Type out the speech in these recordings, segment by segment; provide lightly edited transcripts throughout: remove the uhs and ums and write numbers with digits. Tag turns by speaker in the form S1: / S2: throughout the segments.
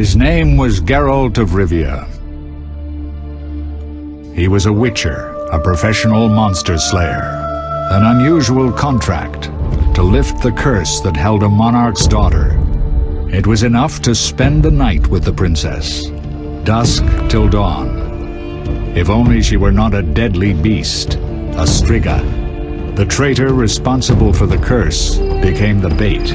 S1: His name was Geralt of Rivia. He was a witcher, a professional monster slayer. An unusual contract to lift the curse that held a monarch's daughter. It was enough to spend the night with the princess, dusk till dawn. If only she were not a deadly beast, a Striga. The traitor responsible for the curse became the bait.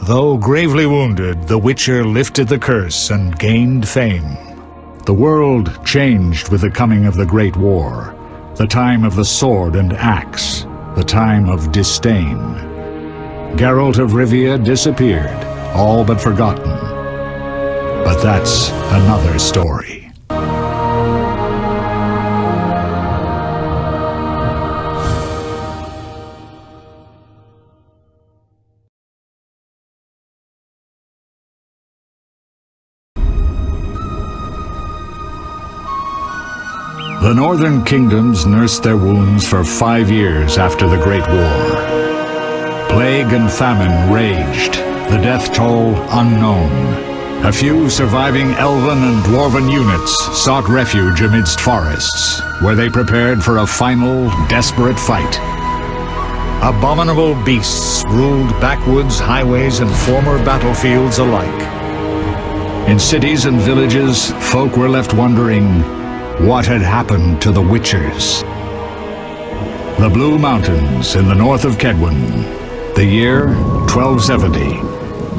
S1: Though gravely wounded, the Witcher lifted the curse and gained fame. The world changed with the coming of the Great War, the time of the sword and axe, the time of disdain. Geralt of Rivia disappeared, all but forgotten. But that's another story. The northern kingdoms nursed their wounds for 5 years after the Great War. Plague and famine raged, the death toll unknown. A few surviving elven and dwarven units sought refuge amidst forests, where they prepared for a final, desperate fight. Abominable beasts ruled backwoods, highways, and former battlefields alike. In cities and villages, folk were left wondering, what had happened to the Witchers? The Blue Mountains in the north of Kedwen. The year 1270,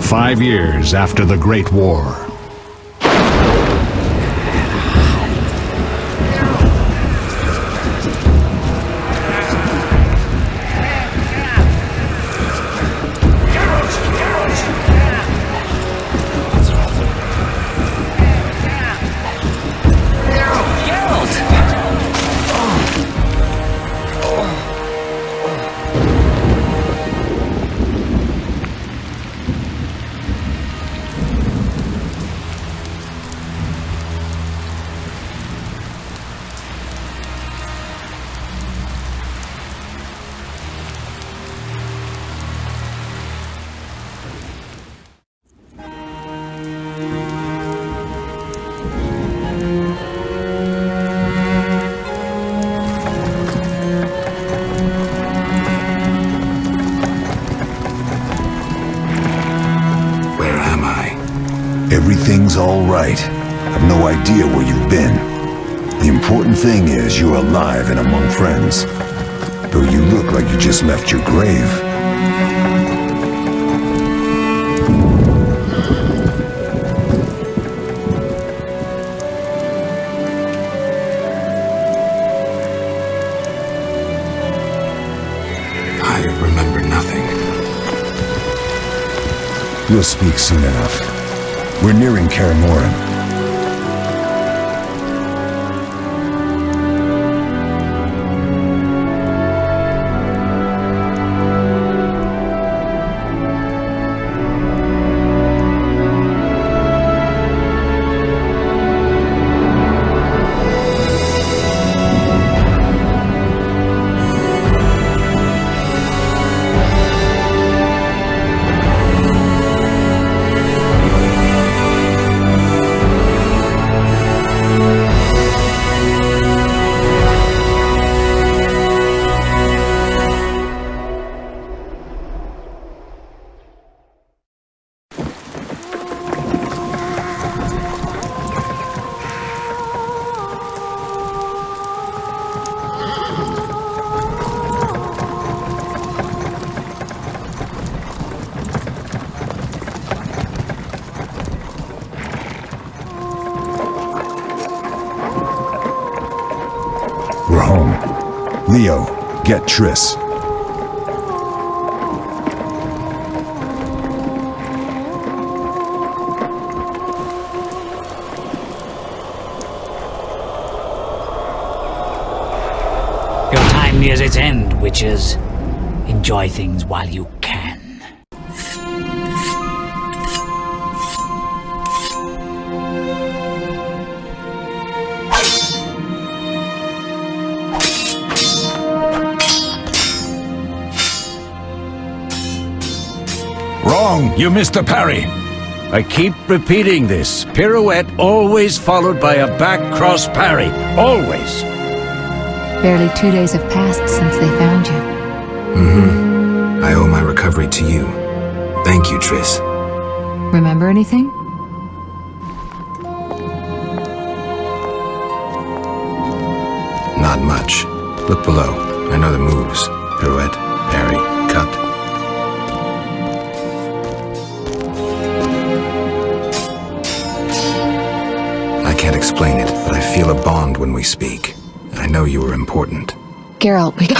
S1: 5 years after the Great War.
S2: Everything's all right. I've no idea where you've been. The important thing is you're alive and among friends. Though you look like you just left your grave.
S3: I remember nothing.
S2: We'll speak soon enough. We're nearing Kaer Morhen. Leo, get Triss.
S4: Your time nears its end, witches. Enjoy things while you can.
S5: Wrong! You missed the parry! I keep repeating this. Pirouette always followed by a back cross parry. Always!
S6: Barely 2 days have passed since they found you.
S3: I owe my recovery to you. Thank you, Triss.
S6: Remember anything?
S3: Not much. Look below. I know the moves. Pirouette, parry, cut. I can't explain it, but I feel a bond when we speak. I know you were important.
S6: Geralt, we go.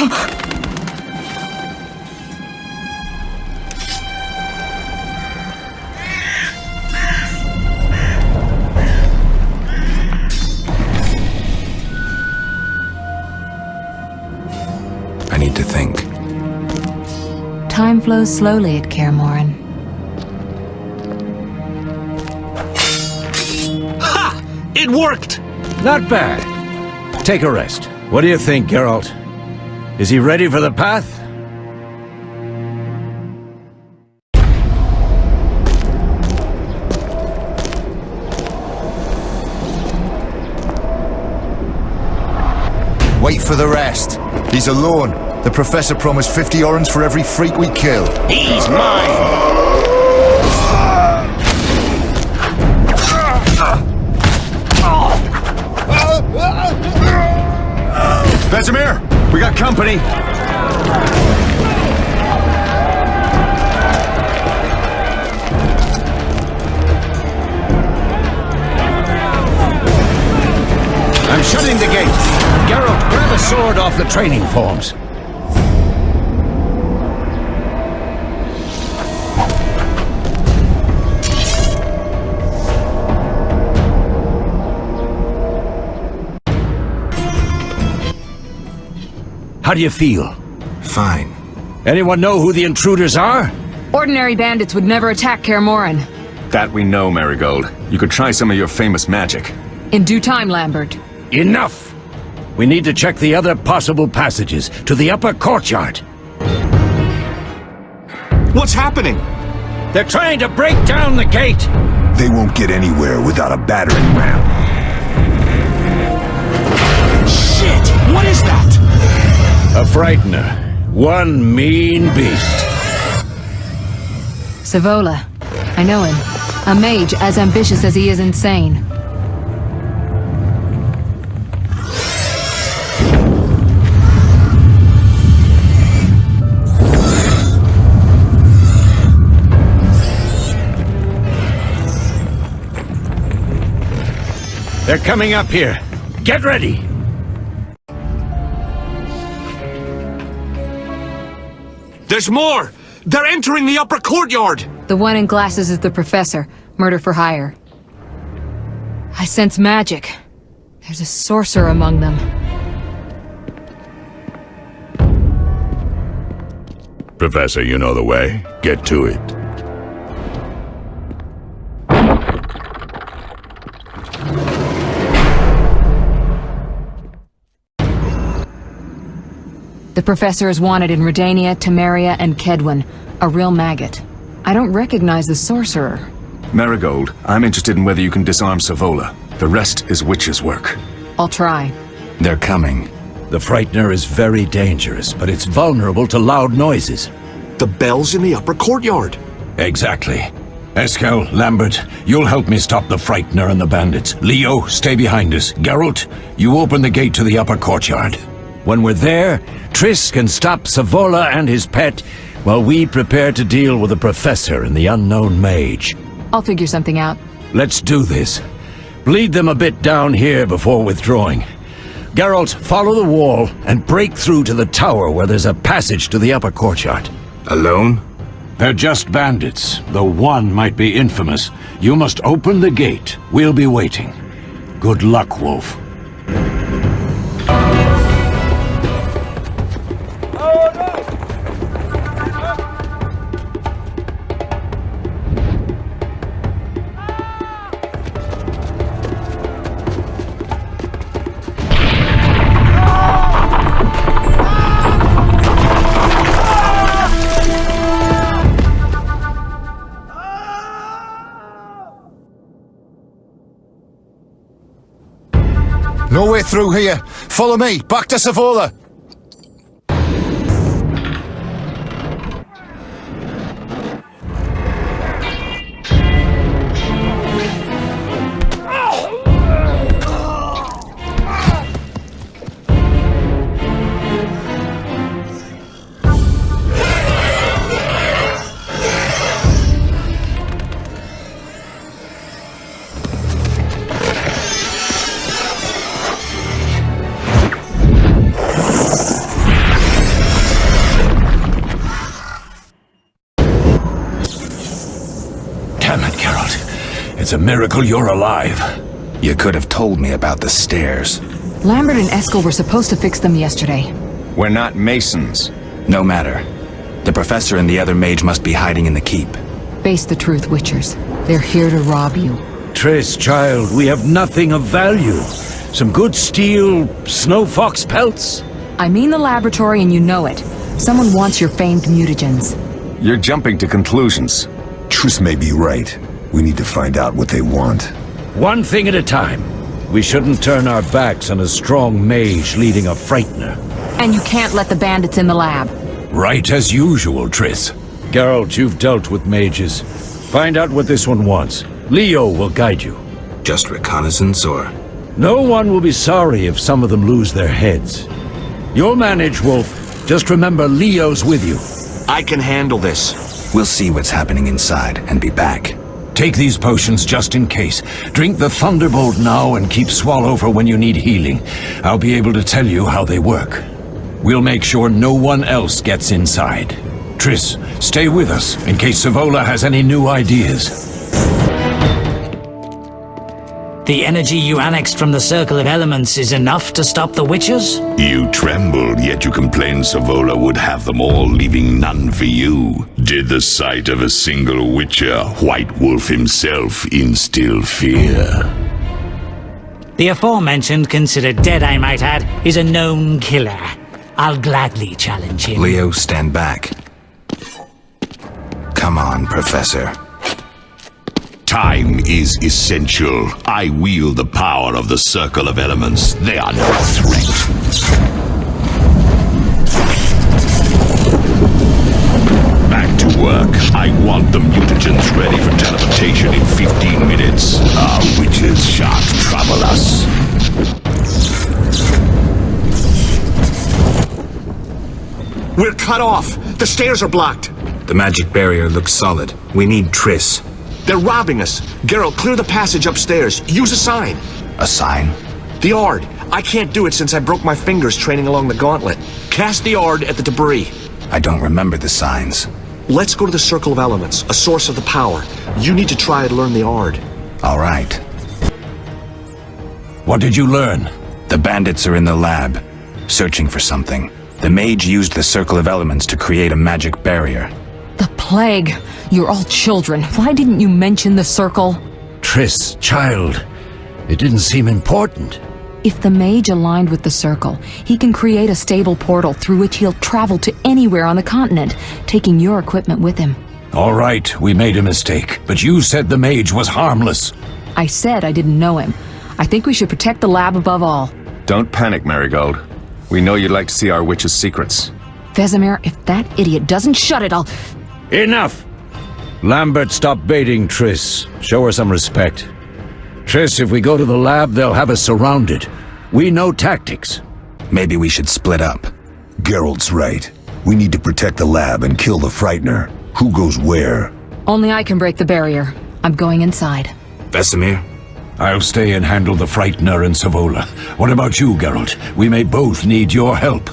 S3: I need to think.
S6: Time flows slowly at Kaer Morhen.
S5: It worked! Not bad. Take a rest. What do you think, Geralt? Is he ready for the path?
S2: Wait for the rest. He's alone. The Professor promised 50 orens for every freak we kill.
S5: He's mine!
S2: Vesemir, we got company.
S5: I'm shutting the gate. Geralt, grab a sword off the training forms. How do you feel?
S3: Fine.
S5: Anyone know who the intruders are?
S6: Ordinary bandits would never attack Kaer Morhen.
S7: That we know, Marigold. You could try some of your famous magic.
S6: In due time, Lambert.
S5: Enough! We need to check the other possible passages to the upper courtyard.
S7: What's happening?
S5: They're trying to break down the gate!
S2: They won't get anywhere without a battering ram.
S7: Shit! What is that?
S5: A frightener. One mean beast.
S6: Savola. I know him. A mage as ambitious as he is insane.
S5: They're coming up here. Get ready!
S7: There's more! They're entering the upper courtyard!
S6: The one in glasses is the Professor. Murder for hire. I sense magic. There's a sorcerer among them.
S1: Professor, you know the way. Get to it.
S6: The Professor is wanted in Redania, Temeria, and Kedwen. A real maggot. I don't recognize the sorcerer.
S7: Marigold, I'm interested in whether you can disarm Savola. The rest is witch's work.
S6: I'll try.
S3: They're coming.
S5: The frightener is very dangerous, but it's vulnerable to loud noises.
S7: The bell's in the upper courtyard.
S5: Exactly. Eskel, Lambert, you'll help me stop the frightener and the bandits. Leo, stay behind us. Geralt, you open the gate to the upper courtyard. When we're there, Triss can stop Savola and his pet while we prepare to deal with the Professor and the unknown mage.
S6: I'll figure something out.
S5: Let's do this. Bleed them a bit down here before withdrawing. Geralt, follow the wall and break through to the tower where there's a passage to the upper courtyard.
S3: Alone?
S5: They're just bandits, though one might be infamous. You must open the gate. We'll be waiting. Good luck, Wolf.
S2: No way through here. Follow me. Back to Savola.
S5: Damn it, Geralt. It's a miracle you're alive.
S3: You could have told me about the stairs.
S6: Lambert and Eskel were supposed to fix them yesterday.
S7: We're not masons.
S3: No matter. The professor and the other mage must be hiding in the keep.
S6: Face the truth, Witchers. They're here to rob you.
S5: Triss, child, we have nothing of value. Some good steel snow fox pelts.
S6: I mean the laboratory and you know it. Someone wants your famed mutagens.
S7: You're jumping to conclusions.
S2: Triss may be right. We need to find out what they want.
S5: One thing at a time. We shouldn't turn our backs on a strong mage leading a frightener.
S6: And you can't let the bandits in the lab.
S5: Right as usual, Triss. Geralt, you've dealt with mages. Find out what this one wants. Leo will guide you.
S3: Just reconnaissance, or...?
S5: No one will be sorry if some of them lose their heads. You'll manage, Wolf. Just remember Leo's with you.
S7: I can handle this.
S3: We'll see what's happening inside and be back.
S5: Take these potions just in case. Drink the Thunderbolt now and keep Swallow for when you need healing. I'll be able to tell you how they work. We'll make sure no one else gets inside. Triss, stay with us in case Savola has any new ideas.
S4: The energy you annexed from the Circle of Elements is enough to stop the Witchers?
S8: You trembled, yet you complained Savola would have them all, leaving none for you. Did the sight of a single Witcher, White Wolf himself, instill fear?
S4: The aforementioned, considered dead I might add, is a known killer. I'll gladly challenge him.
S3: Leo, stand back. Come on, Professor.
S8: Time is essential. I wield the power of the Circle of Elements. They are no threat. Back to work. I want the mutagens ready for teleportation in 15 minutes. Our witches shan't trouble us.
S7: We're cut off. The stairs are blocked.
S3: The magic barrier looks solid. We need Triss.
S7: They're robbing us. Geralt, clear the passage upstairs. Use a sign.
S3: A sign?
S7: The Ard. I can't do it since I broke my fingers training along the gauntlet. Cast the Ard at the debris.
S3: I don't remember the signs.
S7: Let's go to the Circle of Elements, a source of the power. You need to try to learn the Ard.
S3: All right.
S5: What did you learn?
S3: The bandits are in the lab, searching for something. The mage used the Circle of Elements to create a magic barrier.
S6: The plague! You're all children. Why didn't you mention the Circle?
S5: Triss, child. It didn't seem important.
S6: If the mage aligned with the Circle, he can create a stable portal through which he'll travel to anywhere on the continent, taking your equipment with him.
S5: All right, we made a mistake, but you said the mage was harmless.
S6: I said I didn't know him. I think we should protect the lab above all.
S7: Don't panic, Marigold. We know you'd like to see our witch's secrets.
S6: Vesemir, if that idiot doesn't shut it, I'll...
S5: Enough! Lambert, stop baiting Triss. Show her some respect. Triss, if we go to the lab, they'll have us surrounded. We know tactics.
S3: Maybe we should split up.
S2: Geralt's right. We need to protect the lab and kill the Frightener. Who goes where?
S6: Only I can break the barrier. I'm going inside.
S3: Vesemir,
S5: I'll stay and handle the Frightener and Savola. What about you, Geralt? We may both need your help.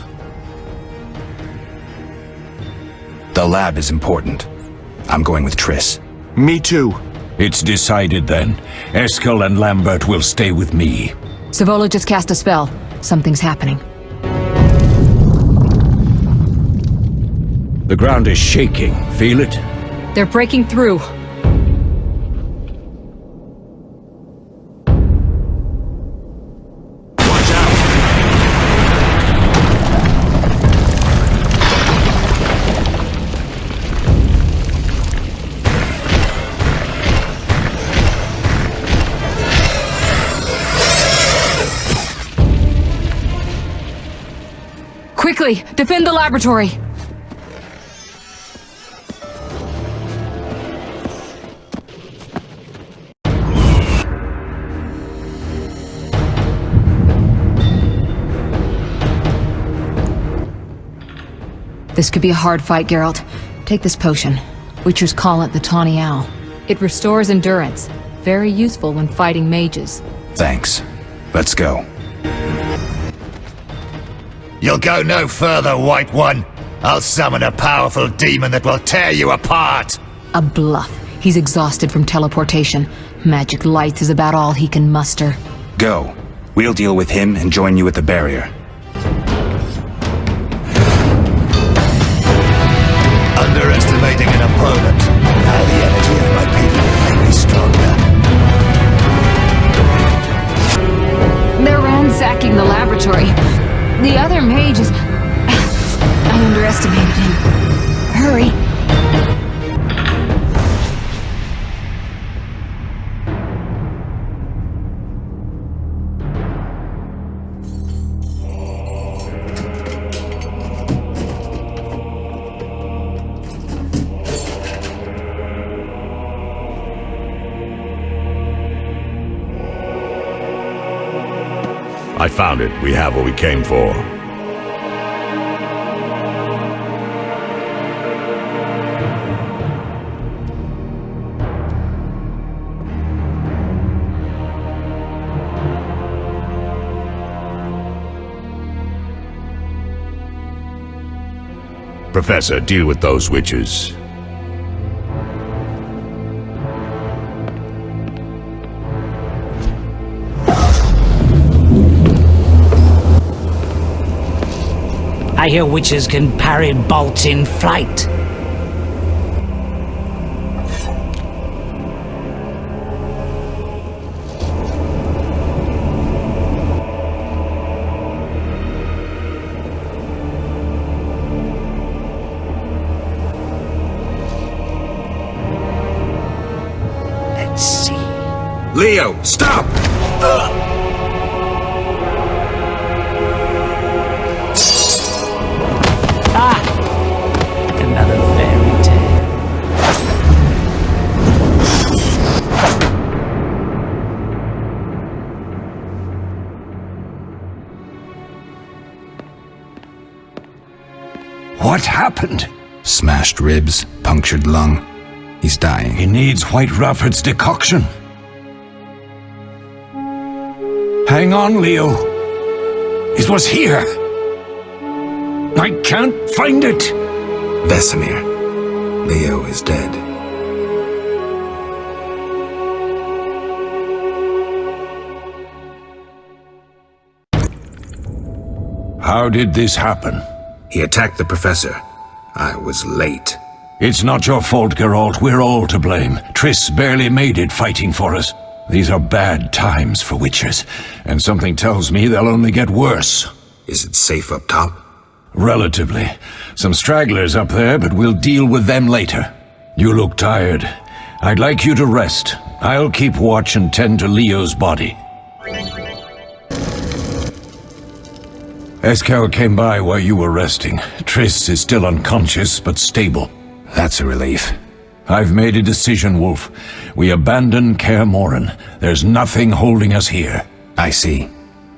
S3: The lab is important. I'm going with Triss.
S7: Me too.
S5: It's decided then. Eskel and Lambert will stay with me.
S6: Savola just cast a spell. Something's happening.
S5: The ground is shaking. Feel it?
S6: They're breaking through. Quickly, defend the laboratory! This could be a hard fight, Geralt. Take this potion. Witchers call it the Tawny Owl. It restores endurance. Very useful when fighting mages.
S3: Thanks. Let's go.
S9: You'll go no further, White One. I'll summon a powerful demon that will tear you apart.
S6: A bluff. He's exhausted from teleportation. Magic light is about all he can muster.
S3: Go. We'll deal with him and join you at the barrier.
S9: Underestimating an opponent. Now the energy of my people will make me stronger.
S6: They're ransacking the laboratory. The other mage is... I underestimated him. Hurry.
S8: I found it. We have what we came for. Professor, deal with those witches.
S4: I hear witches can parry bolts in flight. Let's see.
S5: Leo, stop!
S4: Another fairy tale.
S5: What happened?
S3: Smashed ribs, punctured lung. He's dying.
S5: He needs White Rafford's decoction. Hang on, Leo. It was here. I can't find it.
S3: Vesemir. Leo is dead.
S5: How did this happen?
S3: He attacked the professor. I was late.
S5: It's not your fault, Geralt. We're all to blame. Triss barely made it fighting for us. These are bad times for witchers, and something tells me they'll only get worse.
S3: Is it safe up top?
S5: Relatively. Some stragglers up there, but we'll deal with them later. You look tired. I'd like you to rest. I'll keep watch and tend to Leo's body. Eskel came by while you were resting. Triss is still unconscious, but stable.
S3: That's a relief.
S5: I've made a decision, Wolf. We abandon Kaer Morhen. There's nothing holding us here.
S3: I see.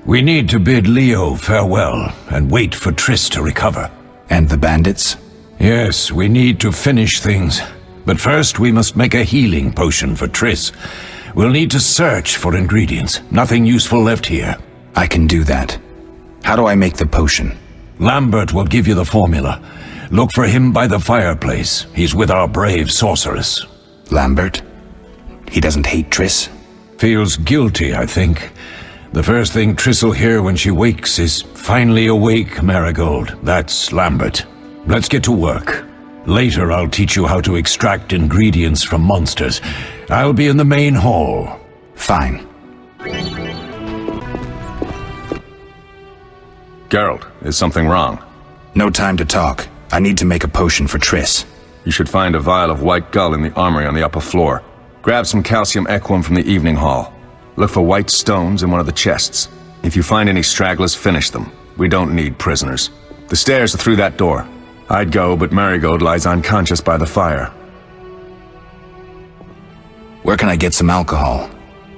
S5: We need to bid Leo farewell and wait for Triss to recover.
S3: And the bandits?
S5: Yes, we need to finish things. But first we must make a healing potion for Triss. We'll need to search for ingredients. Nothing useful left here.
S3: I can do that. How do I make the potion?
S5: Lambert will give you the formula. Look for him by the fireplace. He's with our brave sorceress.
S3: Lambert? He doesn't hate Triss?
S5: Feels guilty, I think. The first thing Triss will hear when she wakes is, "Finally awake, Marigold." That's Lambert. Let's get to work. Later I'll teach you how to extract ingredients from monsters. I'll be in the main hall.
S3: Fine.
S10: Geralt, is something wrong?
S3: No time to talk. I need to make a potion for Triss.
S10: You should find a vial of white gull in the armory on the upper floor. Grab some calcium equum from the evening hall. Look for white stones in one of the chests. If you find any stragglers, finish them. We don't need prisoners. The stairs are through that door. I'd go, but Marigold lies unconscious by the fire.
S3: Where can I get some alcohol?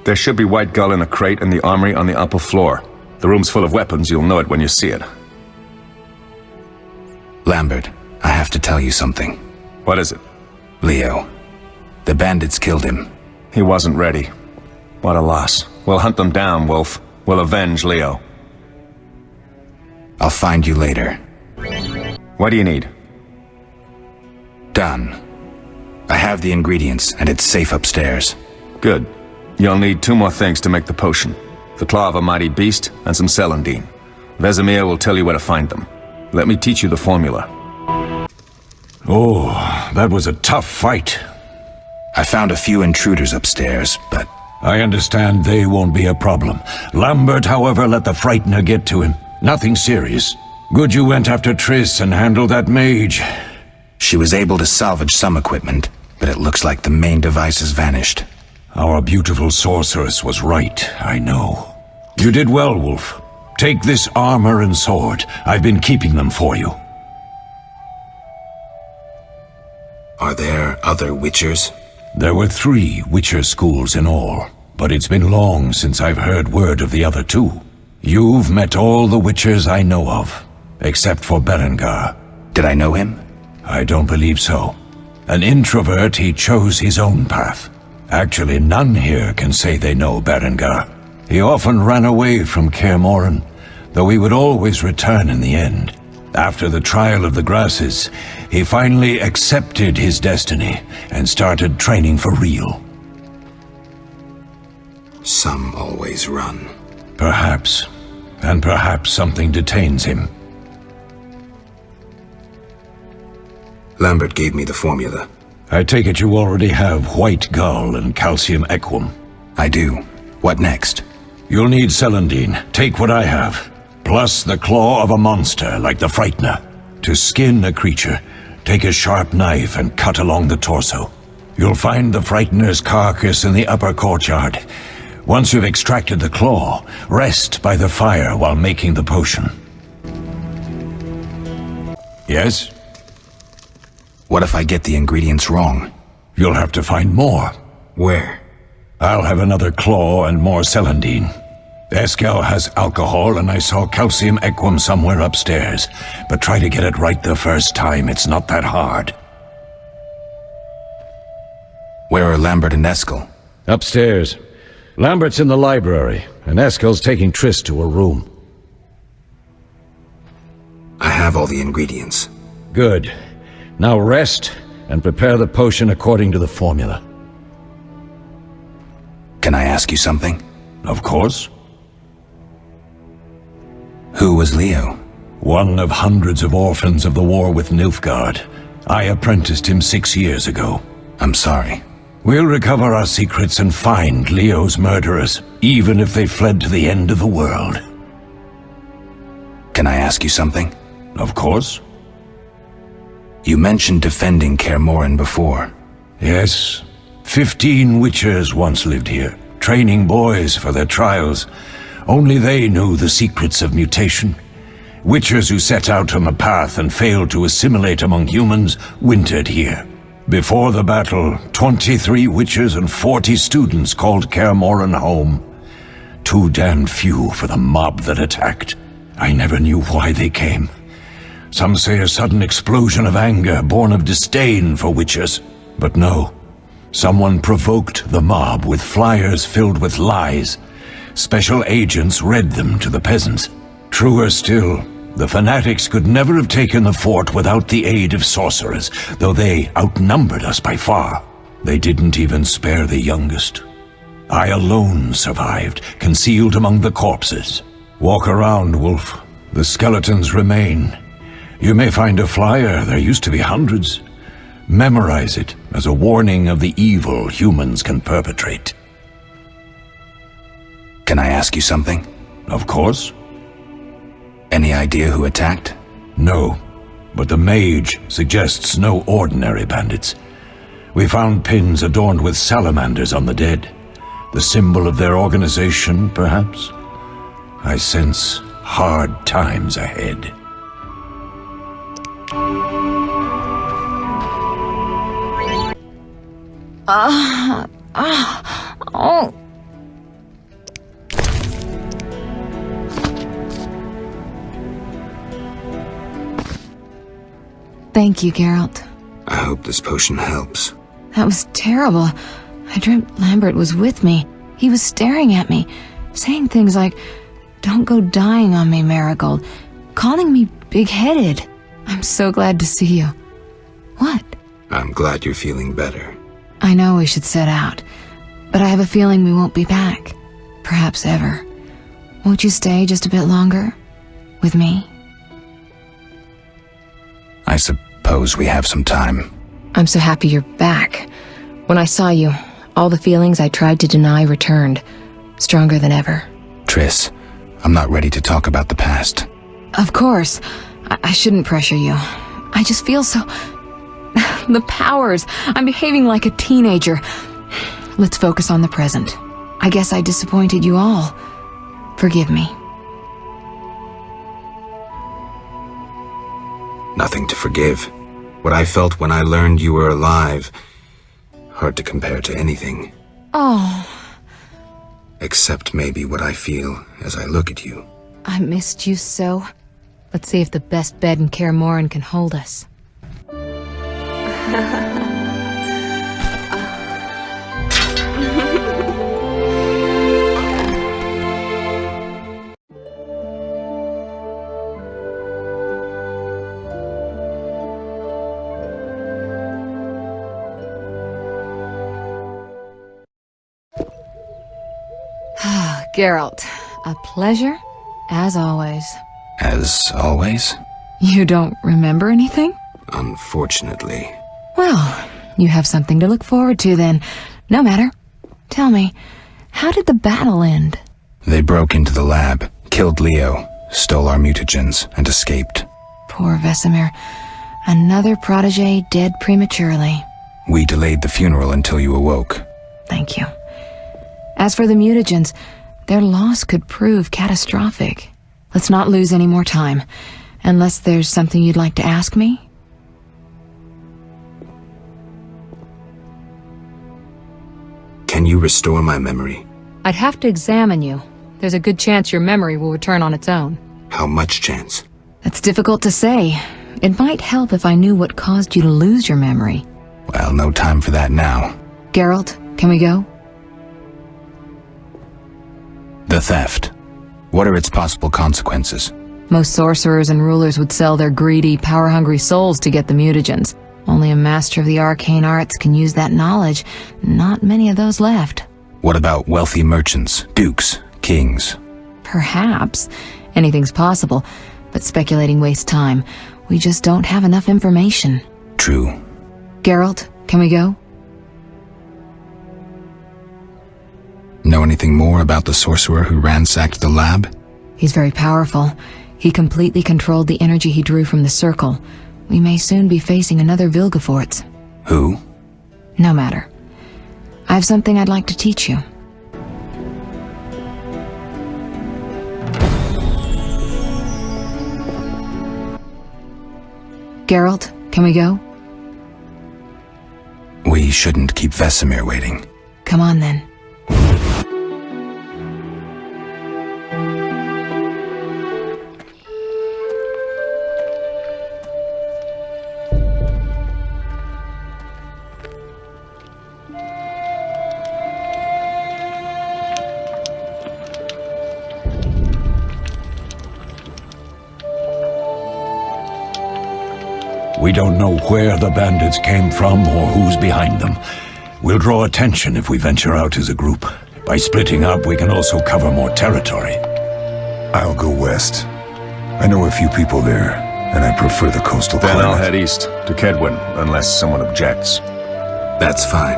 S10: There should be white gull in a crate in the armory on the upper floor. The room's full of weapons, you'll know it when you see it.
S3: Lambert, I have to tell you something.
S10: What is it?
S3: Leo. The bandits killed him.
S10: He wasn't ready. What a loss. We'll hunt them down, Wolf. We'll avenge Leo.
S3: I'll find you later.
S10: What do you need?
S3: Done. I have the ingredients, and it's safe upstairs.
S10: Good. You'll need 2 more things to make the potion. The claw of a mighty beast, and some celandine. Vesemir will tell you where to find them. Let me teach you the formula.
S5: Oh, that was a tough fight.
S3: I found a few intruders upstairs, but...
S5: I understand they won't be a problem. Lambert, however, let the Frightener get to him. Nothing serious. Good you went after Triss and handled that mage.
S3: She was able to salvage some equipment, but it looks like the main device has vanished.
S5: Our beautiful sorceress was right, I know. You did well, Wolf. Take this armor and sword. I've been keeping them for you.
S3: Are there other Witchers?
S5: There were 3 Witcher schools in all, but it's been long since I've heard word of the other 2. You've met all the Witchers I know of, except for Berengar.
S3: Did I know him?
S5: I don't believe so. An introvert, he chose his own path. Actually, none here can say they know Berengar. He often ran away from Kaer Morhen, though he would always return in the end. After the trial of the grasses, he finally accepted his destiny and started training for real.
S3: Some always run.
S5: Perhaps. And perhaps something detains him.
S3: Lambert gave me the formula.
S5: I take it you already have white gull and calcium equum.
S3: I do. What next?
S5: You'll need celandine. Take what I have. Plus the claw of a monster like the Frightener. To skin a creature, take a sharp knife and cut along the torso. You'll find the Frightener's carcass in the upper courtyard. Once you've extracted the claw, rest by the fire while making the potion. Yes?
S3: What if I get the ingredients wrong?
S5: You'll have to find more.
S3: Where?
S5: I'll have another claw and more celandine. Eskel has alcohol, and I saw calcium equum somewhere upstairs. But try to get it right the first time, it's not that hard.
S3: Where are Lambert and Eskel?
S11: Upstairs. Lambert's in the library, and Eskel's taking Triss to her room.
S3: I have all the ingredients.
S11: Good. Now rest, and prepare the potion according to the formula.
S3: Can I ask you something?
S5: Of course.
S3: Who was Leo?
S5: One of hundreds of orphans of the war with Nilfgaard. I apprenticed him 6 years ago.
S3: I'm sorry.
S5: We'll recover our secrets and find Leo's murderers, even if they fled to the end of the world.
S3: Can I ask you something?
S5: Of course.
S3: You mentioned defending Kaer Morhen before.
S5: Yes. 15 Witchers once lived here, training boys for their trials. Only they knew the secrets of mutation. Witchers who set out on the path and failed to assimilate among humans wintered here. Before the battle, 23 Witchers and 40 students called Kaer Morhen home. Too damn few for the mob that attacked. I never knew why they came. Some say a sudden explosion of anger born of disdain for Witchers. But no. Someone provoked the mob with flyers filled with lies. Special agents read them to the peasants. Truer still, the fanatics could never have taken the fort without the aid of sorcerers, though they outnumbered us by far. They didn't even spare the youngest. I alone survived, concealed among the corpses. Walk around, Wolf. The skeletons remain. You may find a flyer, there used to be hundreds. Memorize it as a warning of the evil humans can perpetrate.
S3: Can I ask you something?
S5: Of course.
S3: Any idea who attacked?
S5: No, but the mage suggests no ordinary bandits. We found pins adorned with salamanders on the dead. The symbol of their organization, perhaps? I sense hard times ahead.
S6: Oh. Thank you, Geralt.
S3: I hope this potion helps.
S6: That was terrible. I dreamt Lambert was with me. He was staring at me, saying things like, "Don't go dying on me, Marigold," calling me big-headed. I'm so glad to see you. What?
S3: I'm glad you're feeling better.
S6: I know we should set out, but I have a feeling we won't be back. Perhaps ever. Won't you stay just a bit longer? With me?
S3: I suppose we have some time.
S6: I'm so happy you're back. When I saw you, all the feelings I tried to deny returned, stronger than ever.
S3: Triss, I'm not ready to talk about the past.
S6: Of course. I shouldn't pressure you. I just feel so... the powers. I'm behaving like a teenager. Let's focus on the present. I guess I disappointed you all. Forgive me.
S3: Nothing to forgive. What I felt when I learned you were alive, hard to compare to anything.
S6: Oh,
S3: Except maybe what I feel as I look at you.
S6: I missed you so. Let's see if the best bed in Kaer Morhen can hold us. Geralt, a pleasure, as always.
S3: As always?
S6: You don't remember anything?
S3: Unfortunately.
S6: Well, you have something to look forward to then. No matter. Tell me, how did the battle end?
S3: They broke into the lab, killed Leo, stole our mutagens, and escaped.
S6: Poor Vesemir. Another protege dead prematurely.
S3: We delayed the funeral until you awoke.
S6: Thank you. As for the mutagens, their loss could prove catastrophic. Let's not lose any more time. Unless there's something you'd like to ask me?
S3: Can you restore my memory?
S6: I'd have to examine you. There's a good chance your memory will return on its own.
S3: How much chance?
S6: That's difficult to say. It might help if I knew what caused you to lose your memory.
S3: Well, no time for that now.
S6: Geralt, can we go?
S3: The theft. What are its possible consequences?
S6: Most sorcerers and rulers would sell their greedy, power-hungry souls to get the mutagens. Only a master of the arcane arts can use that knowledge. Not many of those left.
S3: What about wealthy merchants, dukes, kings?
S6: Perhaps. Anything's possible, but speculating wastes time. We just don't have enough information.
S3: True.
S6: Geralt, can we go?
S3: Know anything more about the sorcerer who ransacked the lab?
S6: He's very powerful. He completely controlled the energy he drew from the circle. We may soon be facing another Vilgefortz.
S3: Who?
S6: No matter. I have something I'd like to teach you. Geralt, can we go?
S3: We shouldn't keep Vesemir waiting.
S6: Come on then.
S5: We don't know where the bandits came from or who's behind them. We'll draw attention if we venture out as a group. By splitting up, we can also cover more territory.
S2: I'll go west. I know a few people there, and I prefer the coastal
S10: Then
S2: climate.
S10: I'll head east, to Kedwin, unless someone objects.
S3: That's fine.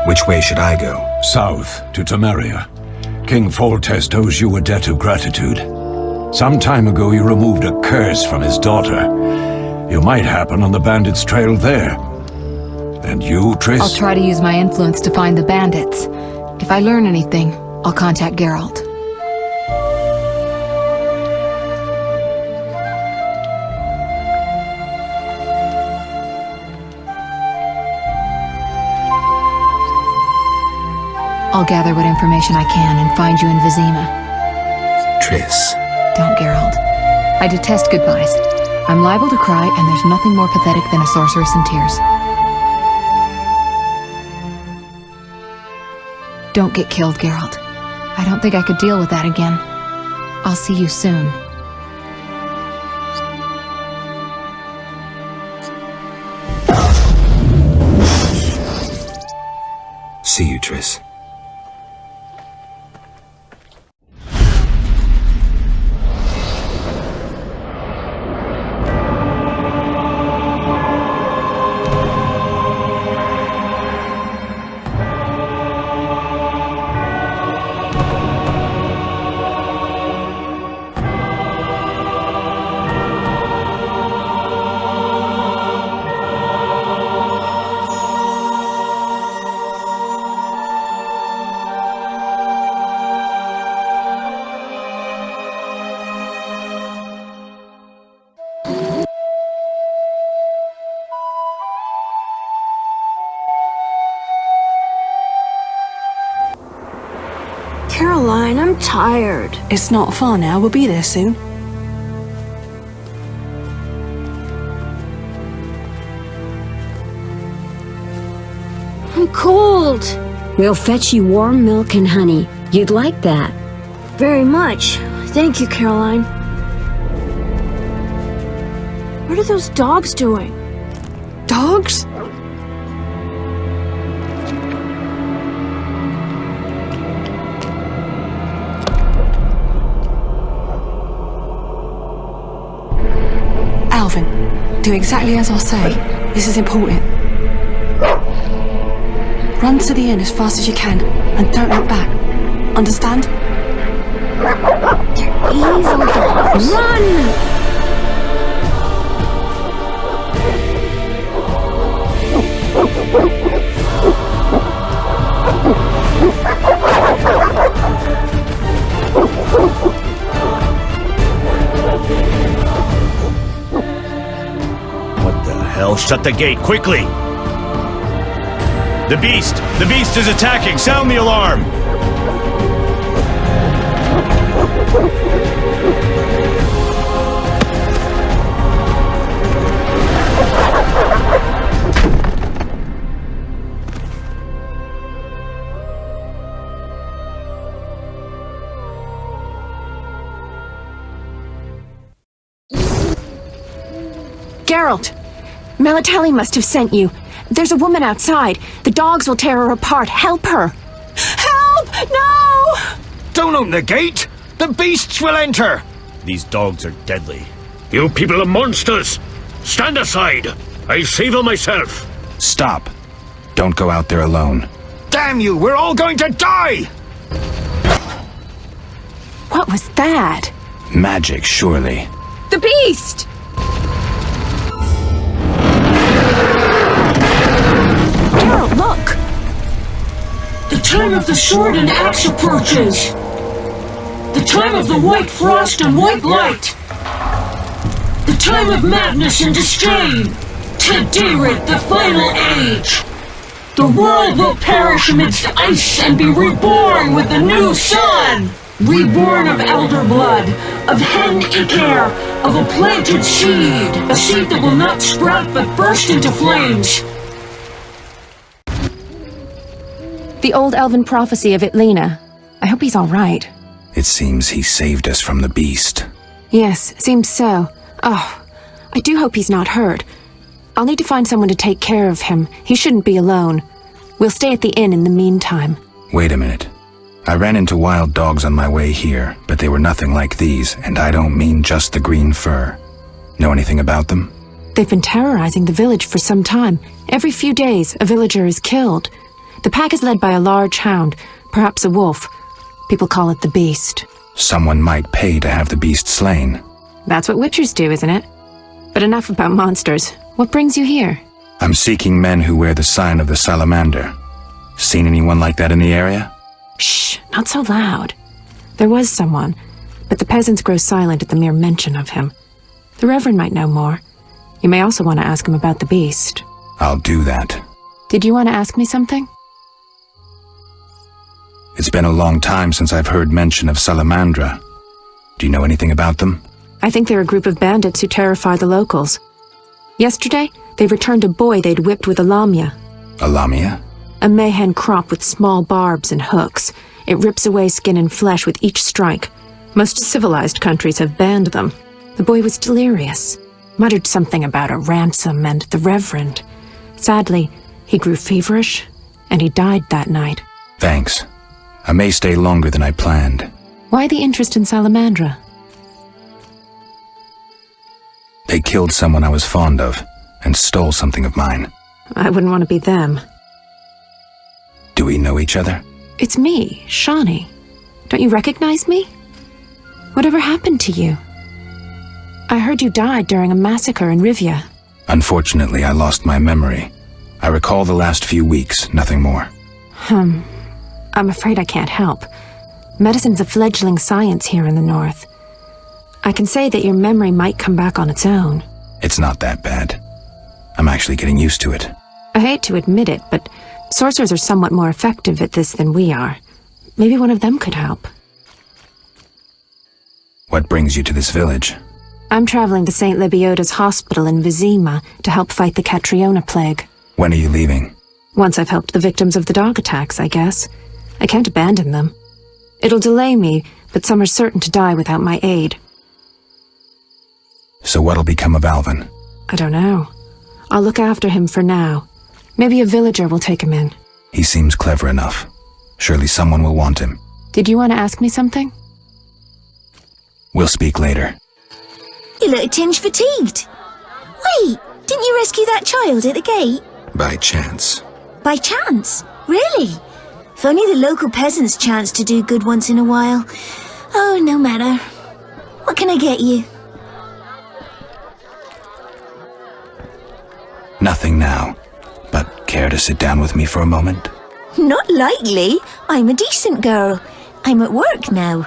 S3: Which way should I go?
S5: South, to Temeria. King Foltest owes you a debt of gratitude. Some time ago you removed a curse from his daughter. You might happen on the bandits' trail there. And you, Triss?
S6: I'll try to use my influence to find the bandits. If I learn anything, I'll contact Geralt. I'll gather what information I can and find you in Vizima.
S3: Triss.
S6: Don't, Geralt. I detest goodbyes. I'm liable to cry, and there's nothing more pathetic than a sorceress in tears. Don't get killed, Geralt. I don't think I could deal with that again. I'll see you soon.
S3: See you, Triss.
S12: Caroline, I'm tired.
S13: It's not far now. We'll be there soon.
S12: I'm cold.
S14: We'll fetch you warm milk and honey. You'd like that.
S12: Very much. Thank you, Caroline. What are those dogs doing?
S13: Dogs? Alvin, do exactly as I say. This is important. Run to the inn as fast as you can, and don't look back. Understand?
S12: They're evil dogs. Run!
S7: What the hell? Shut the gate, quickly! The beast! The beast is attacking! Sound the alarm!
S13: Geralt! Melitele must have sent you. There's a woman outside. The dogs will tear her apart. Help her! Help! No!
S7: Don't open the gate! The beasts will enter! These dogs are deadly.
S15: You people are monsters! Stand aside! I'll save her myself!
S3: Stop. Don't go out there alone.
S7: Damn you! We're all going to die!
S13: What was that?
S3: Magic, surely.
S13: The beast! Geralt, look!
S16: The time of the sword and axe approaches. The time of the white frost and white light. The time of madness and disdain. Tediret, the final age. The world will perish amidst ice and be reborn with the new sun. Reborn of elder blood, of hen Icair, of a planted seed. A seed that will not sprout but burst into flames.
S13: The old elven prophecy of Itlena. I hope he's all right.
S3: It seems he saved us from the beast.
S13: Yes, seems so. Oh, I do hope he's not hurt. I'll need to find someone to take care of him. He shouldn't be alone. We'll stay at the inn in the meantime.
S3: Wait a minute. I ran into wild dogs on my way here, but they were nothing like these, and I don't mean just the green fur. Know anything about them?
S13: They've been terrorizing the village for some time. Every few days, a villager is killed. The pack is led by a large hound, perhaps a wolf. People call it the Beast.
S3: Someone might pay to have the beast slain.
S13: That's what witchers do, isn't it? But enough about monsters. What brings you here?
S3: I'm seeking men who wear the sign of the salamander. Seen anyone like that in the area?
S13: Shh, not so loud. There was someone, but the peasants grow silent at the mere mention of him. The Reverend might know more. You may also want to ask him about the beast.
S3: I'll do that.
S13: Did you want to ask me something?
S3: It's been a long time since I've heard mention of Salamandra. Do you know anything about them?
S13: I think they're a group of bandits who terrify the locals. Yesterday, they returned a boy they'd whipped with a lamia.
S3: A lamia?
S13: A mayhen crop with small barbs and hooks. It rips away skin and flesh with each strike. Most civilized countries have banned them. The boy was delirious. Muttered something about a ransom and the Reverend. Sadly, he grew feverish, and he died that night.
S3: Thanks. I may stay longer than I planned.
S13: Why the interest in Salamandra?
S3: They killed someone I was fond of, and stole something of mine.
S13: I wouldn't want to be them.
S3: Do we know each other?
S13: It's me, Shani. Don't you recognize me? Whatever happened to you? I heard you died during a massacre in Rivia.
S3: Unfortunately, I lost my memory. I recall the last few weeks, nothing more.
S13: I'm afraid I can't help. Medicine's a fledgling science here in the north. I can say that your memory might come back on its own.
S3: It's not that bad. I'm actually getting used to it.
S13: I hate to admit it, but sorcerers are somewhat more effective at this than we are. Maybe one of them could help.
S3: What brings you to this village?
S13: I'm traveling to St. Lebioda's hospital in Vizima to help fight the Catriona plague.
S3: When are you leaving?
S13: Once I've helped the victims of the dog attacks, I guess. I can't abandon them. It'll delay me, but some are certain to die without my aid.
S3: So what'll become of Alvin?
S13: I don't know. I'll look after him for now. Maybe a villager will take him in.
S3: He seems clever enough. Surely someone will want him.
S13: Did you want to ask me something?
S3: We'll speak later.
S17: You look a tinge fatigued. Wait, didn't you rescue that child at the gate?
S3: By chance.
S17: By chance? Really? If only the local peasants chanced to do good once in a while. Oh, no matter. What can I get you?
S3: Nothing now, but care to sit down with me for a moment?
S17: Not likely. I'm a decent girl. I'm at work now.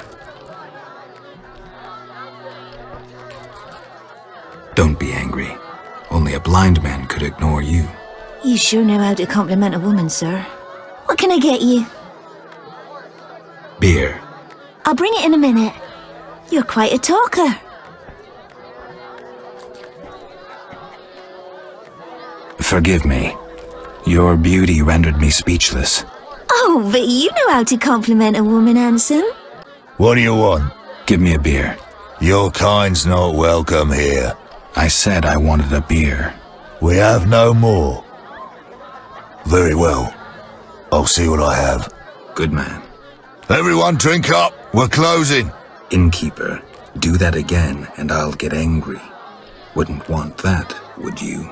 S3: Don't be angry. Only a blind man could ignore you.
S17: You sure know how to compliment a woman, sir. What can I get you?
S3: Beer.
S17: I'll bring it in a minute. You're quite a talker.
S3: Forgive me. Your beauty rendered me speechless.
S17: Oh, but you know how to compliment a woman, handsome.
S9: What do you want?
S3: Give me a beer.
S9: Your kind's not welcome here.
S3: I said I wanted a beer.
S9: We have no more. Very well. I'll see what I have.
S3: Good man.
S9: Everyone drink up. We're closing.
S3: Innkeeper, do that again and I'll get angry. Wouldn't want that, would you?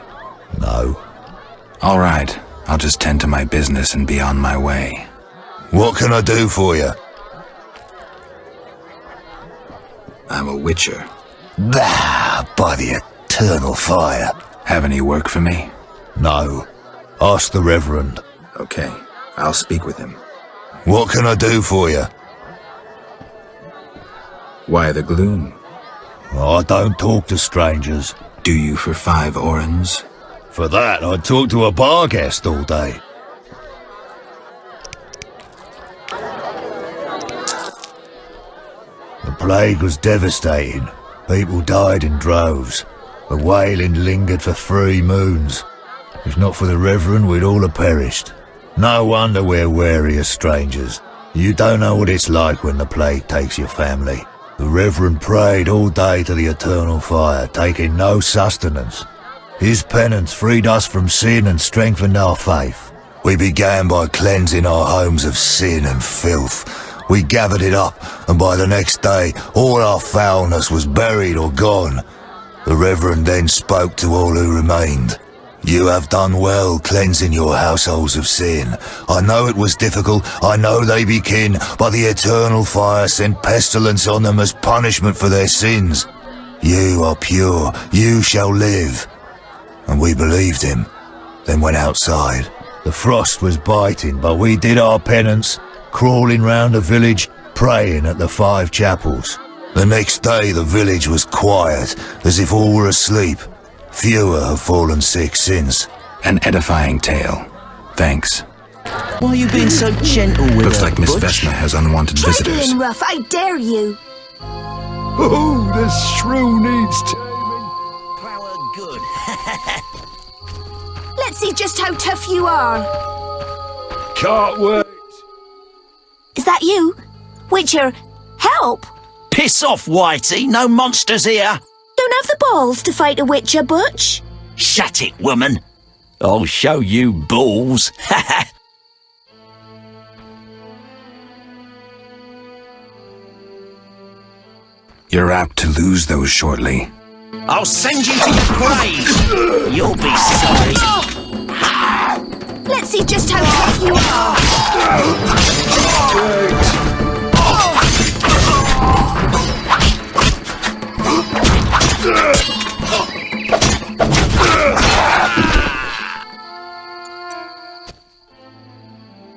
S9: No.
S3: All right. I'll just tend to my business and be on my way.
S9: What can I do for you?
S3: I'm a witcher.
S9: Bah, by the eternal fire.
S3: Have any work for me?
S9: No. Ask the Reverend.
S3: Okay, I'll speak with him.
S9: What can I do for you?
S3: Why the gloom?
S9: I don't talk to strangers.
S3: Do you for 5 orens?
S9: For that, I'd talk to a bar guest all day. The plague was devastating. People died in droves. The wailing lingered for 3 moons. If not for the Reverend, we'd all have perished. No wonder we're wary of strangers. You don't know what it's like when the plague takes your family. The Reverend prayed all day to the eternal fire, taking no sustenance. His penance freed us from sin and strengthened our faith. We began by cleansing our homes of sin and filth. We gathered it up, and by the next day, all our foulness was buried or gone. The Reverend then spoke to all who remained. You have done well cleansing your households of sin. I know it was difficult, I know they be kin, but the eternal fire sent pestilence on them as punishment for their sins. You are pure, you shall live. And we believed him, then went outside. The frost was biting, but we did our penance, crawling round the village, praying at the 5 chapels. The next day the village was quiet, as if all were asleep. Fewer have fallen sick since.
S3: An edifying tale. Thanks.
S18: Why are you being so gentle with
S3: Looks
S18: her,
S3: like Miss
S18: Butch?
S3: Vesna has unwanted
S17: Try
S3: visitors.
S17: being rough, I dare you.
S2: Oh, this shrew needs
S17: Let's see just how tough you are.
S2: Can't wait.
S17: Is that you? Witcher, help!
S18: Piss off, Whitey. No monsters here.
S17: Don't have the balls to fight a Witcher, Butch.
S18: Shut it, woman. I'll show you balls.
S3: You're apt to lose those shortly.
S18: I'll send you to your grave. You'll be sorry.
S17: Let's see just how tough you are.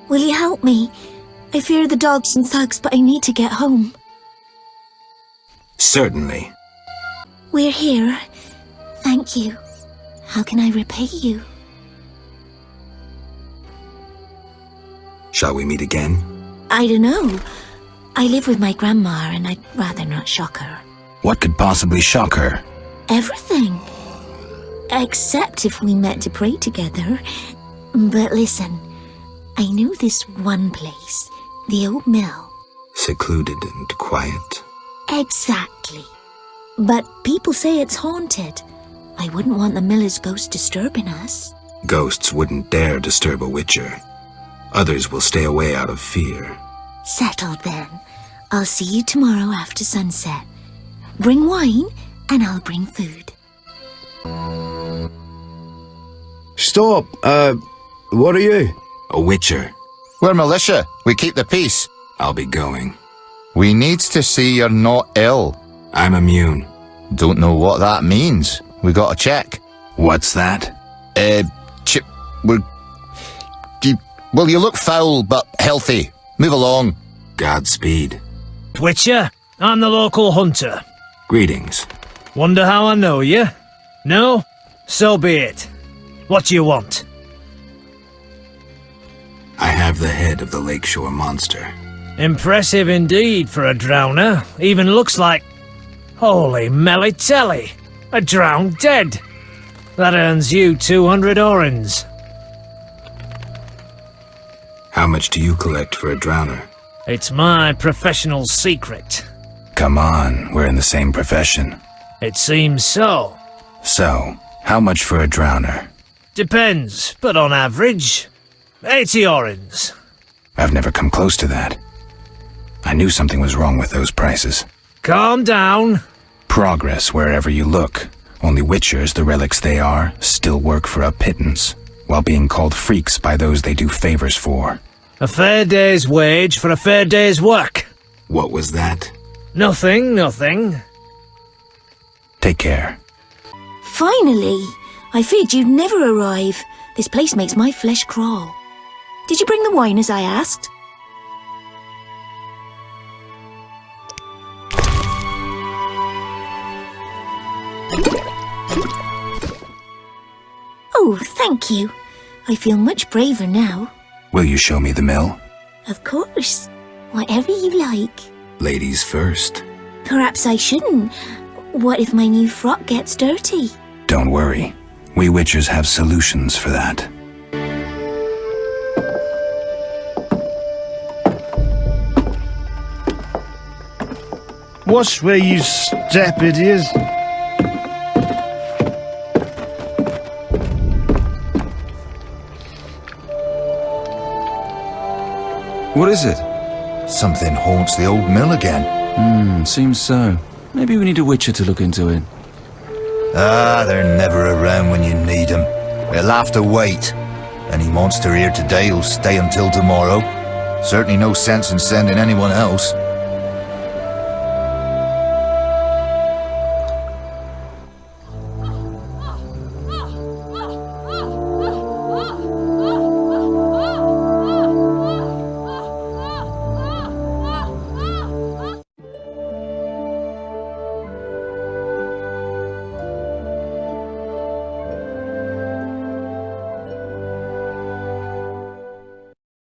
S17: Will you help me? I fear the dogs and thugs, but I need to get home.
S3: Certainly.
S17: We're here. Thank you. How can I repay you?
S3: Shall we meet again?
S17: I don't know. I live with my grandma and I'd rather not shock her.
S3: What could possibly shock her?
S17: Everything. Except if we met to pray together. But listen, I know this one place, the old mill.
S3: Secluded and quiet.
S17: Exactly. But people say it's haunted. I wouldn't want the miller's ghost disturbing us.
S3: Ghosts wouldn't dare disturb a witcher. Others will stay away out of fear.
S17: Settled then. I'll see you tomorrow after sunset. Bring wine and I'll bring food.
S19: Stop! What are you?
S3: A witcher.
S20: We're militia. We keep the peace.
S3: I'll be going.
S20: We needs to see you're not ill.
S3: I'm immune.
S20: Don't know what that means. We gotta check.
S3: What's that?
S20: Well, you look foul, but healthy. Move along.
S3: Godspeed.
S21: Witcher, I'm the local hunter.
S3: Greetings.
S21: Wonder how I know you? No? So be it. What do you want?
S3: I have the head of the Lakeshore monster.
S21: Impressive indeed for a drowner. Even looks like... Holy Melitelli! A drowned dead! That earns you 200 orens.
S3: How much do you collect for a drowner?
S21: It's my professional secret.
S3: Come on, we're in the same profession.
S21: It seems so.
S3: So, how much for a drowner?
S21: Depends, but on average, 80 orens.
S3: I've never come close to that. I knew something was wrong with those prices.
S21: Calm down.
S3: Progress wherever you look. Only witchers, the relics they are, still work for a pittance, while being called freaks by those they do favors for.
S21: A fair day's wage for a fair day's work.
S3: What was that?
S21: Nothing, nothing.
S3: Take care.
S17: Finally! I feared you'd never arrive. This place makes my flesh crawl. Did you bring the wine as I asked? Oh, thank you. I feel much braver now.
S3: Will you show me the mill?
S17: Of course. Whatever you like.
S3: Ladies first.
S17: Perhaps I shouldn't. What if my new frock gets dirty?
S3: Don't worry. We witchers have solutions for that.
S19: Watch where you step, idiots.
S3: What is it?
S9: Something haunts the old mill again.
S3: Seems so. Maybe we need a witcher to look into it.
S9: Ah, they're never around when you need them. They'll have to wait. Any monster here today will stay until tomorrow. Certainly no sense in sending anyone else.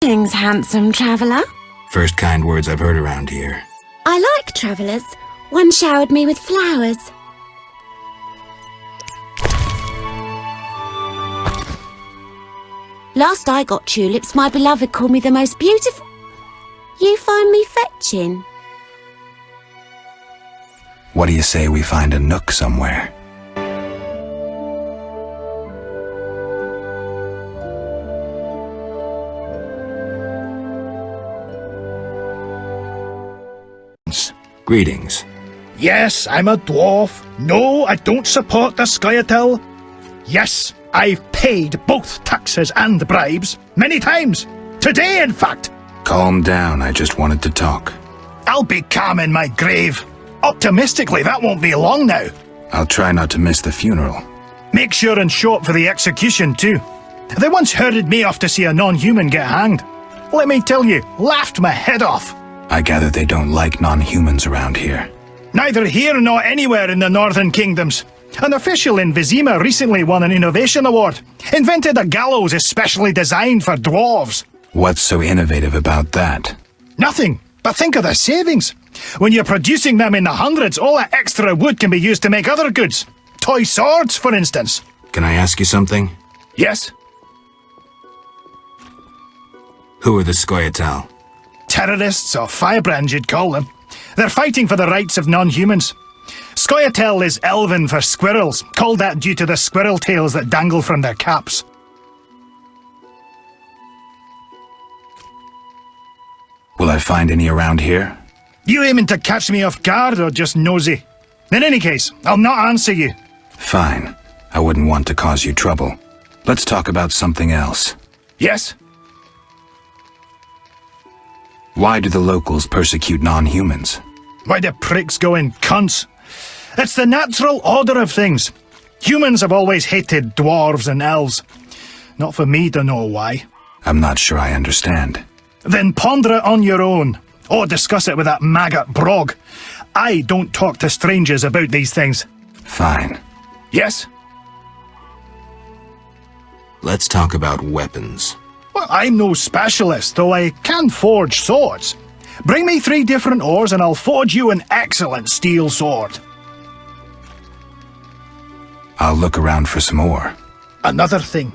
S1: Greetings, handsome traveller.
S3: First kind words I've heard around here.
S1: I like travellers. One showered me with flowers. Last I got tulips, my beloved called me the most beautiful. You find me fetching?
S3: What do you say we find a nook somewhere? Greetings.
S22: Yes, I'm a dwarf. No, I don't support the Scoia'tael. Yes, I've paid both taxes and bribes many times. Today, in fact.
S3: Calm down, I just wanted to talk.
S22: I'll be calm in my grave. Optimistically, that won't be long now.
S3: I'll try not to miss the funeral.
S22: Make sure and show up for the execution, too. They once herded me off to see a non-human get hanged. Let me tell you, laughed my head off.
S3: I gather they don't like non-humans around here.
S22: Neither here nor anywhere in the Northern Kingdoms. An official in Vizima recently won an innovation award. Invented a gallows especially designed for dwarves.
S3: What's so innovative about that?
S22: Nothing, but think of the savings. When you're producing them in the hundreds, all that extra wood can be used to make other goods. Toy swords, for instance.
S3: Can I ask you something?
S22: Yes?
S3: Who are the Scoia'tael?
S22: Terrorists, or firebrands you'd call them. They're fighting for the rights of non-humans. Scoia'tael is Elven for squirrels, called that due to the squirrel tails that dangle from their caps.
S3: Will I find any around here?
S22: You aiming to catch me off guard or just nosy? In any case, I'll not answer you.
S3: Fine. I wouldn't want to cause you trouble. Let's talk about something else.
S22: Yes?
S3: Why do the locals persecute non-humans?
S22: Why do pricks go in cunts? It's the natural order of things. Humans have always hated dwarves and elves. Not for me to know why.
S3: I'm not sure I understand.
S22: Then ponder it on your own. Or discuss it with that maggot Brog. I don't talk to strangers about these things.
S3: Fine.
S22: Yes?
S3: Let's talk about weapons.
S22: Well, I'm no specialist, though I can forge swords. Bring me 3 different ores and I'll forge you an excellent steel sword.
S3: I'll look around for some more.
S22: Another thing.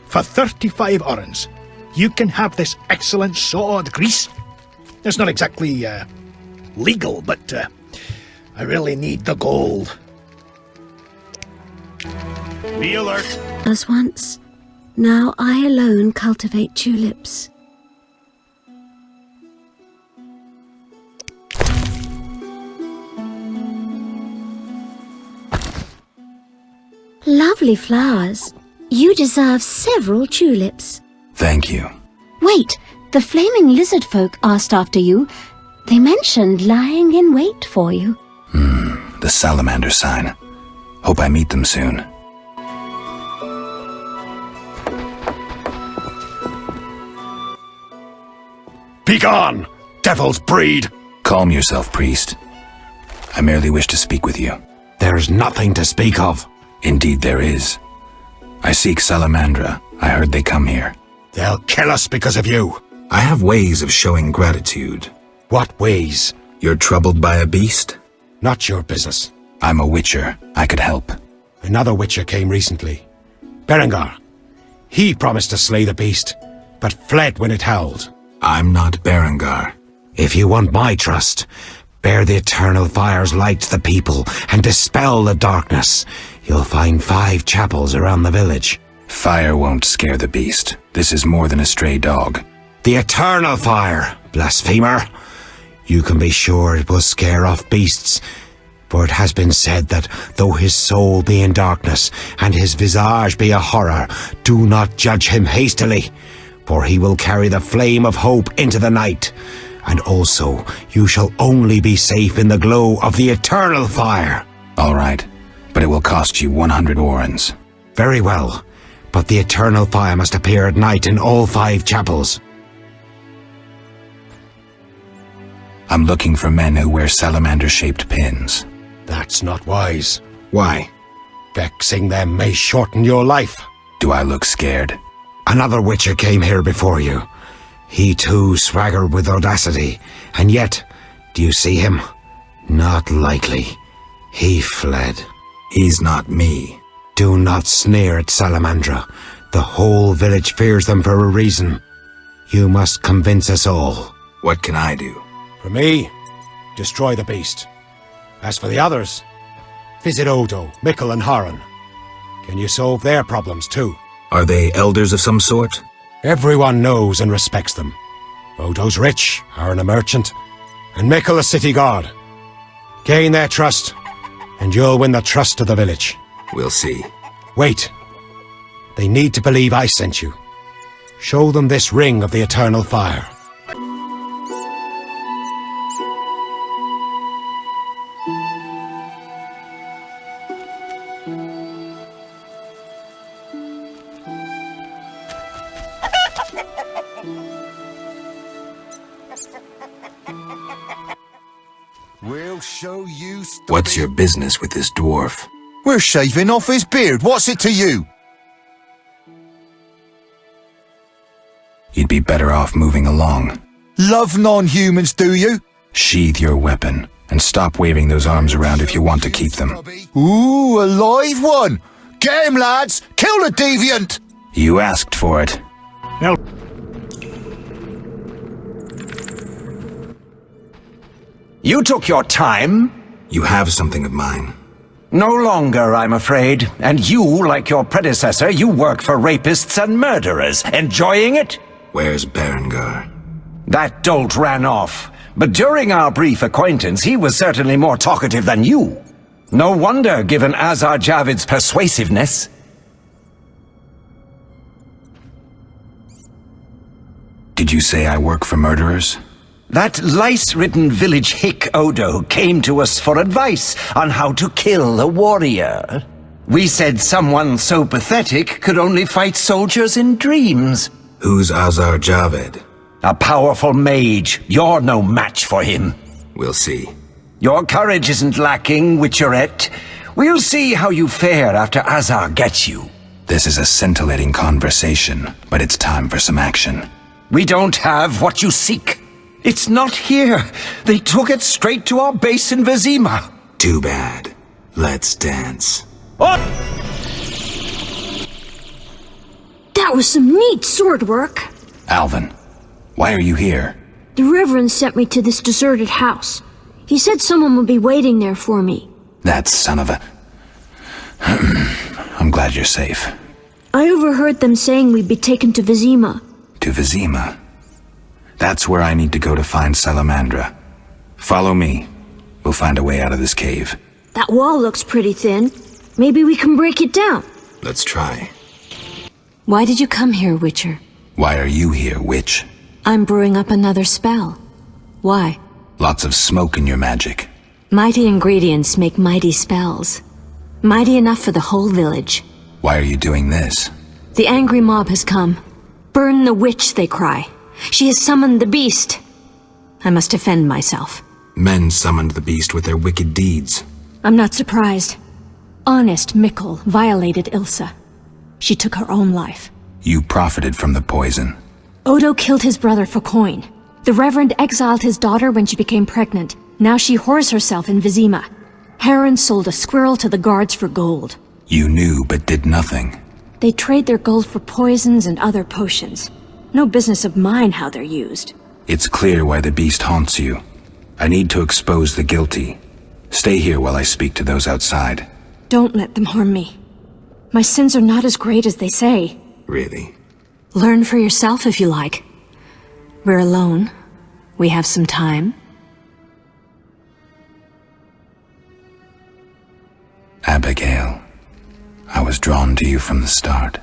S22: For 35 orens, you can have this excellent sword, Grease. It's not exactly, legal, but, I really need the gold. Be alert.
S1: As once, now I alone cultivate tulips. Lovely flowers. You deserve several tulips.
S3: Thank you.
S14: Wait, the flaming lizard folk asked after you. They mentioned lying in wait for you.
S3: The salamander sign. Hope I meet them soon.
S22: Begone, devil's breed!
S3: Calm yourself, priest. I merely wish to speak with you.
S5: There's nothing to speak of.
S3: Indeed there is. I seek Salamandra. I heard they come here.
S22: They'll kill us because of you.
S3: I have ways of showing gratitude.
S22: What ways?
S3: You're troubled by a beast?
S22: Not your business.
S3: I'm a witcher. I could help.
S22: Another witcher came recently. Berengar. He promised to slay the beast, but fled when it howled.
S3: I'm not Berengar.
S5: If you want my trust, bear the eternal fire's light to the people and dispel the darkness. You'll find 5 chapels around the village.
S3: Fire won't scare the beast. This is more than a stray dog.
S4: The Eternal Fire, blasphemer. You can be sure it will scare off beasts, for it has been said that though his soul be in darkness, and his visage be a horror, do not judge him hastily, for he will carry the flame of hope into the night. And also, you shall only be safe in the glow of the Eternal Fire.
S3: All right, but it will cost you 100 orens.
S4: Very well, but the Eternal Fire must appear at night in all 5 chapels.
S3: I'm looking for men who wear salamander-shaped pins.
S4: That's not wise. Why? Vexing them may shorten your life.
S3: Do I look scared?
S4: Another Witcher came here before you. He too swaggered with audacity, and yet, do you see him? Not likely. He fled.
S3: He's not me.
S4: Do not sneer at Salamandra. The whole village fears them for a reason. You must convince us all.
S3: What can I do?
S4: For me, destroy the beast. As for the others, visit Odo, Mikkel and Haran. Can you solve their problems too?
S3: Are they elders of some sort?
S4: Everyone knows and respects them. Odo's rich, Haran a merchant, and Mikkel a city guard. Gain their trust, and you'll win the trust of the village.
S3: We'll see.
S4: Wait. They need to believe I sent you. Show them this ring of the Eternal Fire.
S20: We'll show you.
S3: What's your business with this dwarf?
S20: We're shaving off his beard. What's it to you?
S3: You'd be better off moving along.
S20: Love non-humans, do you?
S3: Sheathe your weapon, and stop waving those arms around if you want to keep them.
S20: Ooh, a live one! Get him, lads! Kill the deviant!
S3: You asked for it.
S22: Now,
S18: You took your time.
S3: You have something of mine.
S18: No longer, I'm afraid. And you, like your predecessor, you work for rapists and murderers. Enjoying it?
S3: Where's Berengar?
S18: That dolt ran off. But during our brief acquaintance, he was certainly more talkative than you. No wonder, given Azar Javid's persuasiveness.
S3: Did you say I work for murderers?
S18: That lice-ridden village hick Odo came to us for advice on how to kill a warrior. We said someone so pathetic could only fight soldiers in dreams.
S3: Who's Azar Javed?
S18: A powerful mage. You're no match for him.
S3: We'll see.
S18: Your courage isn't lacking, Witcherette. We'll see how you fare after Azar gets you.
S3: This is a scintillating conversation, but it's time for some action.
S18: We don't have what you seek. It's not here. They took it straight to our base in Vizima.
S3: Too bad. Let's dance.
S12: That was some neat sword work.
S3: Alvin, why are you here?
S12: The Reverend sent me to this deserted house. He said someone would be waiting there for me.
S3: That son of a... I'm glad you're safe.
S12: I overheard them saying we'd be taken to Vizima.
S3: To Vizima? That's where I need to go to find Salamandra. Follow me. We'll find a way out of this cave.
S12: That wall looks pretty thin. Maybe we can break it down.
S3: Let's try.
S6: Why did you come here, Witcher?
S3: Why are you here, witch?
S6: I'm brewing up another spell. Why?
S3: Lots of smoke in your magic.
S6: Mighty ingredients make mighty spells. Mighty enough for the whole village.
S3: Why are you doing this?
S6: The angry mob has come. Burn the witch, they cry. She has summoned the beast. I must defend myself.
S3: Men summoned the beast with their wicked deeds.
S6: I'm not surprised. Honest Mikkel violated Ilsa. She took her own life.
S3: You profited from the poison.
S6: Odo killed his brother for coin. The Reverend exiled his daughter when she became pregnant. Now she whores herself in Vizima. Haran sold a squirrel to the guards for gold.
S3: You knew but did nothing.
S6: They trade their gold for poisons and other potions. No business of mine how they're used.
S3: It's clear why the beast haunts you. I need to expose the guilty. Stay here while I speak to those outside.
S6: Don't let them harm me. My sins are not as great as they say.
S3: Really?
S6: Learn for yourself if you like.
S13: We're alone. We have some time.
S3: Abigail, I was drawn to you from the start.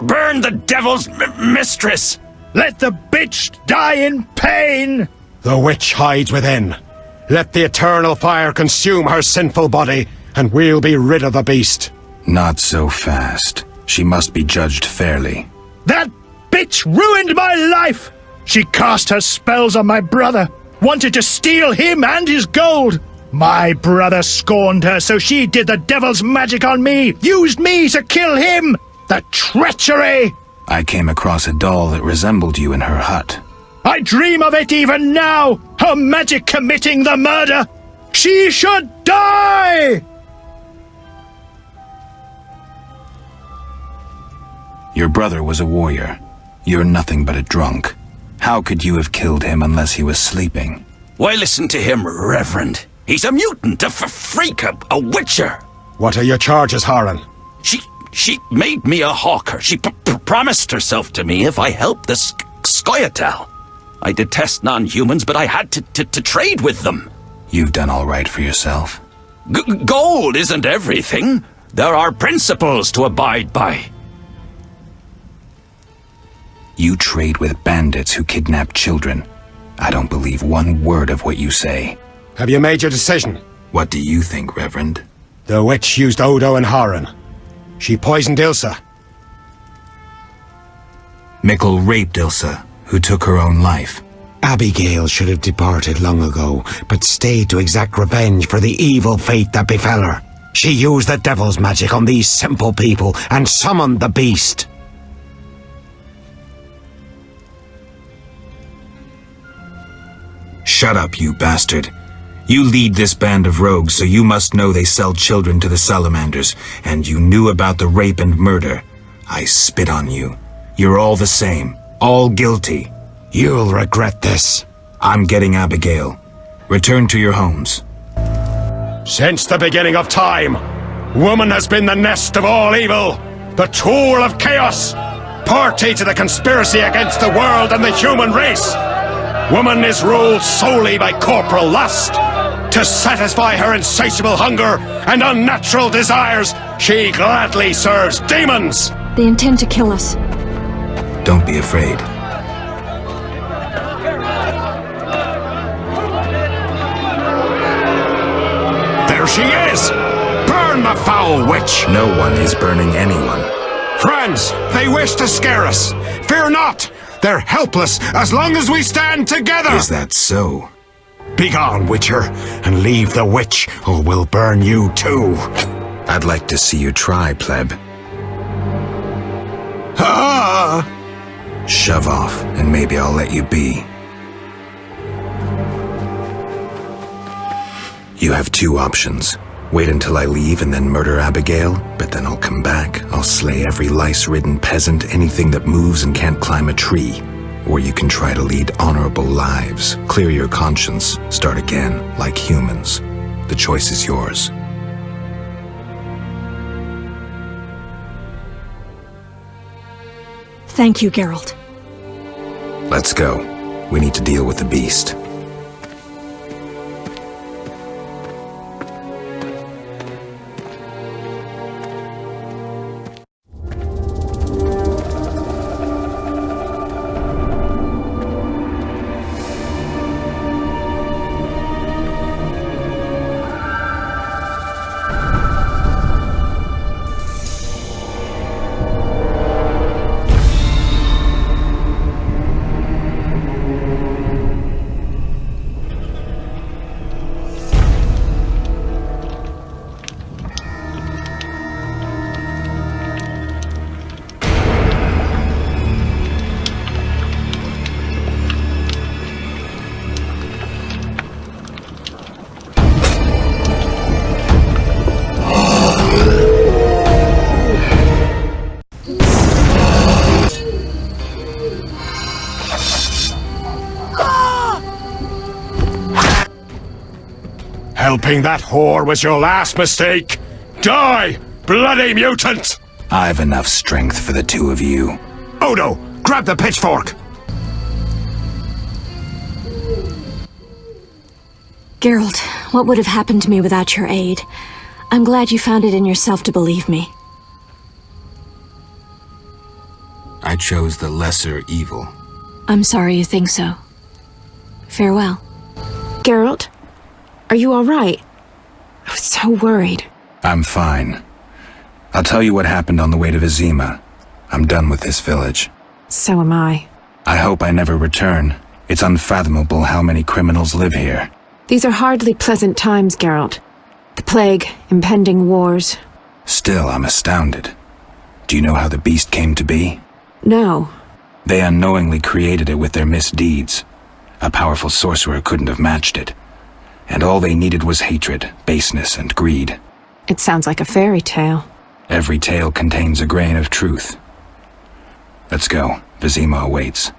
S7: Burn the devil's mistress!
S22: Let the bitch die in pain!
S4: The witch hides within. Let the eternal fire consume her sinful body, and we'll be rid of the beast.
S3: Not so fast. She must be judged fairly.
S22: That bitch ruined my life! She cast her spells on my brother, wanted to steal him and his gold. My brother scorned her, so she did the devil's magic on me, used me to kill him! The treachery!
S3: I came across a doll that resembled you in her hut.
S22: I dream of it even now! Her magic committing the murder! She should die!
S3: Your brother was a warrior. You're nothing but a drunk. How could you have killed him unless he was sleeping?
S8: Why listen to him, Reverend? He's a mutant, a freak, a witcher.
S4: What are your charges, Haran?
S8: She made me a hawker. She promised herself to me if I helped the Scoia'tael. I detest non-humans, but I had to trade with them.
S3: You've done all right for yourself.
S8: Gold isn't everything. There are principles to abide by.
S3: You trade with bandits who kidnap children. I don't believe one word of what you say.
S4: Have you made your decision?
S3: What do you think, Reverend?
S4: The witch used Odo and Haran. She poisoned Ilsa.
S3: Mikkel raped Ilsa, who took her own life.
S4: Abigail should have departed long ago, but stayed to exact revenge for the evil fate that befell her. She used the devil's magic on these simple people and summoned the beast.
S3: Shut up, you bastard. You lead this band of rogues, so you must know they sell children to the salamanders, and you knew about the rape and murder. I spit on you. You're all the same. All guilty.
S4: You'll regret this.
S3: I'm getting Abigail. Return to your homes.
S4: Since the beginning of time, woman has been the nest of all evil, the tool of chaos, party to the conspiracy against the world and the human race. Woman is ruled solely by corporal lust. To satisfy her insatiable hunger and unnatural desires, she gladly serves demons.
S13: They intend to kill us.
S3: Don't be afraid.
S4: There she is! Burn the foul witch!
S3: No one is burning anyone.
S4: Friends, they wish to scare us. Fear not! They're helpless as long as we stand together!
S3: Is that so?
S4: Begone, Witcher, and leave the witch, or we'll burn you too.
S3: I'd like to see you try, pleb.
S4: Ah!
S3: Shove off, and maybe I'll let you be. You have two options. Wait until I leave and then murder Abigail, but then I'll come back. I'll slay every lice-ridden peasant, anything that moves and can't climb a tree. Or you can try to lead honorable lives, clear your conscience, start again, like humans. The choice is yours.
S13: Thank you, Geralt.
S3: Let's go. We need to deal with the beast.
S22: Helping that whore was your last mistake. Die, bloody mutant!
S3: I've enough strength for the two of you.
S22: Odo, grab the pitchfork!
S13: Geralt, what would have happened to me without your aid? I'm glad you found it in yourself to believe me.
S3: I chose the lesser evil.
S13: I'm sorry you think so. Farewell. Geralt, are you all right? I was so worried.
S3: I'm fine. I'll tell you what happened on the way to Vizima. I'm done with this village.
S13: So am I.
S3: I hope I never return. It's unfathomable how many criminals live here.
S13: These are hardly pleasant times, Geralt. The plague, impending wars.
S3: Still, I'm astounded. Do you know how the beast came to be?
S13: No.
S3: They unknowingly created it with their misdeeds. A powerful sorcerer couldn't have matched it. And all they needed was hatred, baseness, and greed.
S13: It sounds like a fairy tale.
S3: Every tale contains a grain of truth. Let's go. Vizima awaits.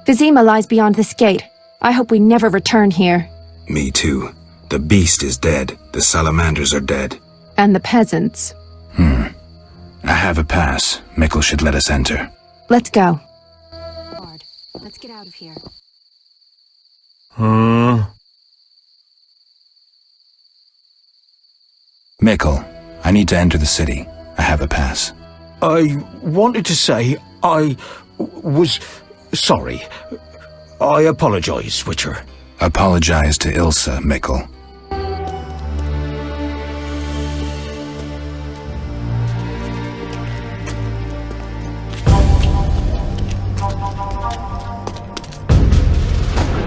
S13: Vizima lies beyond this gate. I hope we never return here.
S3: Me too. The beast is dead. The salamanders are dead.
S13: And the peasants.
S3: I have a pass. Mikkel should let us enter.
S13: Let's go. Let's get out of here.
S3: Mikkel, I need to enter the city. I have a pass.
S10: I wanted to say I was sorry. I apologize, Witcher.
S3: Apologize to Ilsa, Mikkel.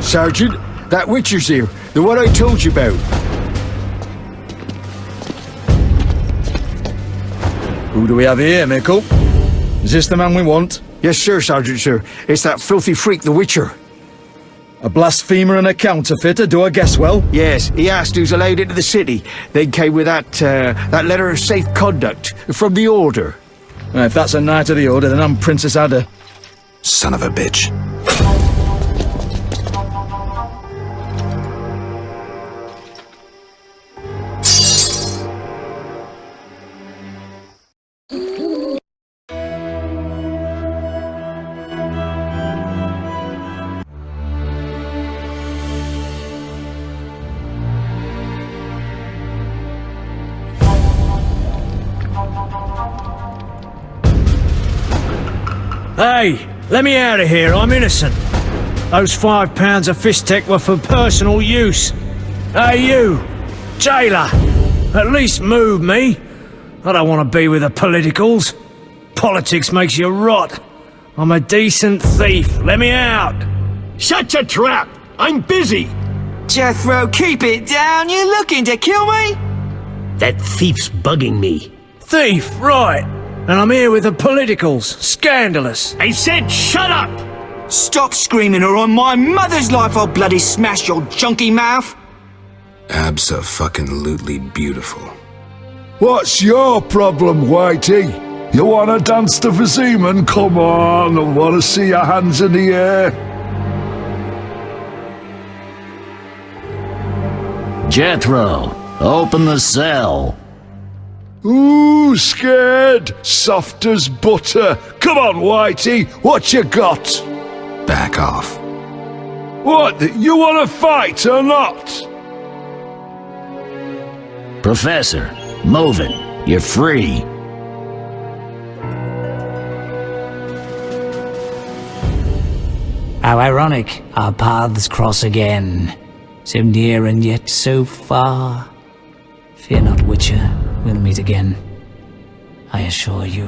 S10: Sergeant, that Witcher's here. The one I told you about. Who do we have here, Mikkel? Is this the man we want? Yes, sir, Sergeant, sir. It's that filthy freak, the Witcher. A blasphemer and a counterfeiter, do I guess well? Yes, he asked who's allowed into the city. Then came with that letter of safe conduct from the Order. If that's a knight of the Order, then I'm Princess Ada.
S3: Son of a bitch.
S21: Hey, let me out of here, I'm innocent. Those £5 of Fistek were for personal use. Hey you, jailer, at least move me. I don't want to be with the politicals. Politics makes you rot. I'm a decent thief, let me out.
S15: Shut your trap! I'm busy!
S11: Jethro, keep it down, you looking to kill me?
S15: That thief's bugging me.
S21: Thief, right. And I'm here with the politicals. Scandalous.
S15: I said shut up!
S11: Stop screaming or on my mother's life I'll bloody smash your junky mouth!
S3: Abso-fucking-lutely beautiful.
S2: What's your problem, Whitey? You wanna dance to Viziman? Come on, I wanna see your hands in the air.
S15: Jethro, open the cell.
S2: Ooh, scared? Soft as butter. Come on, Whitey, what you got?
S3: Back off.
S2: What, you wanna fight or not?
S15: Professor, moving. You're free.
S23: How ironic, our paths cross again. So near and yet so far. Fear not, Witcher, we'll meet again. I assure you.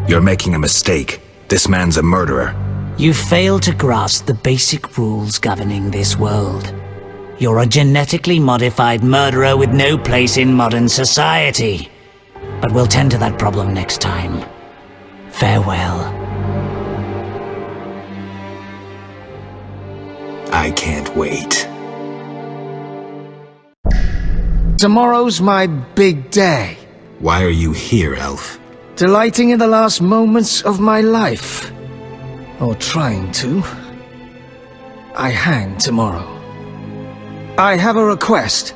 S3: You're making a mistake. This man's a murderer.
S23: You fail to grasp the basic rules governing this world. You're a genetically modified murderer with no place in modern society. But we'll tend to that problem next time. Farewell.
S3: I can't wait.
S10: Tomorrow's my big day.
S3: Why are you here, Elf?
S10: Delighting in the last moments of my life. Or trying to. I hang tomorrow. I have a request.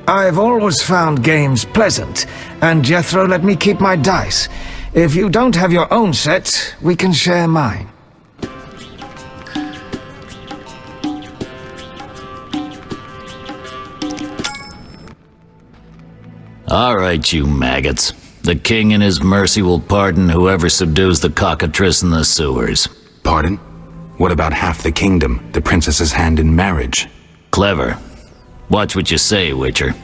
S10: I've always found games pleasant, and Jethro let me keep my dice. If you don't have your own set, we can share mine.
S16: All right, you maggots. The king in his mercy will pardon whoever subdues the cockatrice in the sewers.
S3: Pardon? What about half the kingdom, the princess's hand in marriage?
S16: Clever. Watch what you say, Witcher.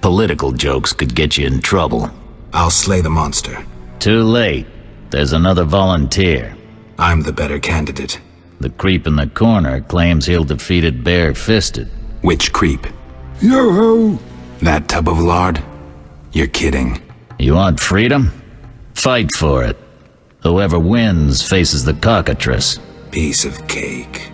S16: Political jokes could get you in trouble.
S3: I'll slay the monster.
S16: Too late. There's another volunteer.
S3: I'm the better candidate.
S16: The creep in the corner claims he'll defeat it bare-fisted.
S3: Which creep?
S2: Yoo-hoo!
S3: That tub of lard? You're kidding.
S16: You want freedom? Fight for it. Whoever wins faces the cockatrice.
S3: Piece of cake.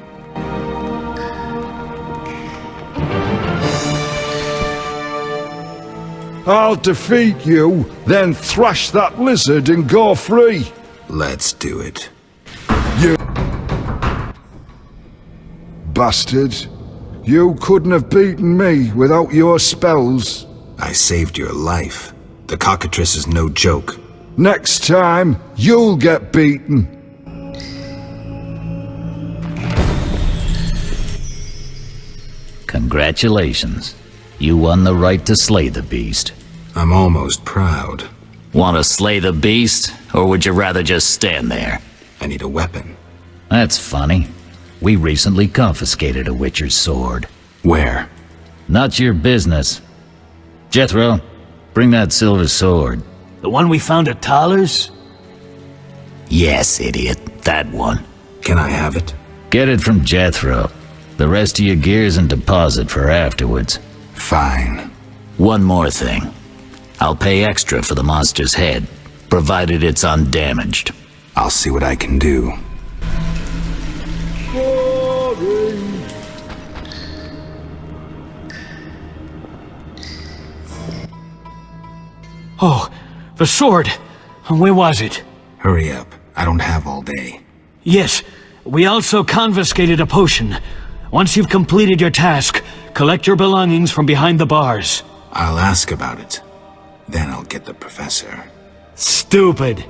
S2: I'll defeat you, then thrash that lizard and go free.
S3: Let's do it.
S2: You bastard. You couldn't have beaten me without your spells.
S3: I saved your life. The cockatrice is no joke.
S2: Next time, you'll get beaten.
S16: Congratulations. You won the right to slay the beast.
S3: I'm almost proud.
S16: Want to slay the beast, or would you rather just stand there?
S3: I need a weapon.
S16: That's funny. We recently confiscated a Witcher's sword.
S3: Where?
S16: Not your business. Jethro, bring that silver sword.
S21: The one we found at Thaler's?
S16: Yes, idiot. That one.
S3: Can I have it?
S16: Get it from Jethro. The rest of your gear's in deposit for afterwards.
S3: Fine.
S16: One more thing. I'll pay extra for the monster's head, provided it's undamaged.
S3: I'll see what I can do.
S21: Oh, the sword. Where was it?
S3: Hurry up. I don't have all day.
S21: Yes, we also confiscated a potion. Once you've completed your task, collect your belongings from behind the bars.
S3: I'll ask about it. Then I'll get the professor.
S21: Stupid.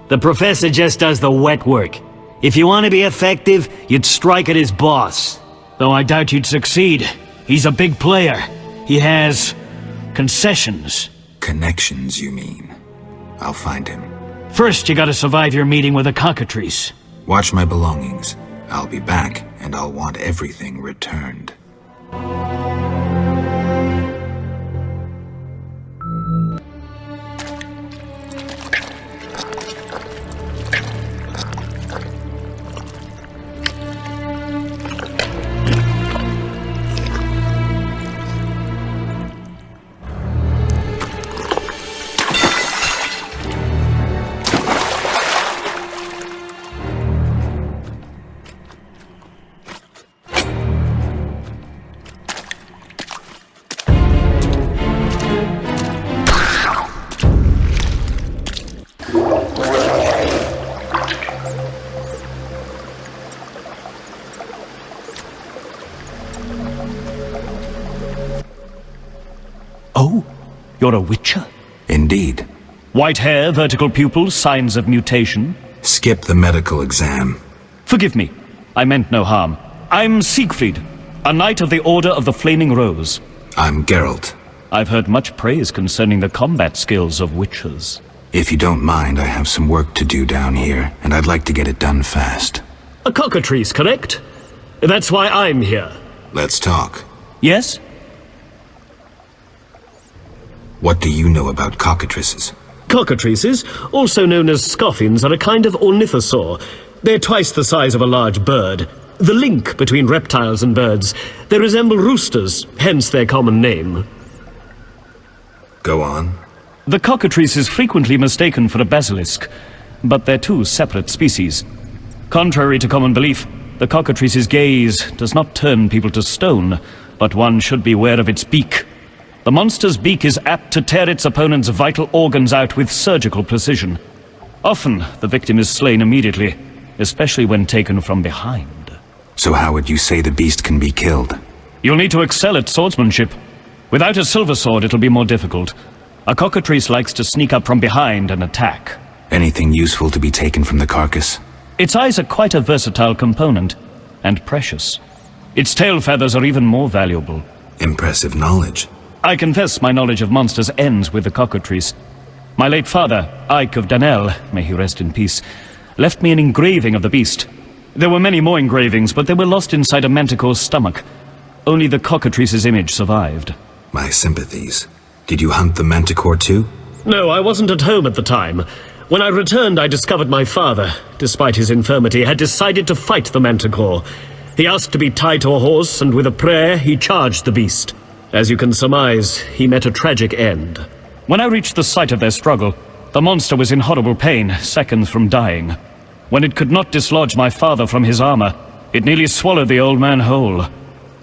S21: The professor just does the wet work. If you want to be effective, you'd strike at his boss. Though I doubt you'd succeed. He's a big player. He has concessions.
S3: Connections, you mean? I'll find him.
S21: First, you gotta survive your meeting with the cockatrice.
S3: Watch my belongings. I'll be back, and I'll want everything returned.
S15: You're a Witcher?
S3: Indeed.
S15: White hair, vertical pupils, signs of mutation?
S3: Skip the medical exam.
S15: Forgive me. I meant no harm. I'm Siegfried, a knight of the Order of the Flaming Rose.
S3: I'm Geralt.
S15: I've heard much praise concerning the combat skills of Witchers.
S3: If you don't mind, I have some work to do down here, and I'd like to get it done fast.
S15: A cockatrice, correct? That's why I'm here.
S3: Let's talk.
S15: Yes?
S3: What do you know about cockatrices?
S15: Cockatrices, also known as scoffins, are a kind of ornithosaur. They're twice the size of a large bird. The link between reptiles and birds. They resemble roosters, hence their common name.
S3: Go on.
S15: The cockatrice is frequently mistaken for a basilisk, but they're two separate species. Contrary to common belief, the cockatrice's gaze does not turn people to stone, but one should beware of its beak. The monster's beak is apt to tear its opponent's vital organs out with surgical precision. Often, the victim is slain immediately, especially when taken from behind.
S3: So how would you say the beast can be killed?
S15: You'll need to excel at swordsmanship. Without a silver sword, it'll be more difficult. A cockatrice likes to sneak up from behind and attack.
S3: Anything useful to be taken from the carcass?
S15: Its eyes are quite a versatile component, and precious. Its tail feathers are even more valuable.
S3: Impressive knowledge.
S15: I confess my knowledge of monsters ends with the cockatrice. My late father, Ike of Danel, may he rest in peace, left me an engraving of the beast. There were many more engravings, but they were lost inside a manticore's stomach. Only the cockatrice's image survived.
S3: My sympathies. Did you hunt the manticore too?
S9: No, I wasn't at home at the time. When I returned, I discovered my father, despite his infirmity, had decided to fight the manticore. He asked to be tied to a horse, and with a prayer, he charged the beast. As you can surmise, he met a tragic end.
S15: When I reached the site of their struggle, the monster was in horrible pain, seconds from dying. When it could not dislodge my father from his armor, it nearly swallowed the old man whole.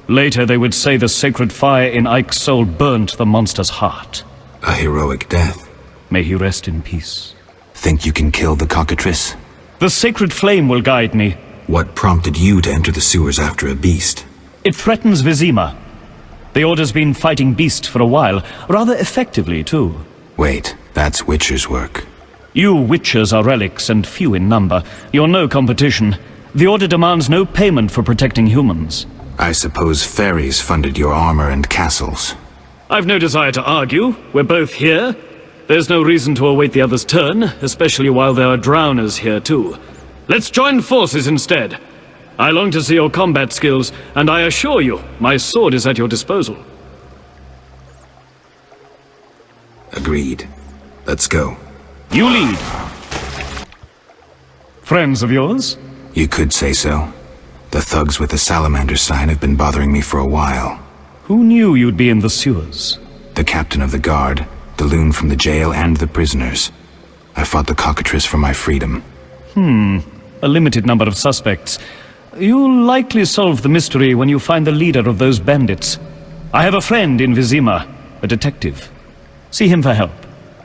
S15: Later, they would say the sacred fire in Ike's soul burnt the monster's heart.
S3: A heroic death.
S15: May he rest in peace.
S3: Think you can kill the cockatrice?
S15: The sacred flame will guide me.
S3: What prompted you to enter the sewers after a beast?
S15: It threatens Vizima. The Order's been fighting beasts for a while, rather effectively, too.
S3: Wait, that's Witcher's work.
S15: You Witchers are relics and few in number. You're no competition. The Order demands no payment for protecting humans.
S3: I suppose fairies funded your armor and castles.
S9: I've no desire to argue. We're both here. There's no reason to await the other's turn, especially while there are drowners here too. Let's join forces instead. I long to see your combat skills, and I assure you, my sword is at your disposal.
S3: Agreed. Let's go.
S15: You lead. Friends of yours?
S3: You could say so. The thugs with the salamander sign have been bothering me for a while.
S15: Who knew you'd be in the sewers?
S3: The captain of the guard, the loon from the jail, and the prisoners. I fought the cockatrice for my freedom.
S15: A limited number of suspects. You'll likely solve the mystery when you find the leader of those bandits. I have a friend in Vizima, a detective. See him for help.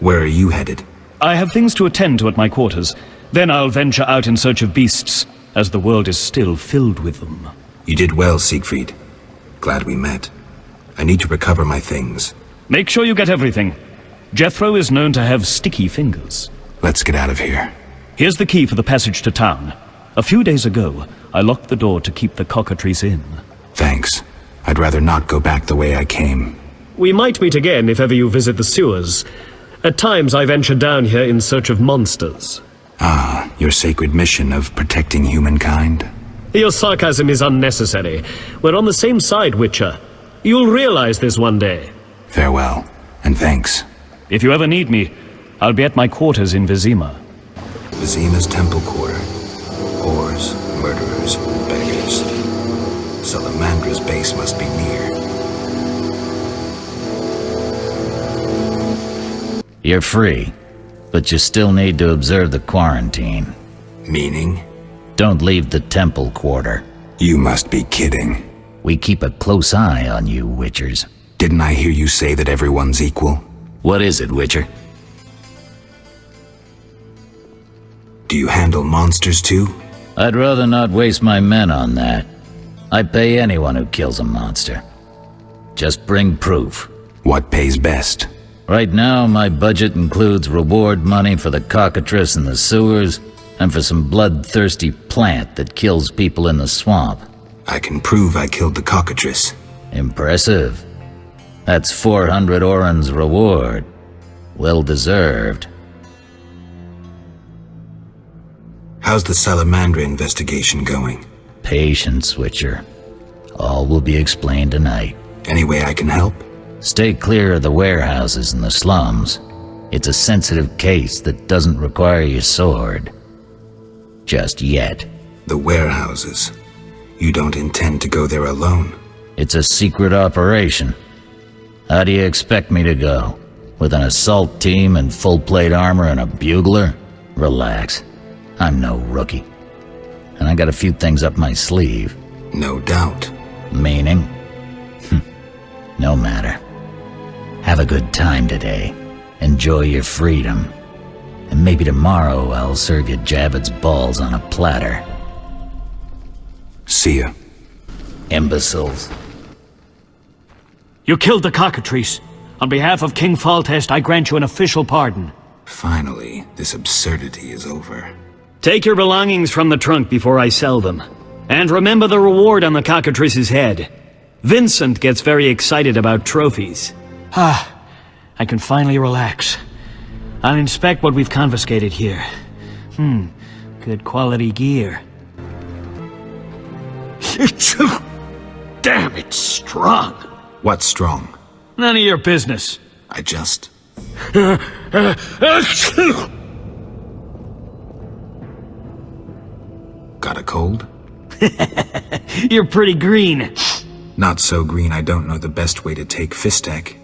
S3: Where are you headed?
S15: I have things to attend to at my quarters. Then I'll venture out in search of beasts, as the world is still filled with them.
S3: You did well, Siegfried. Glad we met. I need to recover my things.
S15: Make sure you get everything. Jethro is known to have sticky fingers.
S3: Let's get out of here.
S15: Here's the key for the passage to town. A few days ago, I locked the door to keep the cockatrice in.
S3: Thanks. I'd rather not go back the way I came.
S9: We might meet again if ever you visit the sewers. At times I venture down here in search of monsters.
S3: Ah, your sacred mission of protecting humankind?
S9: Your sarcasm is unnecessary. We're on the same side, Witcher. You'll realize this one day.
S3: Farewell, and thanks.
S15: If you ever need me, I'll be at my quarters in Vizima.
S3: Vizima's temple quarter. Whores, murderers, beggars. Salamandra's base must be near.
S16: You're free, but you still need to observe the quarantine.
S3: Meaning?
S16: Don't leave the temple quarter.
S3: You must be kidding.
S16: We keep a close eye on you, Witchers.
S3: Didn't I hear you say that everyone's equal?
S16: What is it, Witcher?
S3: Do you handle monsters too?
S16: I'd rather not waste my men on that. I pay anyone who kills a monster. Just bring proof.
S3: What pays best?
S16: Right now, my budget includes reward money for the cockatrice in the sewers, and for some bloodthirsty plant that kills people in the swamp.
S3: I can prove I killed the cockatrice.
S16: Impressive. That's 400 Oren's reward. Well deserved.
S3: How's the Salamandra investigation going?
S16: Patience, Witcher. All will be explained tonight.
S3: Any way I can help?
S16: Stay clear of the warehouses and the slums. It's a sensitive case that doesn't require your sword. Just yet.
S3: The warehouses. You don't intend to go there alone?
S16: It's a secret operation. How do you expect me to go? With an assault team and full-plate armor and a bugler? Relax. I'm no rookie. And I got a few things up my sleeve.
S3: No doubt.
S16: Meaning? No matter. Have a good time today. Enjoy your freedom. And maybe tomorrow I'll serve you Javed's balls on a platter.
S3: See ya.
S16: Imbeciles.
S15: You killed the cockatrice. On behalf of King Foltest, I grant you an official pardon.
S3: Finally, this absurdity is over.
S9: Take your belongings from the trunk before I sell them. And remember the reward on the cockatrice's head. Vincent gets very excited about trophies.
S15: I can finally relax. I'll inspect what we've confiscated here. Good quality gear.
S9: Damn, it's strong.
S3: What's strong?
S9: None of your business.
S3: I just... Got a cold?
S9: You're pretty green.
S3: Not so green I don't know the best way to take Fistek.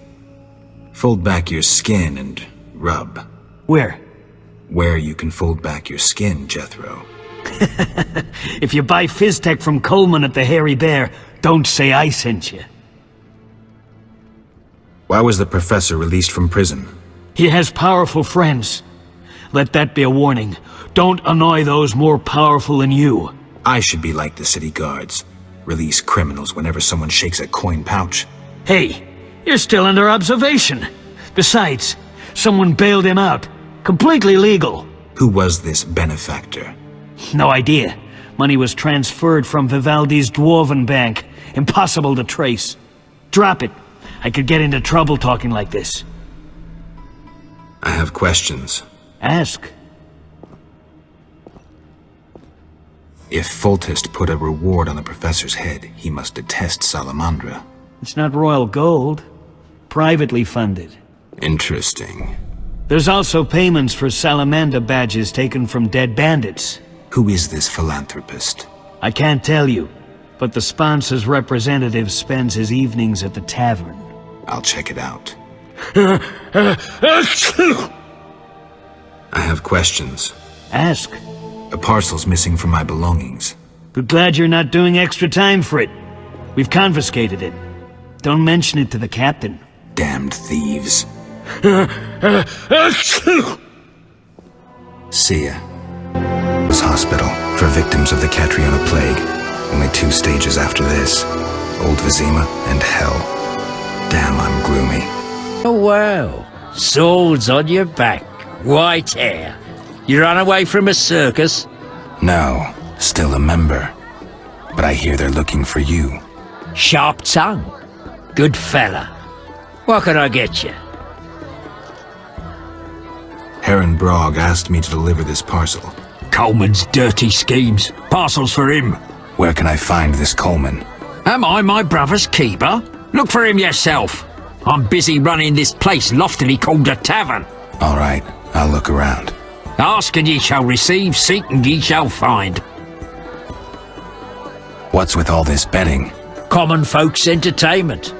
S3: Fold back your skin and rub.
S15: Where?
S3: Where you can fold back your skin, Jethro.
S15: If you buy Fizztech from Coleman at the Hairy Bear, don't say I sent you.
S3: Why was the professor released from prison?
S15: He has powerful friends. Let that be a warning. Don't annoy those more powerful than you.
S3: I should be like the city guards. Release criminals whenever someone shakes a coin pouch.
S15: Hey, you're still under observation. Besides, someone bailed him out. Completely legal.
S3: Who was this benefactor?
S15: No idea. Money was transferred from Vivaldi's Dwarven Bank. Impossible to trace. Drop it. I could get into trouble talking like this.
S3: I have questions.
S15: Ask.
S3: If Foltest put a reward on the professor's head, he must detest Salamandra.
S15: It's not royal gold. Privately funded.
S3: Interesting.
S15: There's also payments for Salamander badges taken from dead bandits.
S3: Who is this philanthropist?
S15: I can't tell you, but the sponsor's representative spends his evenings at the tavern.
S3: I'll check it out. I have questions.
S15: Ask.
S3: A parcel's missing from my belongings.
S15: But glad you're not doing extra time for it. We've confiscated it. Don't mention it to the captain.
S3: Damned thieves. See ya. This hospital for victims of the Catriona Plague. Only 2 stages after this. Old Vizima and Hell. Damn, I'm gloomy.
S1: Oh, wow. Swords on your back. White hair. You ran away from a circus?
S3: No, still a member. But I hear they're looking for you.
S1: Sharp tongue. Good fella. What can I get you?
S3: Heron Brog asked me to deliver this parcel.
S1: Coleman's dirty schemes. Parcels for him.
S3: Where can I find this Coleman?
S1: Am I my brother's keeper? Look for him yourself. I'm busy running this place loftily called a tavern.
S3: All right, I'll look around.
S1: Ask and ye shall receive, seek and ye shall find.
S3: What's with all this betting?
S1: Common folks' entertainment.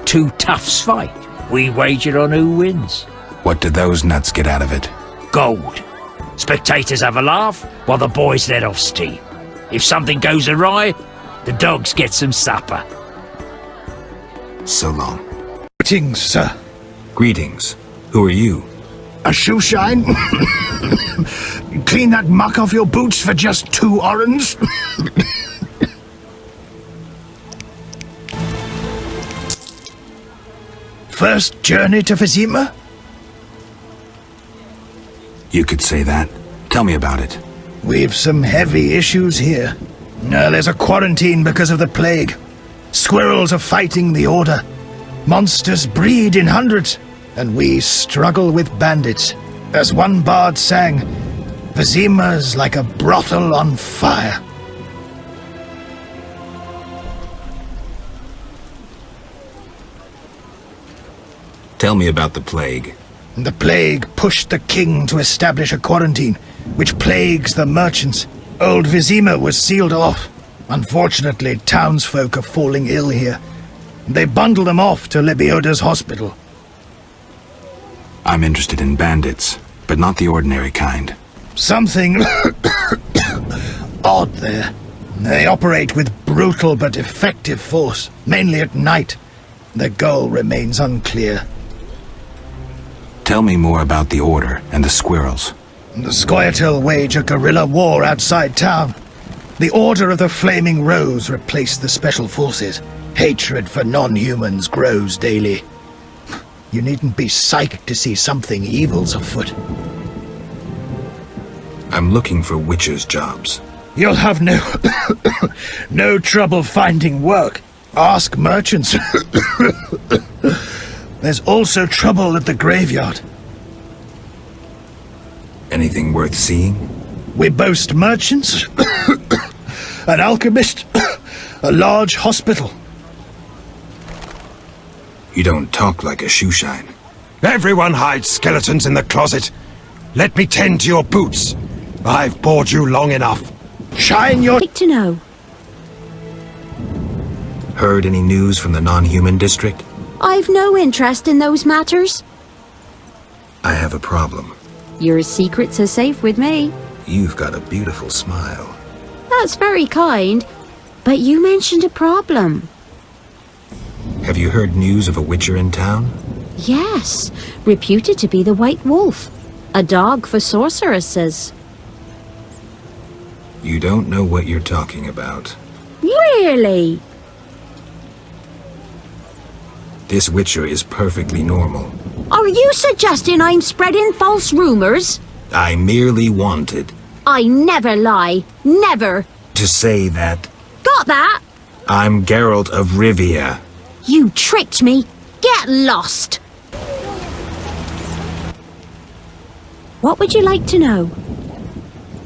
S1: 2 toughs fight. We wager on who wins.
S3: What do those nuts get out of it?
S1: Gold. Spectators have a laugh while the boys let off steam. If something goes awry, the dogs get some supper.
S3: So long.
S22: Greetings, sir.
S3: Greetings. Who are you?
S22: A shoe shine? Clean that muck off your boots for just 2 orens? First journey to Vizima?
S3: You could say that. Tell me about it.
S22: We've some heavy issues here. There's a quarantine because of the plague. Squirrels are fighting the Order. Monsters breed in hundreds, and we struggle with bandits. As one bard sang, Vizima's like a brothel on fire.
S3: Tell me about the plague.
S22: The plague pushed the king to establish a quarantine, which plagues the merchants. Old Vizima was sealed off. Unfortunately, townsfolk are falling ill here. They bundle them off to Lebioda's hospital.
S3: I'm interested in bandits, but not the ordinary kind.
S22: Something odd there. They operate with brutal but effective force, mainly at night. Their goal remains unclear.
S3: Tell me more about the Order and the squirrels.
S22: The Scoia'tael wage a guerrilla war outside town. The Order of the Flaming Rose replaced the Special Forces. Hatred for non-humans grows daily. You needn't be psychic to see something evil's afoot.
S3: I'm looking for Witcher's jobs.
S22: You'll have no trouble finding work. Ask merchants. There's also trouble at the graveyard.
S3: Anything worth seeing?
S22: We boast merchants, an alchemist, a large hospital.
S3: You don't talk like a shoeshine.
S4: Everyone hides skeletons in the closet. Let me tend to your boots. I've bored you long enough.
S22: Shine your...
S12: Like to know.
S3: Heard any news from the non-human district?
S12: I've no interest in those matters.
S3: I have a problem.
S12: Your secrets are safe with me.
S3: You've got a beautiful smile.
S12: That's very kind. But you mentioned a problem.
S3: Have you heard news of a Witcher in town?
S12: Yes, reputed to be the White Wolf. A dog for sorceresses.
S3: You don't know what you're talking about.
S12: Really?
S3: This Witcher is perfectly normal.
S12: Are you suggesting I'm spreading false rumors?
S3: I merely wanted
S12: I never lie. Never.
S3: to say that
S12: Got that?
S3: I'm Geralt of Rivia.
S12: You tricked me. Get lost. What would you like to know?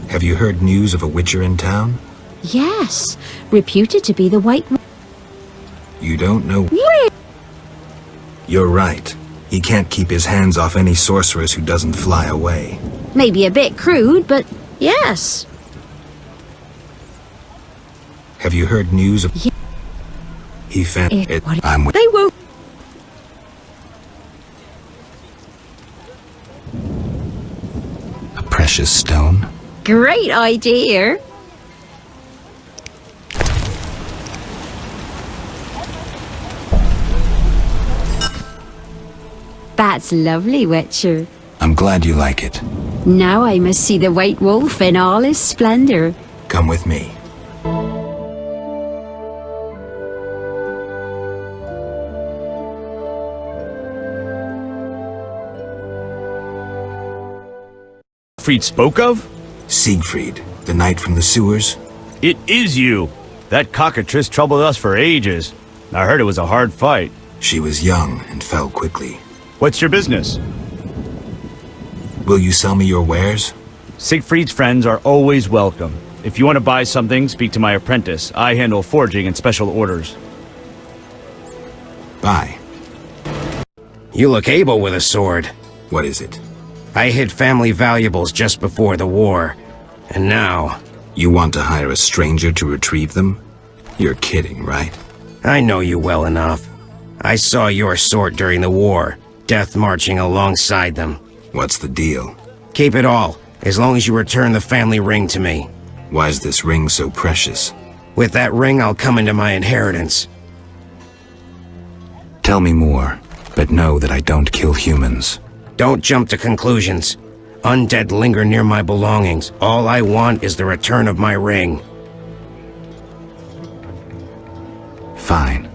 S3: Have you heard news of a Witcher in town?
S12: Yes, reputed to be the White Wolf.
S3: You don't know. You're right. He can't keep his hands off any sorceress who doesn't fly away.
S12: Maybe a bit crude, but yes.
S3: Have you heard news of... He found it. I'm with...
S12: They won't.
S3: A precious stone?
S12: Great idea. That's lovely, Witcher.
S3: I'm glad you like it.
S12: Now I must see the White Wolf in all his splendor.
S3: Come with me.
S14: Siegfried spoke of?
S3: Siegfried, the knight from the sewers?
S14: It is you! That cockatrice troubled us for ages. I heard it was a hard fight.
S3: She was young and fell quickly.
S14: What's your business?
S3: Will you sell me your wares?
S14: Siegfried's friends are always welcome. If you want to buy something, speak to my apprentice. I handle forging and special orders.
S3: Buy.
S17: You look able with a sword.
S3: What is it?
S17: I hid family valuables just before the war. And now...
S3: You want to hire a stranger to retrieve them? You're kidding, right?
S17: I know you well enough. I saw your sort during the war, death marching alongside them.
S3: What's the deal?
S17: Keep it all, as long as you return the family ring to me.
S3: Why is this ring so precious?
S17: With that ring, I'll come into my inheritance.
S3: Tell me more, but know that I don't kill humans.
S17: Don't jump to conclusions. Undead linger near my belongings. All I want is the return of my ring.
S3: Fine.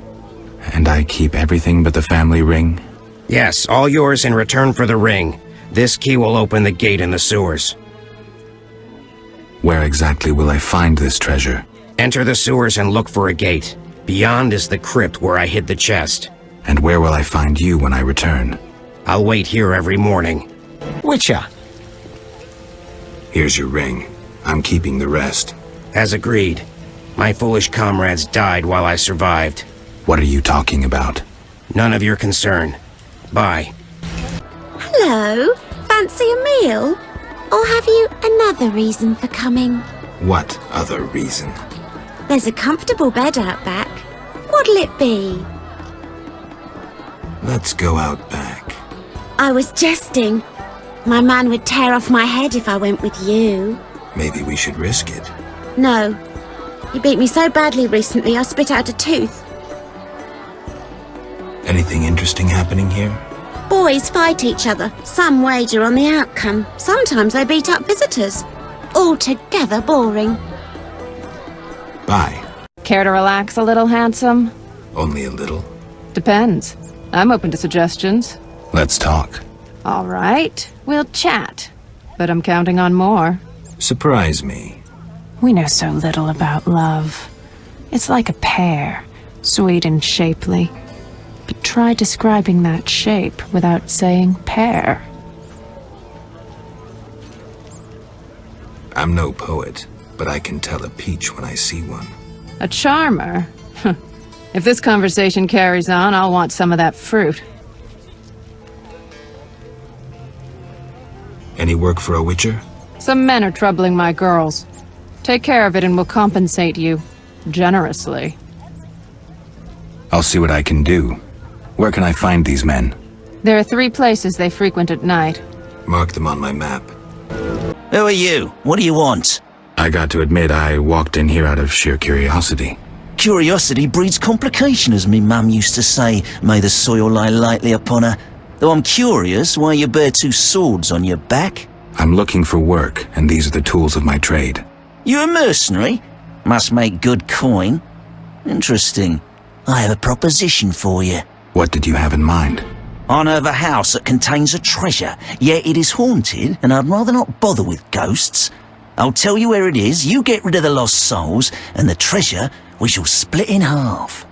S3: And I keep everything but the family ring?
S17: Yes, all yours in return for the ring. This key will open the gate in the sewers.
S3: Where exactly will I find this treasure?
S17: Enter the sewers and look for a gate. Beyond is the crypt where I hid the chest.
S3: And where will I find you when I return?
S17: I'll wait here every morning. Witcher.
S3: Here's your ring. I'm keeping the rest.
S17: As agreed. My foolish comrades died while I survived.
S3: What are you talking about?
S17: None of your concern. Bye.
S19: Hello? Fancy a meal? Or have you another reason for coming?
S3: What other reason?
S19: There's a comfortable bed out back. What'll it be?
S3: Let's go out back.
S19: I was jesting. My man would tear off my head if I went with you.
S3: Maybe we should risk it.
S19: No. He beat me so badly recently I spit out a tooth.
S3: Anything interesting happening here?
S19: Boys fight each other. Some wager on the outcome. Sometimes they beat up visitors. Altogether boring.
S3: Bye.
S13: Care to relax a little, handsome?
S3: Only a little.
S13: Depends. I'm open to suggestions.
S3: Let's talk.
S13: All right, we'll chat. But I'm counting on more.
S3: Surprise me.
S13: We know so little about love. It's like a pear, sweet and shapely. But try describing that shape without saying pear.
S3: I'm no poet, but I can tell a peach when I see one.
S13: A charmer? If this conversation carries on, I'll want some of that fruit.
S3: Any work for a witcher?
S13: Some men are troubling my girls. Take care of it and we'll compensate you. Generously.
S3: I'll see what I can do. Where can I find these men?
S13: There are 3 places they frequent at night.
S3: Mark them on my map.
S8: Who are you? What do you want?
S3: I got to admit I walked in here out of sheer curiosity.
S8: Curiosity breeds complication, as me mum used to say. May the soil lie lightly upon her. Though I'm curious why you bear 2 swords on your back.
S3: I'm looking for work, and these are the tools of my trade.
S8: You a mercenary? Must make good coin. Interesting. I have a proposition for you.
S3: What did you have in mind?
S8: I know of a house that contains a treasure, yet it is haunted, and I'd rather not bother with ghosts. I'll tell you where it is, you get rid of the lost souls, and the treasure we shall split in half.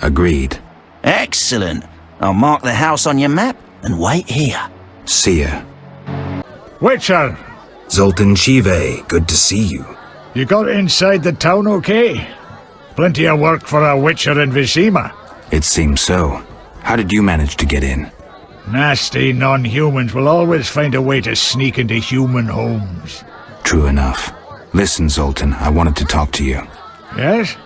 S3: Agreed.
S8: Excellent. I'll mark the house on your map and wait here.
S3: See ya.
S22: Witcher!
S3: Zoltan Chive, good to see you.
S22: You got inside the town okay? Plenty of work for a witcher in Vizima.
S3: It seems so. How did you manage to get in?
S22: Nasty non-humans will always find a way to sneak into human homes.
S3: True enough. Listen, Zoltan, I wanted to talk to you.
S22: Yes?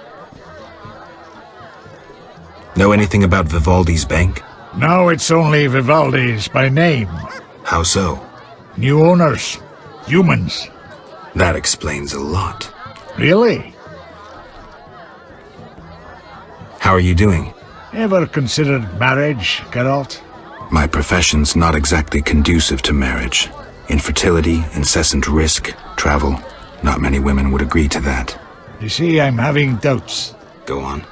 S3: Know anything about Vivaldi's bank?
S22: No, it's only Vivaldi's by name.
S3: How so?
S22: New owners. Humans.
S3: That explains a lot.
S22: Really?
S3: How are you doing?
S22: Ever considered marriage, Geralt?
S3: My profession's not exactly conducive to marriage. Infertility, incessant risk, travel. Not many women would agree to that.
S22: You see, I'm having doubts.
S3: Go on.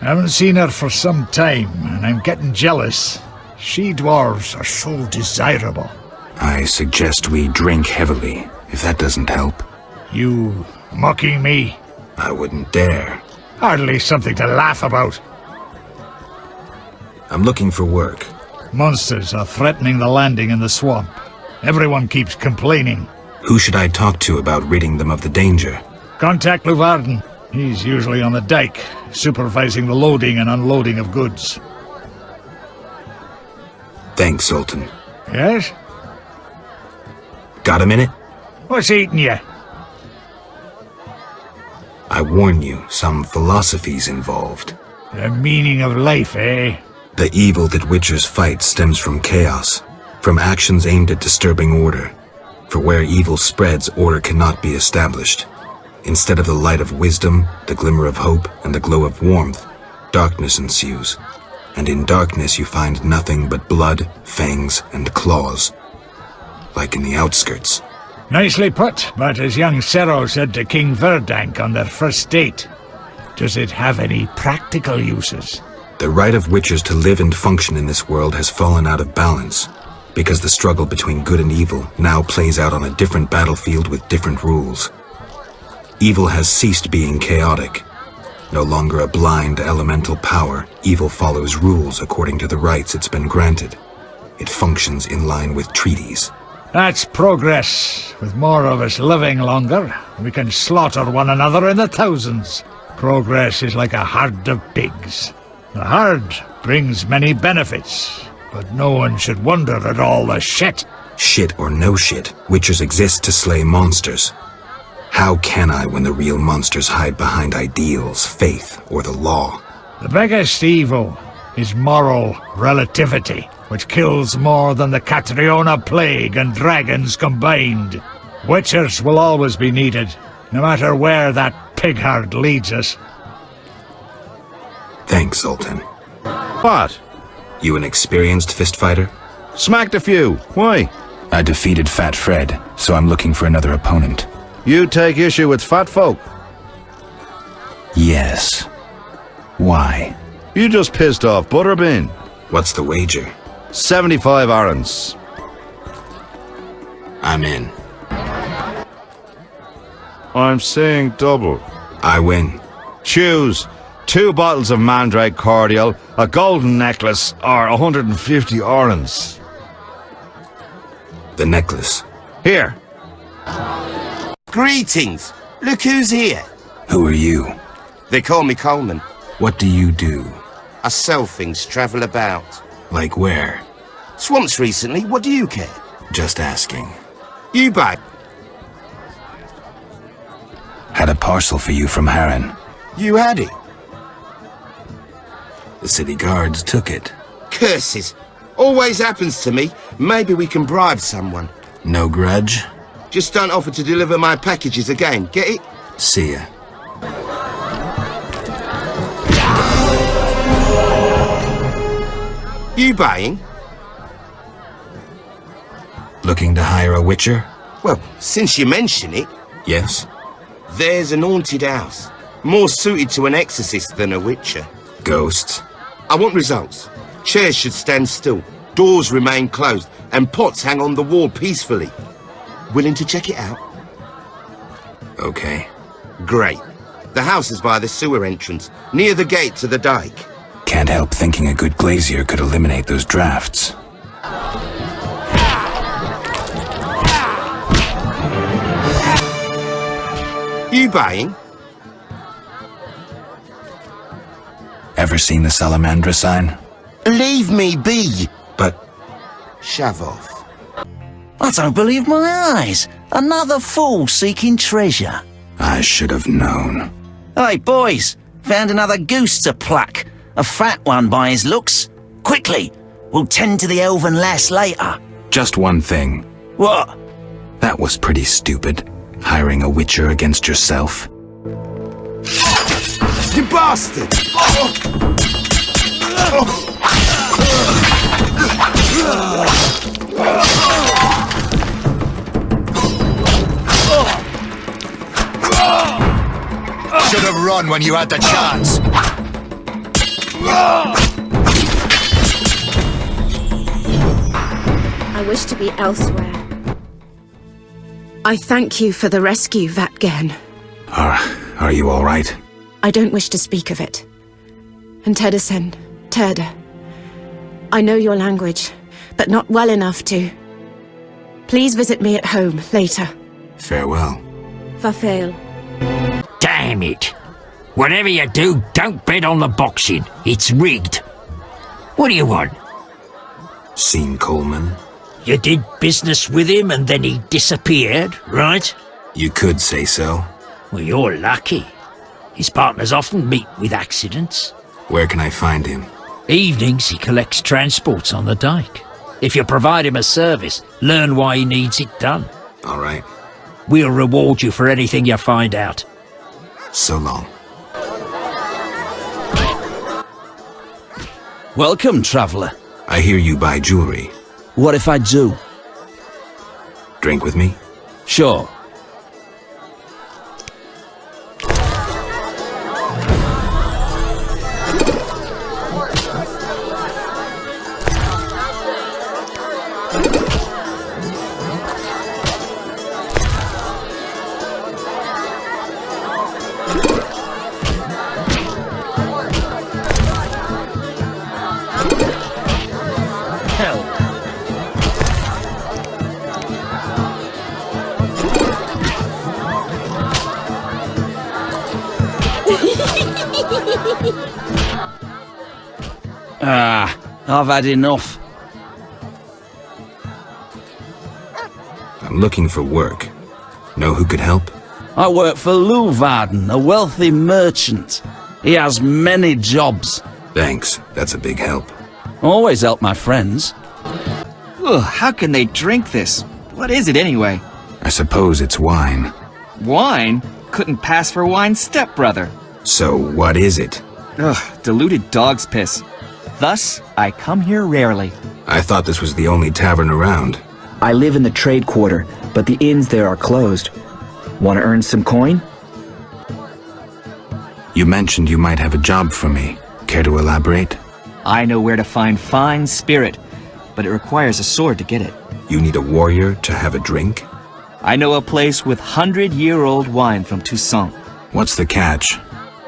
S22: I haven't seen her for some time, and I'm getting jealous. She-dwarves are so desirable.
S3: I suggest we drink heavily, if that doesn't help.
S22: You mocking me?
S3: I wouldn't dare.
S22: Hardly something to laugh about.
S3: I'm looking for work.
S22: Monsters are threatening the landing in the swamp. Everyone keeps complaining.
S3: Who should I talk to about ridding them of the danger?
S22: Contact Luvarden. He's usually on the dike, supervising the loading and unloading of goods.
S3: Thanks, Zoltan.
S22: Yes?
S3: Got a minute?
S22: What's eating you?
S3: I warn you, some philosophy's involved.
S22: The meaning of life, eh?
S3: The evil that witchers fight stems from chaos, from actions aimed at disturbing order. For where evil spreads, order cannot be established. Instead of the light of wisdom, the glimmer of hope, and the glow of warmth, darkness ensues. And in darkness you find nothing but blood, fangs, and claws. Like in the outskirts.
S22: Nicely put, but as young Cero said to King Verdank on their first date, does it have any practical uses?
S3: The right of witchers to live and function in this world has fallen out of balance, because the struggle between good and evil now plays out on a different battlefield with different rules. Evil has ceased being chaotic. No longer a blind elemental power, evil follows rules according to the rights it's been granted. It functions in line with treaties.
S22: That's progress. With more of us living longer, we can slaughter one another in the thousands. Progress is like a herd of pigs. The herd brings many benefits, but no one should wonder at all the shit.
S3: Shit or no shit, witchers exist to slay monsters. How can I when the real monsters hide behind ideals, faith, or the law?
S22: The biggest evil is moral relativity, which kills more than the Catriona plague and dragons combined. Witchers will always be needed, no matter where that pig herd leads us.
S3: Thanks, Zoltan.
S5: What?
S3: You an experienced fist fighter?
S5: Smacked a few. Why?
S3: I defeated Fat Fred, so I'm looking for another opponent.
S5: You take issue with fat folk?
S3: Yes. Why?
S5: You just pissed off Butterbean.
S3: What's the wager?
S5: 75 arons.
S3: I'm in.
S5: I'm saying double.
S3: I win.
S5: Choose 2 bottles of Mandrake cordial, a golden necklace, or 150 orens.
S3: The necklace.
S5: Here.
S17: Greetings. Look who's here.
S3: Who are you?
S17: They call me Coleman.
S3: What do you do?
S17: I sell things, travel about.
S3: Like where?
S17: Swamps recently, what do you care?
S3: Just asking.
S17: You buy.
S3: Had a parcel for you from Harren.
S17: You had it.
S3: The city guards took it.
S17: Curses. Always happens to me. Maybe we can bribe someone.
S3: No grudge?
S17: Just don't offer to deliver my packages again, get it?
S3: See ya.
S17: You buying?
S3: Looking to hire a witcher?
S17: Well, since you mention it...
S3: Yes?
S17: There's an haunted house. More suited to an exorcist than a witcher.
S3: Ghosts?
S17: I want results. Chairs should stand still. Doors remain closed. And pots hang on the wall peacefully. Willing to check it out?
S3: Okay.
S17: Great. The house is by the sewer entrance, near the gate to the dike.
S3: Can't help thinking a good glazier could eliminate those drafts.
S17: You buying?
S3: Ever seen the Salamandra sign?
S17: Leave me be!
S3: But...
S17: Shove off.
S8: I don't believe my eyes. Another fool seeking treasure.
S3: I should have known.
S8: Hey, boys. Found another goose to pluck. A fat one by his looks. Quickly. We'll tend to the elven lass later.
S3: Just one thing.
S8: What?
S3: That was pretty stupid. Hiring a witcher against yourself.
S17: You bastard!
S4: Should have run when you had the chance.
S18: I wish to be elsewhere.
S13: I thank you for the rescue, Vatgen.
S3: Are you all right?
S13: I don't wish to speak of it. And Tedesen, Terda. I know your language, but not well enough to. Please visit me at home later.
S3: Farewell.
S18: Farfail.
S1: Damn it. Whatever you do, don't bet on the boxing. It's rigged. What do you want?
S3: Seen Coleman?
S1: You did business with him and then he disappeared, right?
S3: You could say so.
S1: Well, you're lucky. His partners often meet with accidents.
S3: Where can I find him?
S1: Evenings he collects transports on the dike. If you provide him a service, learn why he needs it done.
S3: All right.
S1: We'll reward you for anything you find out.
S3: So long.
S8: Welcome, traveller.
S3: I hear you buy jewelry.
S8: What if I do?
S3: Drink with me?
S8: Sure. I've had enough.
S3: I'm looking for work. Know who could help?
S8: I work for Luvarden, a wealthy merchant. He has many jobs.
S3: Thanks, that's a big help.
S8: Always help my friends.
S20: Ugh, how can they drink this? What is it anyway?
S3: I suppose it's wine.
S20: Wine? Couldn't pass for wine, stepbrother.
S3: So what is it?
S20: Ugh, diluted dog's piss. Thus, I come here rarely.
S3: I thought this was the only tavern around.
S24: I live in the trade quarter, but the inns there are closed.
S20: Want to earn some coin?
S3: You mentioned you might have a job for me. Care to elaborate?
S20: I know where to find fine spirit, but it requires a sword to get it.
S3: You need a warrior to have a drink?
S20: I know a place with 100-year-old wine from Toussaint.
S3: What's the catch?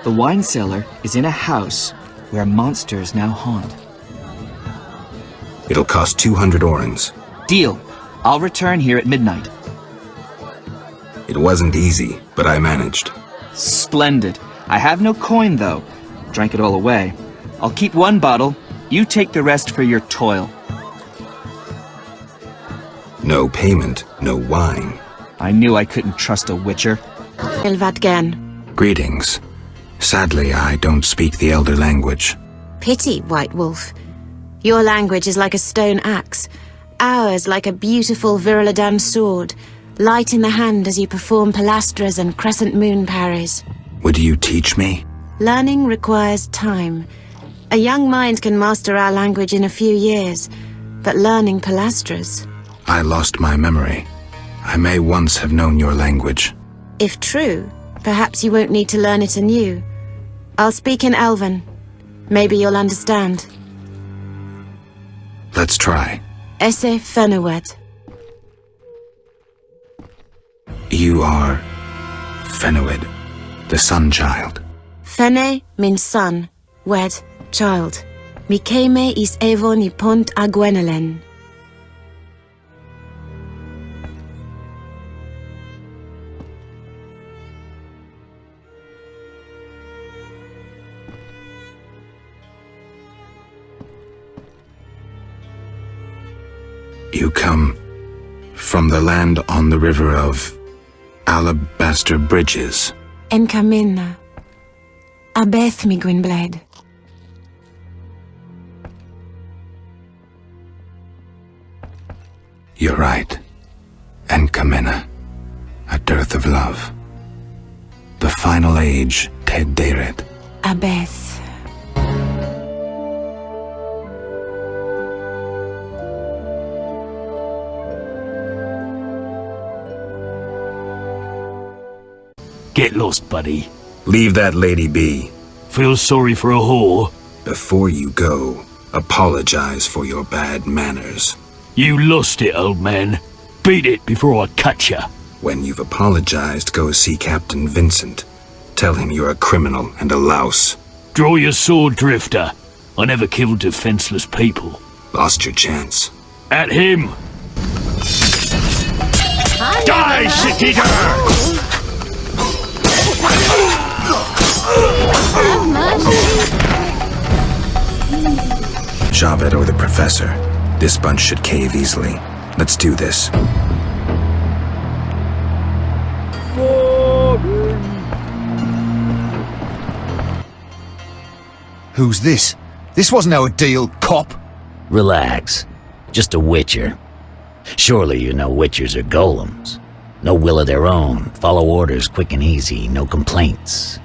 S20: The wine cellar is in a house where monsters now haunt.
S3: It'll cost 200 orens.
S20: Deal. I'll return here at midnight.
S3: It wasn't easy, but I managed.
S20: Splendid. I have no coin, though. Drank it all away. I'll keep one bottle. You take the rest for your toil.
S3: No payment, no wine.
S20: I knew I couldn't trust a witcher.
S18: Ilvatgen.
S3: Greetings. Sadly, I don't speak the Elder language.
S18: Pity, White Wolf. Your language is like a stone axe. Ours like a beautiful Viriladan sword, light in the hand as you perform pilastras and crescent moon parries.
S3: Would you teach me?
S18: Learning requires time. A young mind can master our language in a few years, but learning pilastras...
S3: I lost my memory. I may once have known your language.
S18: If true, perhaps you won't need to learn it anew. I'll speak in Elven. Maybe you'll understand.
S3: Let's try.
S18: Esse Fenowed.
S3: You are... Fenowed, the Sun Child.
S18: Fene means son, wed, child. Mikeme is Evo ni pont a Gwenelen.
S3: You come from the land on the river of Alabaster Bridges.
S18: Enkamina. Abeth mi Gwynblade.
S3: You're right. Enkamina. A dearth of love. The final age, Ted Deret.
S18: Abeth.
S1: Get lost, buddy.
S3: Leave that lady be.
S1: Feel sorry for a whore?
S3: Before you go, apologize for your bad manners.
S1: You lost it, old man. Beat it before I cut ya.
S3: When you've apologized, go see Captain Vincent. Tell him you're a criminal and a louse.
S1: Draw your sword, Drifter. I never killed defenseless people.
S3: Lost your chance.
S1: At him! Die, shit-eater!
S3: Javed or the Professor. This bunch should cave easily. Let's do this.
S10: Who's this? This wasn't our deal, cop.
S16: Relax. Just a witcher. Surely you know witchers are golems. No will of their own, follow orders quick and easy, no complaints.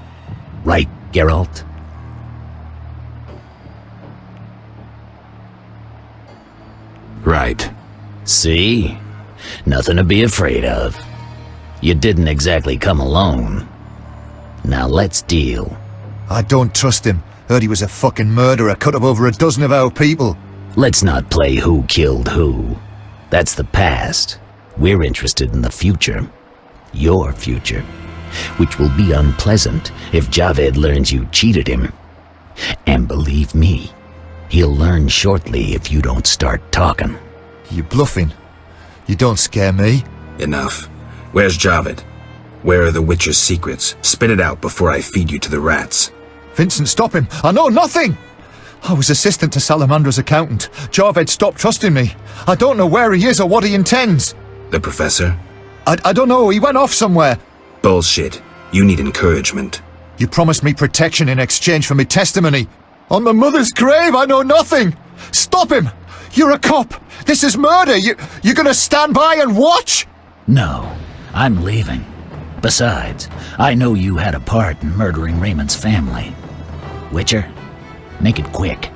S16: Right, Geralt?
S3: Right.
S16: See? Nothing to be afraid of. You didn't exactly come alone. Now let's deal.
S10: I don't trust him. Heard he was a fucking murderer, cut up over a dozen of our people.
S16: Let's not play who killed who. That's the past. We're interested in the future. Your future. Which will be unpleasant if Javed learns you cheated him. And believe me, he'll learn shortly if you don't start talking.
S10: You bluffing? You don't scare me.
S3: Enough. Where's Javed? Where are the Witcher's secrets? Spit it out before I feed you to the rats.
S10: Vincent, stop him! I know nothing! I was assistant to Salamandra's accountant. Javed stopped trusting me. I don't know where he is or what he intends.
S3: The Professor?
S10: I don't know, he went off somewhere.
S3: Bullshit. You need encouragement.
S10: You promised me protection in exchange for my testimony. On my mother's grave, I know nothing! Stop him! You're a cop! This is murder! You're gonna stand by and watch?
S16: No, I'm leaving. Besides, I know you had a part in murdering Raymond's family. Witcher, make it quick.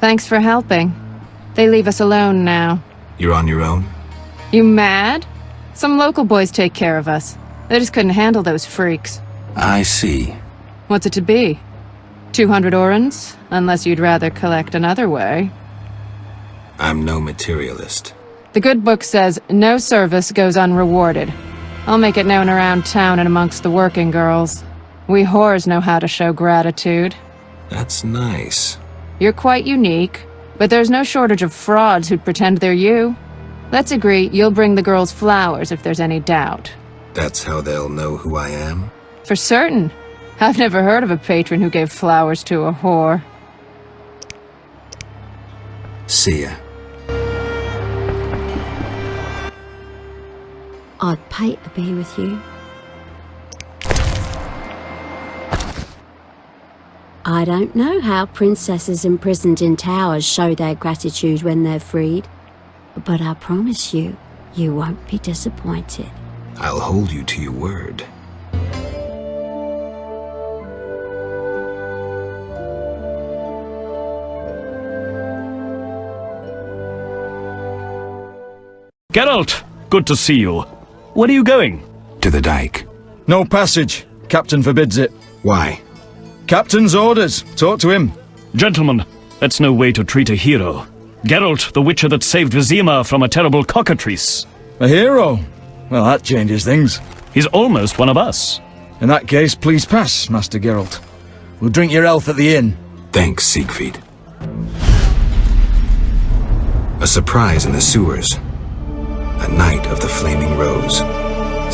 S13: Thanks for helping. They leave us alone now.
S3: You're on your own?
S13: You mad? Some local boys take care of us. They just couldn't handle those freaks.
S3: I see.
S13: What's it to be? 200 orens? Unless you'd rather collect another way.
S3: I'm no materialist.
S13: The good book says no service goes unrewarded. I'll make it known around town and amongst the working girls. We whores know how to show gratitude.
S3: That's nice.
S13: You're quite unique, but there's no shortage of frauds who'd pretend they're you. Let's agree you'll bring the girls flowers if there's any doubt.
S3: That's how they'll know who I am?
S13: For certain. I've never heard of a patron who gave flowers to a whore.
S3: See ya.
S12: I'd pay to be with you. I don't know how princesses imprisoned in towers show their gratitude when they're freed, but I promise you, you won't be disappointed.
S3: I'll hold you to your word.
S15: Geralt, good to see you. Where are you going?
S3: To the dike.
S10: No passage. Captain forbids it.
S3: Why?
S10: Captain's orders. Talk to him.
S15: Gentlemen, that's no way to treat a hero. Geralt, the witcher that saved Vizima from a terrible cockatrice.
S10: A hero? Well, that changes things.
S15: He's almost one of us.
S10: In that case, please pass, Master Geralt. We'll drink your health at the inn.
S3: Thanks, Siegfried. A surprise in the sewers. A night of the Flaming Rose,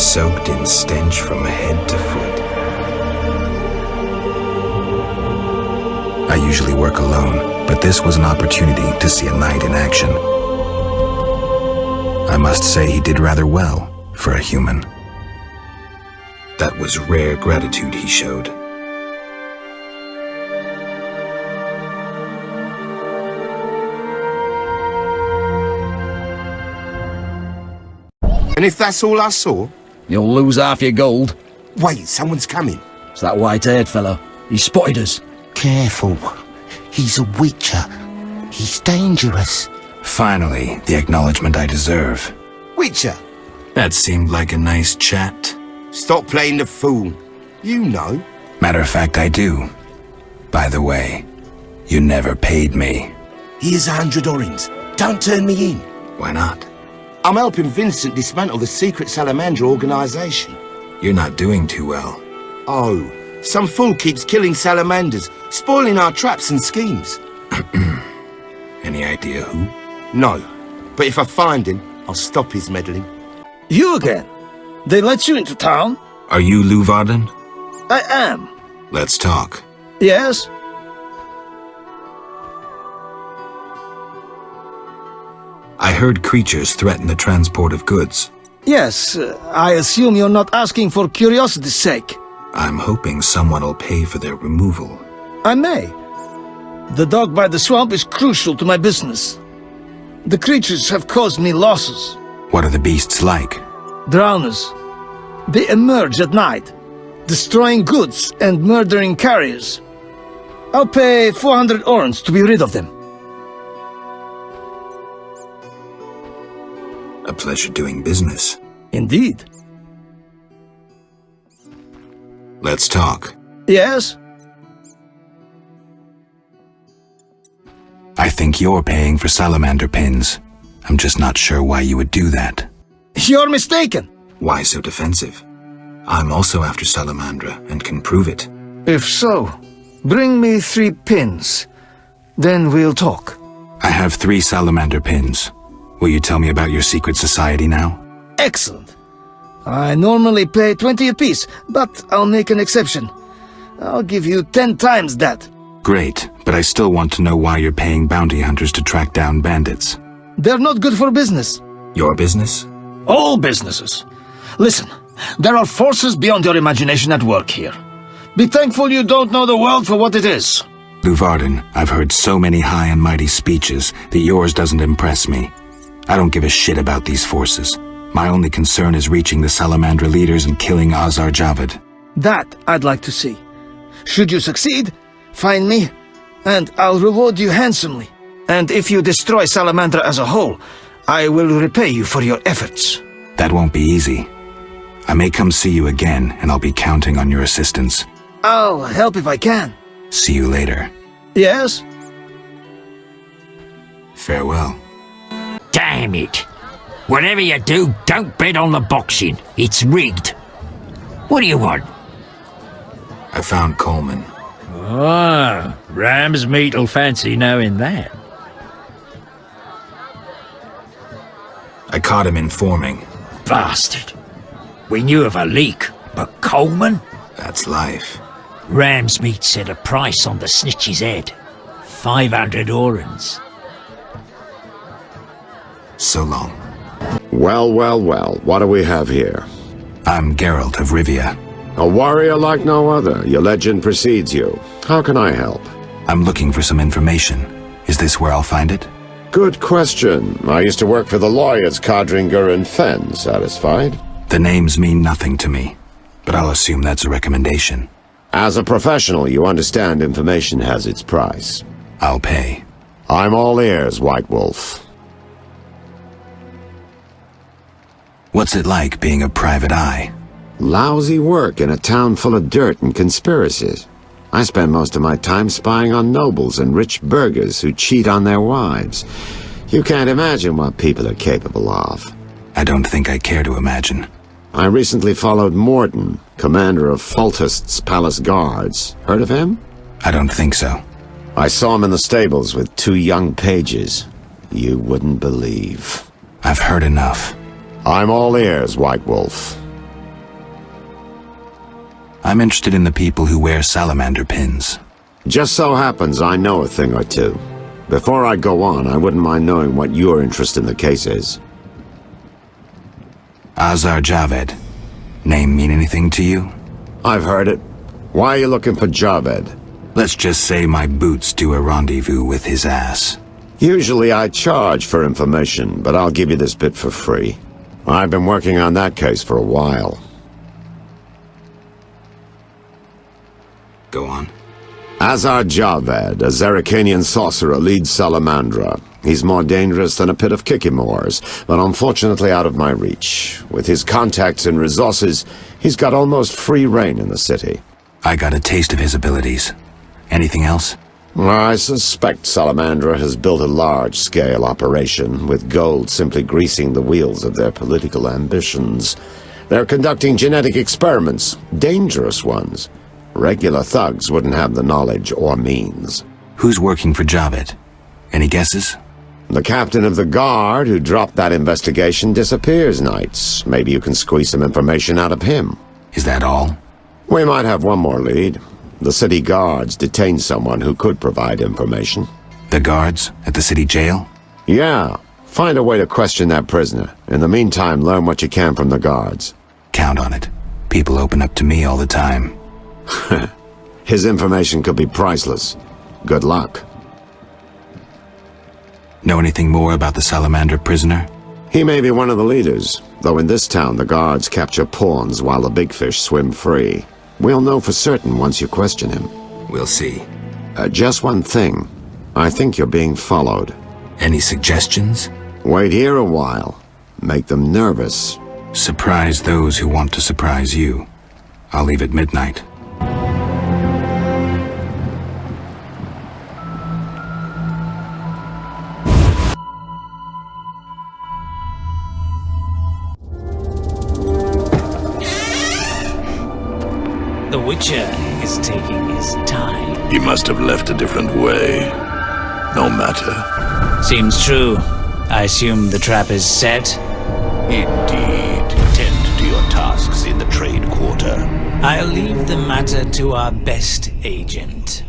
S3: soaked in stench from head to foot. I usually work alone, but this was an opportunity to see a knight in action. I must say he did rather well for a human. That was rare gratitude he showed.
S17: And if that's all I saw?
S10: You'll lose half your gold.
S17: Wait, someone's coming.
S10: It's that white-haired fellow. He spotted us.
S6: Careful. He's a witcher. He's dangerous.
S3: Finally, the acknowledgement I deserve.
S17: Witcher?
S3: That seemed like a nice chat.
S17: Stop playing the fool. You know.
S3: Matter of fact, I do. By the way, you never paid me.
S17: Here's 100 orens. Don't turn me in.
S3: Why not?
S17: I'm helping Vincent dismantle the secret Salamander organization.
S3: You're not doing too well.
S17: Oh, some fool keeps killing salamanders, spoiling our traps and schemes.
S3: Any idea who?
S17: No, but if I find him, I'll stop his meddling.
S21: You again? They let you into town?
S3: Are you Lou Varden?
S21: I am.
S3: Let's talk.
S21: Yes?
S3: I heard creatures threaten the transport of goods.
S21: Yes, I assume you're not asking for curiosity's sake.
S3: I'm hoping someone will pay for their removal.
S21: I may. The dog by the swamp is crucial to my business. The creatures have caused me losses.
S3: What are the beasts like?
S21: Drowners. They emerge at night, destroying goods and murdering carriers. I'll pay 400 orens to be rid of them.
S3: A pleasure doing business.
S21: Indeed.
S3: Let's talk.
S21: Yes?
S3: I think you're paying for salamander pins. I'm just not sure why you would do that.
S21: You're mistaken.
S3: Why so defensive? I'm also after Salamandra and can prove it.
S21: If so, bring me 3 pins. Then we'll talk.
S3: I have 3 salamander pins. Will you tell me about your secret society now?
S21: Excellent. I normally pay 20 apiece, but I'll make an exception. I'll give you 10 times that.
S3: Great, but I still want to know why you're paying bounty hunters to track down bandits.
S21: They're not good for business.
S3: Your business?
S21: All businesses. Listen, there are forces beyond your imagination at work here. Be thankful you don't know the world for what it is.
S3: Luvarden, I've heard so many high and mighty speeches that yours doesn't impress me. I don't give a shit about these forces. My only concern is reaching the Salamandra leaders and killing Azar Javed.
S10: That I'd like to see. Should you succeed, find me, and I'll reward you handsomely. And if you destroy Salamandra as a whole, I will repay you for your efforts.
S3: That won't be easy. I may come see you again, and I'll be counting on your assistance.
S10: I'll help if I can.
S3: See you later.
S10: Yes?
S3: Farewell.
S1: Damn it! Whatever you do, don't bet on the boxing. It's rigged. What do you want?
S3: I found Coleman.
S1: Oh, ram's meat'll fancy knowing that.
S3: I caught him informing.
S1: Bastard. We knew of a leak, but Coleman?
S3: That's life.
S1: Ram's meat set a price on the snitch's head. 500 orens.
S3: So long.
S7: Well, well, well, what do we have here?
S3: I'm Geralt of Rivia.
S7: A warrior like no other. Your legend precedes you. How can I help?
S3: I'm looking for some information. Is this where I'll find it?
S7: Good question. I used to work for the lawyers Codringer and Fenn. Satisfied?
S3: The names mean nothing to me, but I'll assume that's a recommendation.
S7: As a professional, you understand information has its price.
S3: I'll pay.
S7: I'm all ears, White Wolf.
S3: What's it like being a private eye?
S7: Lousy work in a town full of dirt and conspiracies. I spend most of my time spying on nobles and rich burghers who cheat on their wives. You can't imagine what people are capable of.
S3: I don't think I care to imagine.
S7: I recently followed Morden, commander of Foltest's palace guards. Heard of him?
S3: I don't think so.
S7: I saw him in the stables with 2 young pages. You wouldn't believe.
S3: I've heard enough.
S7: I'm all ears, White Wolf.
S3: I'm interested in the people who wear salamander pins.
S7: Just so happens I know a thing or two. Before I go on, I wouldn't mind knowing what your interest in the case is.
S3: Azar Javed. Name mean anything to you?
S7: I've heard it. Why are you looking for Javed?
S3: Let's just say my boots do a rendezvous with his ass.
S7: Usually I charge for information, but I'll give you this bit for free. I've been working on that case for a while.
S3: Go on.
S7: Azar Javed, a Zerrikanian sorcerer, leads Salamandra. He's more dangerous than a pit of Kikimors, but unfortunately out of my reach. With his contacts and resources, he's got almost free reign in the city.
S3: I got a taste of his abilities. Anything else?
S7: I suspect Salamandra has built a large-scale operation, with gold simply greasing the wheels of their political ambitions. They're conducting genetic experiments, dangerous ones. Regular thugs wouldn't have the knowledge or means.
S3: Who's working for Javed? Any guesses?
S7: The captain of the guard who dropped that investigation disappears nights. Maybe you can squeeze some information out of him.
S3: Is that all?
S7: We might have one more lead. The city guards detained someone who could provide information.
S3: The guards? At the city jail?
S7: Yeah. Find a way to question that prisoner. In the meantime, learn what you can from the guards.
S3: Count on it. People open up to me all the time.
S7: His information could be priceless. Good luck.
S3: Know anything more about the Salamander prisoner?
S7: He may be one of the leaders, though in this town the guards capture pawns while the big fish swim free. We'll know for certain once you question him.
S3: We'll see.
S7: Just one thing. I think you're being followed.
S3: Any suggestions?
S7: Wait here a while. Make them nervous.
S3: Surprise those who want to surprise you. I'll leave at midnight.
S11: The Witcher is taking his time.
S23: He must have left a different way. No matter.
S11: Seems true. I assume the trap is set?
S23: Indeed. Tend to your tasks in the trade quarter.
S11: I'll leave the matter to our best agent.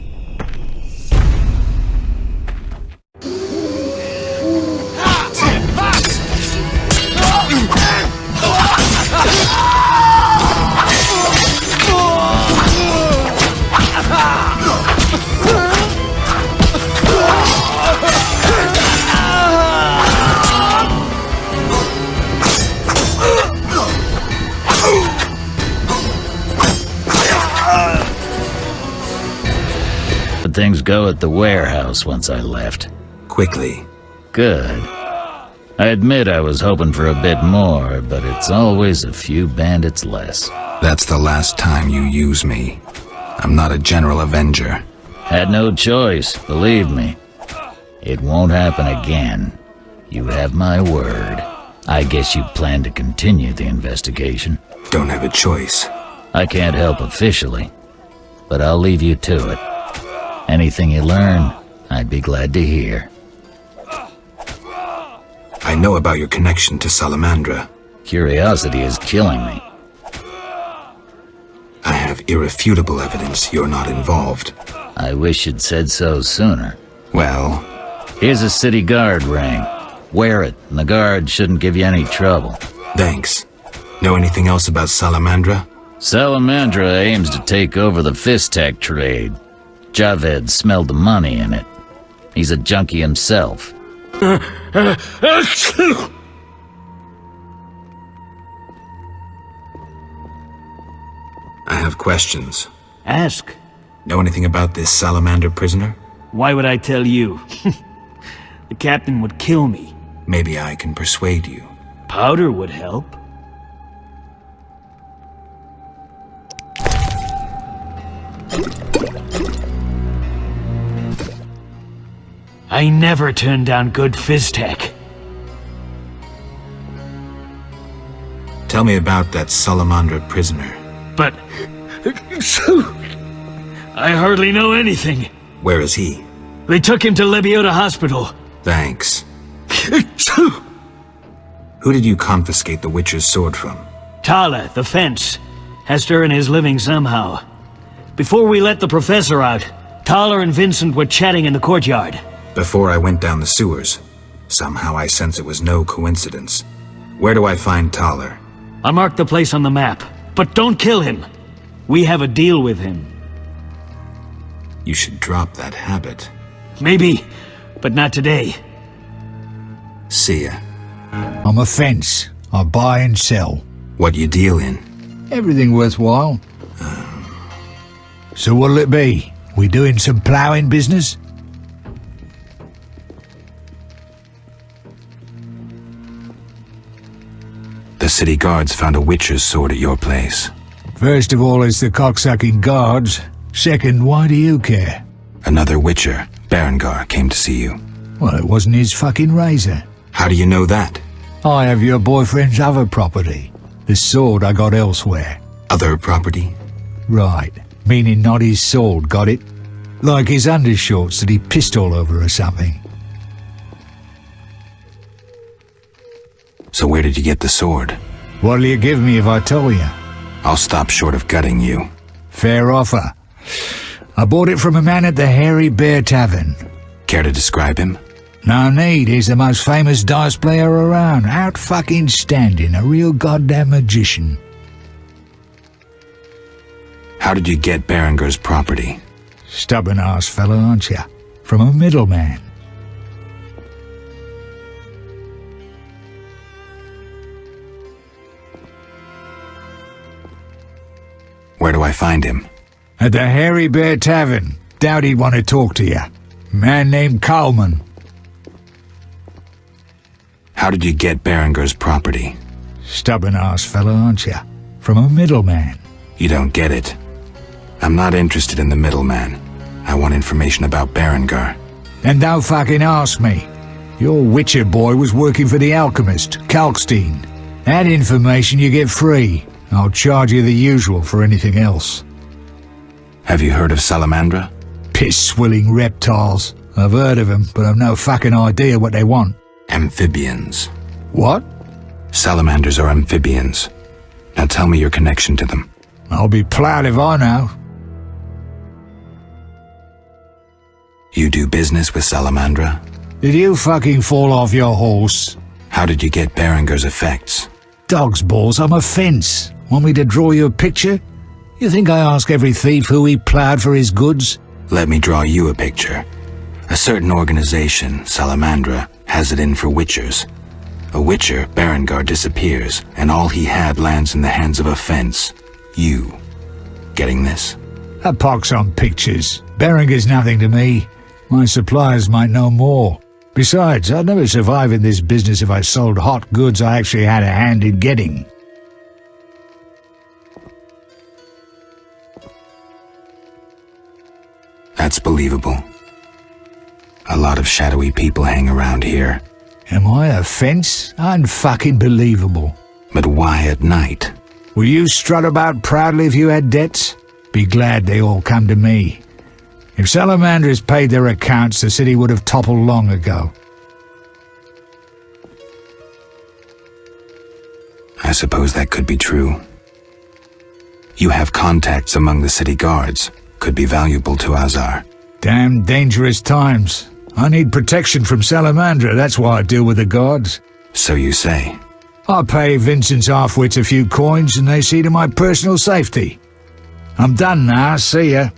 S16: How'd things go at the warehouse once I left?
S3: Quickly.
S16: Good. I admit I was hoping for a bit more, but it's always a few bandits less.
S3: That's the last time you use me. I'm not a general avenger.
S16: Had no choice, believe me. It won't happen again. You have my word. I guess you plan to continue the investigation.
S3: Don't have a choice.
S16: I can't help officially, but I'll leave you to it. Anything you learn, I'd be glad to hear.
S3: I know about your connection to Salamandra.
S16: Curiosity is killing me.
S3: I have irrefutable evidence you're not involved.
S16: I wish you'd said so sooner.
S3: Well...
S16: Here's a city guard ring. Wear it, and the guard shouldn't give you any trouble.
S3: Thanks. Know anything else about Salamandra?
S16: Salamandra aims to take over the Fistek trade. Javed smelled the money in it. He's a junkie himself.
S3: I have questions.
S11: Ask.
S3: Know anything about this Salamander prisoner?
S11: Why would I tell you? The captain would kill me.
S3: Maybe I can persuade you.
S11: Powder would help. I never turn down good Fistek.
S3: Tell me about that Salamandra prisoner.
S11: But... I hardly know anything.
S3: Where is he?
S11: They took him to Lebiota Hospital.
S3: Thanks. Who did you confiscate the Witcher's sword from?
S11: Tala, the fence, has to earn his living somehow. Before we let the professor out, Tala and Vincent were chatting in the courtyard.
S3: Before I went down the sewers. Somehow I sense it was no coincidence. Where do I find Thaler?
S11: I marked the place on the map, but don't kill him. We have a deal with him.
S3: You should drop that habit.
S11: Maybe, but not today.
S3: See ya.
S2: I'm a fence. I buy and sell.
S3: What you deal in?
S2: Everything worthwhile. So what'll it be? We doing some ploughing business?
S3: The city guards found a Witcher's sword at your place.
S2: First of all, it's the cocksucking guards. Second, why do you care?
S3: Another Witcher, Berengar, came to see you.
S2: Well, it wasn't his fucking razor.
S3: How do you know that?
S2: I have your boyfriend's other property. The sword I got elsewhere.
S3: Other property?
S2: Right. Meaning not his sword, got it? Like his undershorts that he pissed all over or something.
S3: So where did you get the sword?
S2: What'll you give me if I tell you?
S3: I'll stop short of gutting you.
S2: Fair offer. I bought it from a man at the Hairy Bear Tavern.
S3: Care to describe him?
S2: No need, he's the most famous dice player around. Out fucking standing, a real goddamn magician.
S3: How did you get Berengar's property?
S2: Stubborn ass fellow, aren't you? From a middleman.
S3: Where do I find him?
S2: At the Hairy Bear Tavern. Doubt he'd want to talk to you. Man named Coleman.
S3: How did you get Berengar's property?
S2: Stubborn ass fellow, aren't you? From a middleman.
S3: You don't get it. I'm not interested in the middleman. I want information about Berengar.
S2: Then don't fucking ask me. Your Witcher boy was working for the alchemist, Kalkstein. That information you get free. I'll charge you the usual for anything else.
S3: Have you heard of Salamandra?
S2: Piss-swilling reptiles. I've heard of them, but I've no fucking idea what they want.
S3: Amphibians.
S2: What?
S3: Salamanders are amphibians. Now tell me your connection to them.
S2: I'll be proud if I know.
S3: You do business with Salamandra?
S2: Did you fucking fall off your horse?
S3: How did you get Berengar's effects?
S2: Dog's balls, I'm a fence. Want me to draw you a picture? You think I ask every thief who he ploughed for his goods?
S3: Let me draw you a picture. A certain organization, Salamandra, has it in for Witchers. A Witcher, Berengar, disappears, and all he had lands in the hands of a fence. You. Getting this?
S2: A pox on pictures. Berenger's nothing to me. My suppliers might know more. Besides, I'd never survive in this business if I sold hot goods I actually had a hand in getting.
S3: That's believable. A lot of shadowy people hang around here.
S2: Am I a fence? Unfucking believable.
S3: But why at night?
S2: Will you strut about proudly if you had debts? Be glad they all come to me. If Salamanders paid their accounts, the city would have toppled long ago.
S3: I suppose that could be true. You have contacts among the city guards. Could be valuable to Azar.
S2: Damn dangerous times. I need protection from Salamandra, that's why I deal with the guards.
S3: So you say.
S2: I pay Vincent's half-wits a few coins and they see to my personal safety. I'm done now, see ya.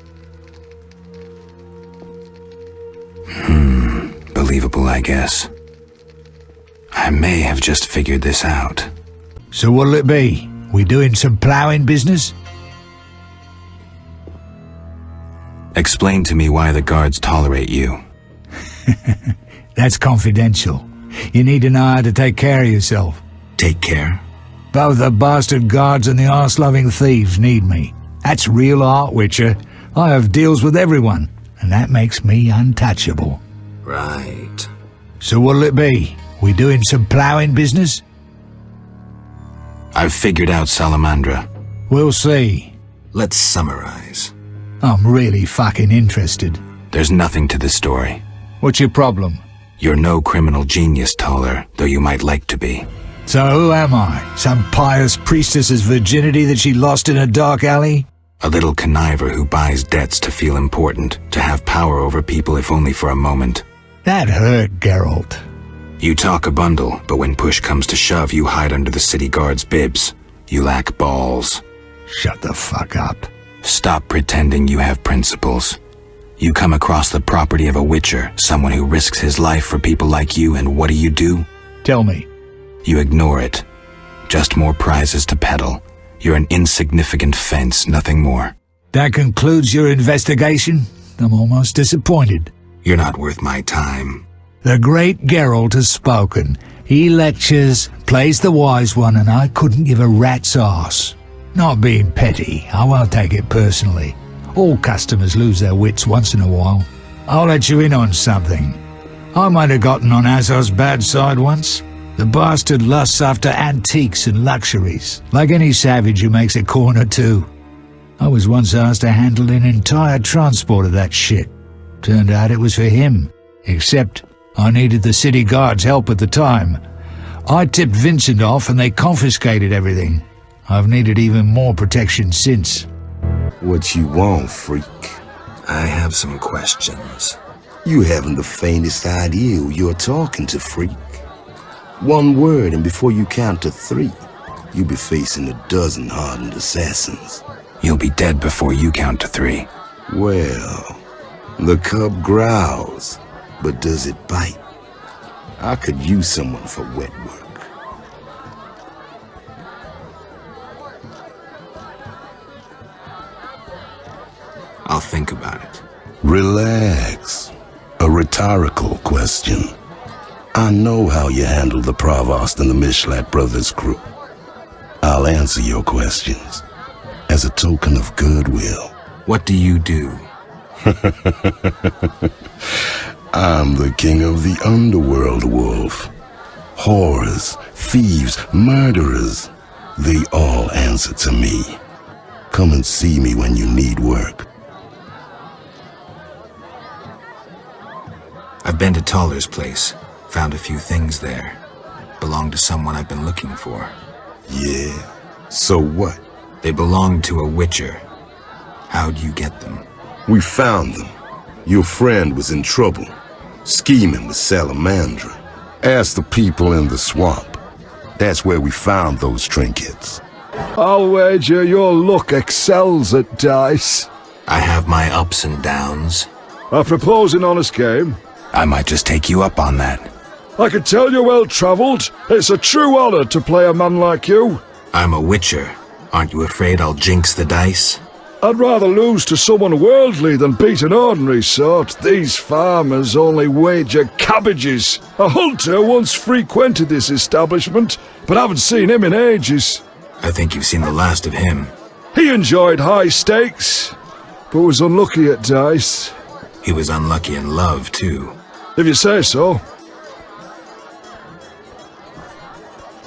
S3: Believable, I guess. I may have just figured this out.
S2: So what'll it be? We doing some ploughing business?
S3: Explain to me why the guards tolerate you.
S2: That's confidential. You need to know how to take care of yourself.
S3: Take care?
S2: Both the bastard guards and the arse-loving thieves need me. That's real art, Witcher. I have deals with everyone, and that makes me untouchable.
S3: Right.
S2: So what'll it be? We doing some ploughing business?
S3: I've figured out Salamandra.
S2: We'll see.
S3: Let's summarize.
S2: I'm really fucking interested.
S3: There's nothing to the story.
S2: What's your problem?
S3: You're no criminal genius, Toller, though you might like to be.
S2: So who am I? Some pious priestess's virginity that she lost in a dark alley?
S3: A little conniver who buys debts to feel important, to have power over people if only for a moment.
S2: That hurt, Geralt.
S3: You talk a bundle, but when push comes to shove, you hide under the city guard's bibs. You lack balls.
S2: Shut the fuck up.
S3: Stop pretending you have principles. You come across the property of a witcher, someone who risks his life for people like you, and what do?
S2: Tell me.
S3: You ignore it. Just more prizes to peddle. You're an insignificant fence, nothing more.
S2: That concludes your investigation? I'm almost disappointed.
S3: You're not worth my time.
S2: The great Geralt has spoken. He lectures, plays the wise one, and I couldn't give a rat's arse. Not being petty, I won't take it personally. All customers lose their wits once in a while. I'll let you in on something. I might have gotten on Azar's bad side once. The bastard lusts after antiques and luxuries, like any savage who makes a corner too. I was once asked to handle an entire transport of that shit. Turned out it was for him, except I needed the city guard's help at the time. I tipped Vincent off and they confiscated everything. I've needed even more protection since.
S17: What you want, freak?
S3: I have some questions.
S17: You haven't the faintest idea who you're talking to, freak. One word, and before you count to 3, you'll be facing a dozen hardened assassins.
S3: You'll be dead before you count to 3.
S17: Well, the cub growls, but does it bite? I could use someone for wet work.
S3: I'll think about it.
S17: Relax. A rhetorical question. I know how you handled the Provost and the Mishlat brothers' crew. I'll answer your questions as a token of goodwill.
S3: What do you do?
S17: I'm the king of the underworld, Wolf. Horrors, thieves, murderers, they all answer to me. Come and see me when you need work.
S3: I've been to Toller's place. Found a few things there. Belong to someone I've been looking for.
S17: Yeah? So what?
S3: They belong to a witcher. How'd you get them?
S17: We found them. Your friend was in trouble, scheming with Salamandra. Ask the people in the swamp. That's where we found those trinkets.
S5: I'll wager your luck excels at dice.
S3: I have my ups and downs.
S5: I propose an honest game.
S3: I might just take you up on that.
S5: I can tell you're well-travelled. It's a true honor to play a man like you.
S3: I'm a witcher. Aren't you afraid I'll jinx the dice?
S9: I'd rather lose to someone worldly than beat an ordinary sort. These farmers only wager cabbages. A hunter once frequented this establishment, but I haven't seen him in ages.
S3: I think you've seen the last of him.
S9: He enjoyed high stakes, but was unlucky at dice.
S3: He was unlucky in love, too.
S9: If you say so.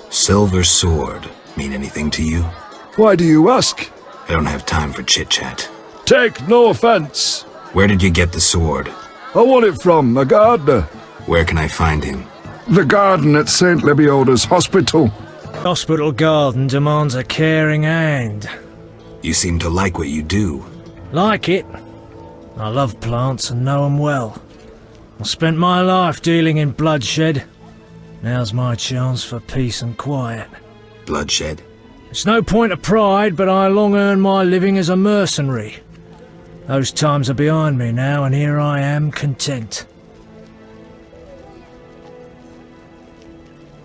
S3: Silver sword mean anything to you?
S9: Why do you ask?
S3: I don't have time for chit-chat.
S9: Take no offense.
S3: Where did you get the sword?
S9: I won it from a gardener.
S3: Where can I find him?
S9: The garden at St. Lebioda's hospital.
S21: Hospital garden demands a caring hand.
S3: You seem to like what you do.
S21: Like it? I love plants and know them well. I spent my life dealing in bloodshed. Now's my chance for peace and quiet.
S3: Bloodshed?
S21: It's no point of pride, but I long earned my living as a mercenary. Those times are behind me now, and here I am, content.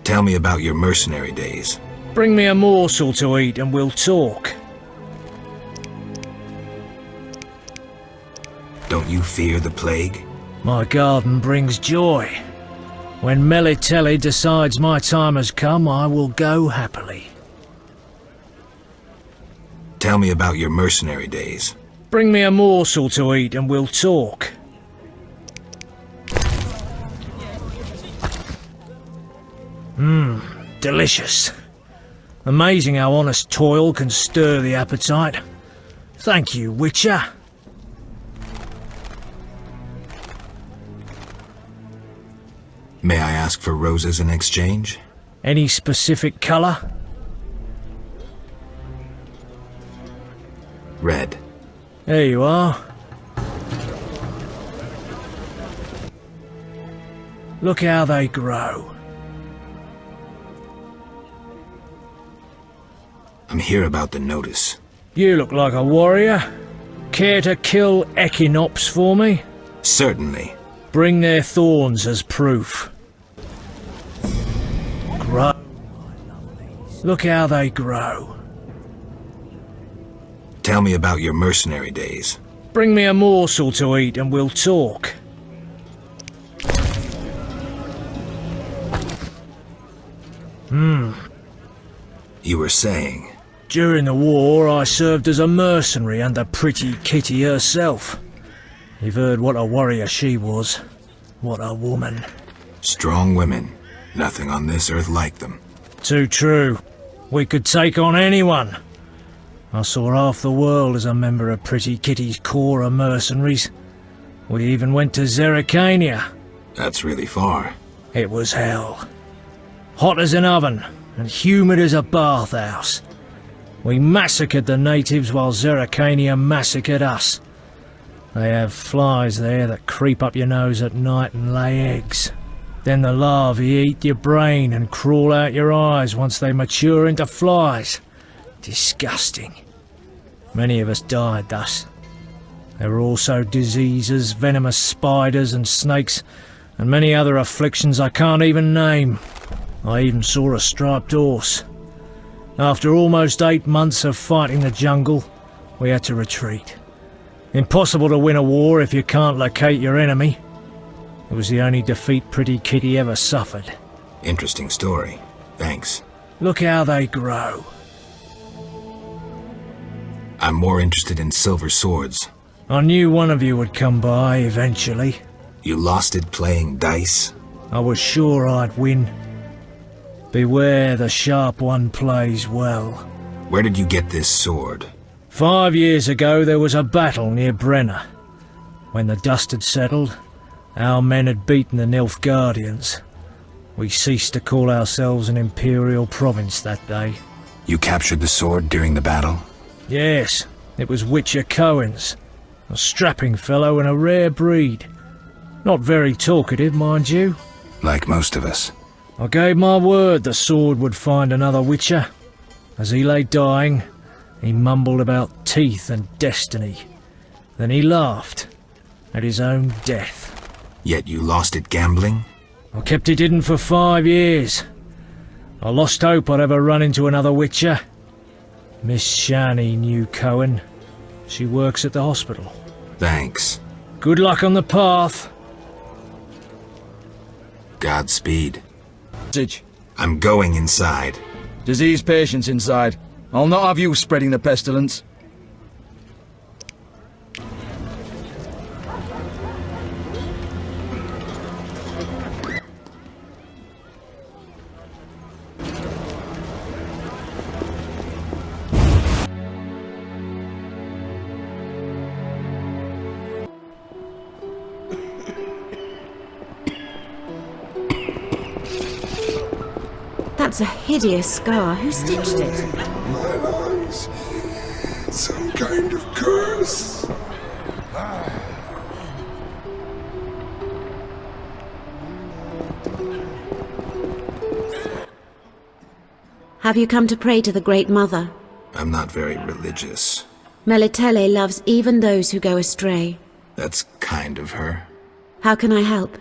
S3: Tell me about your mercenary days.
S21: Bring me a morsel to eat and we'll talk.
S3: Don't you fear the plague?
S21: My garden brings joy. When Melitele decides my time has come, I will go happily.
S3: Tell me about your mercenary days.
S21: Bring me a morsel to eat and we'll talk. Delicious. Amazing how honest toil can stir the appetite. Thank you, Witcher.
S3: May I ask for roses in exchange?
S21: Any specific colour?
S3: Red.
S21: There you are. Look how they grow.
S3: I'm here about the notice.
S21: You look like a warrior. Care to kill Echinops for me?
S3: Certainly.
S21: Bring their thorns as proof. Grow. Look how they grow.
S3: Tell me about your mercenary days.
S21: Bring me a morsel to eat and we'll talk.
S3: You were saying?
S21: During the war, I served as a mercenary under Pretty Kitty herself. You've heard what a warrior she was. What a woman.
S3: Strong women. Nothing on this earth like them.
S21: Too true. We could take on anyone. I saw half the world as a member of Pretty Kitty's corps of mercenaries. We even went to Zerrikania.
S3: That's really far.
S21: It was hell. Hot as an oven, and humid as a bathhouse. We massacred the natives while Zerrikania massacred us. They have flies there that creep up your nose at night and lay eggs. Then the larvae eat your brain and crawl out your eyes once they mature into flies. Disgusting. Many of us died thus. There were also diseases, venomous spiders and snakes, and many other afflictions I can't even name. I even saw a striped horse. After almost 8 months of fighting the jungle, we had to retreat. Impossible to win a war if you can't locate your enemy. It was the only defeat Pretty Kitty ever suffered.
S3: Interesting story. Thanks.
S21: Look how they grow.
S3: I'm more interested in silver swords.
S21: I knew one of you would come by eventually.
S3: You lost it playing dice?
S21: I was sure I'd win. Beware the sharp one plays well.
S3: Where did you get this sword?
S21: 5 years ago there was a battle near Brenna. When the dust had settled, our men had beaten the Nilfgaardians. We ceased to call ourselves an imperial province that day.
S3: You captured the sword during the battle?
S21: Yes, it was Witcher Cohen's. A strapping fellow and a rare breed. Not very talkative, mind you.
S3: Like most of us.
S21: I gave my word the sword would find another Witcher. As he lay dying, he mumbled about teeth and destiny. Then he laughed at his own death.
S3: Yet you lost it gambling?
S21: I kept it hidden for 5 years. I lost hope I'd ever run into another Witcher. Miss Shani knew Cohen. She works at the hospital.
S3: Thanks.
S21: Good luck on the path.
S3: Godspeed.
S10: Message.
S3: I'm going inside.
S10: Disease patients inside. I'll not have you spreading the pestilence.
S18: That's a hideous scar. Who stitched it?
S17: My lungs. Some kind of curse.
S18: Have you come to pray to the Great Mother?
S3: I'm not very religious.
S18: Melitele loves even those who go astray.
S3: That's kind of her.
S18: How can I help?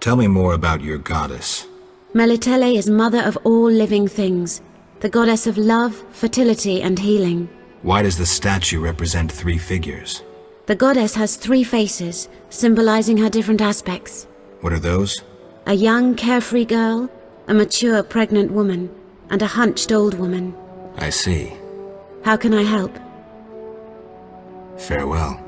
S3: Tell me more about your goddess.
S18: Melitele is mother of all living things, the goddess of love, fertility, and healing.
S3: Why does the statue represent 3 figures?
S18: The goddess has 3 faces, symbolizing her different aspects.
S3: What are those?
S18: A young, carefree girl, a mature, pregnant woman, and a hunched old woman.
S3: I see.
S18: How can I help?
S3: Farewell.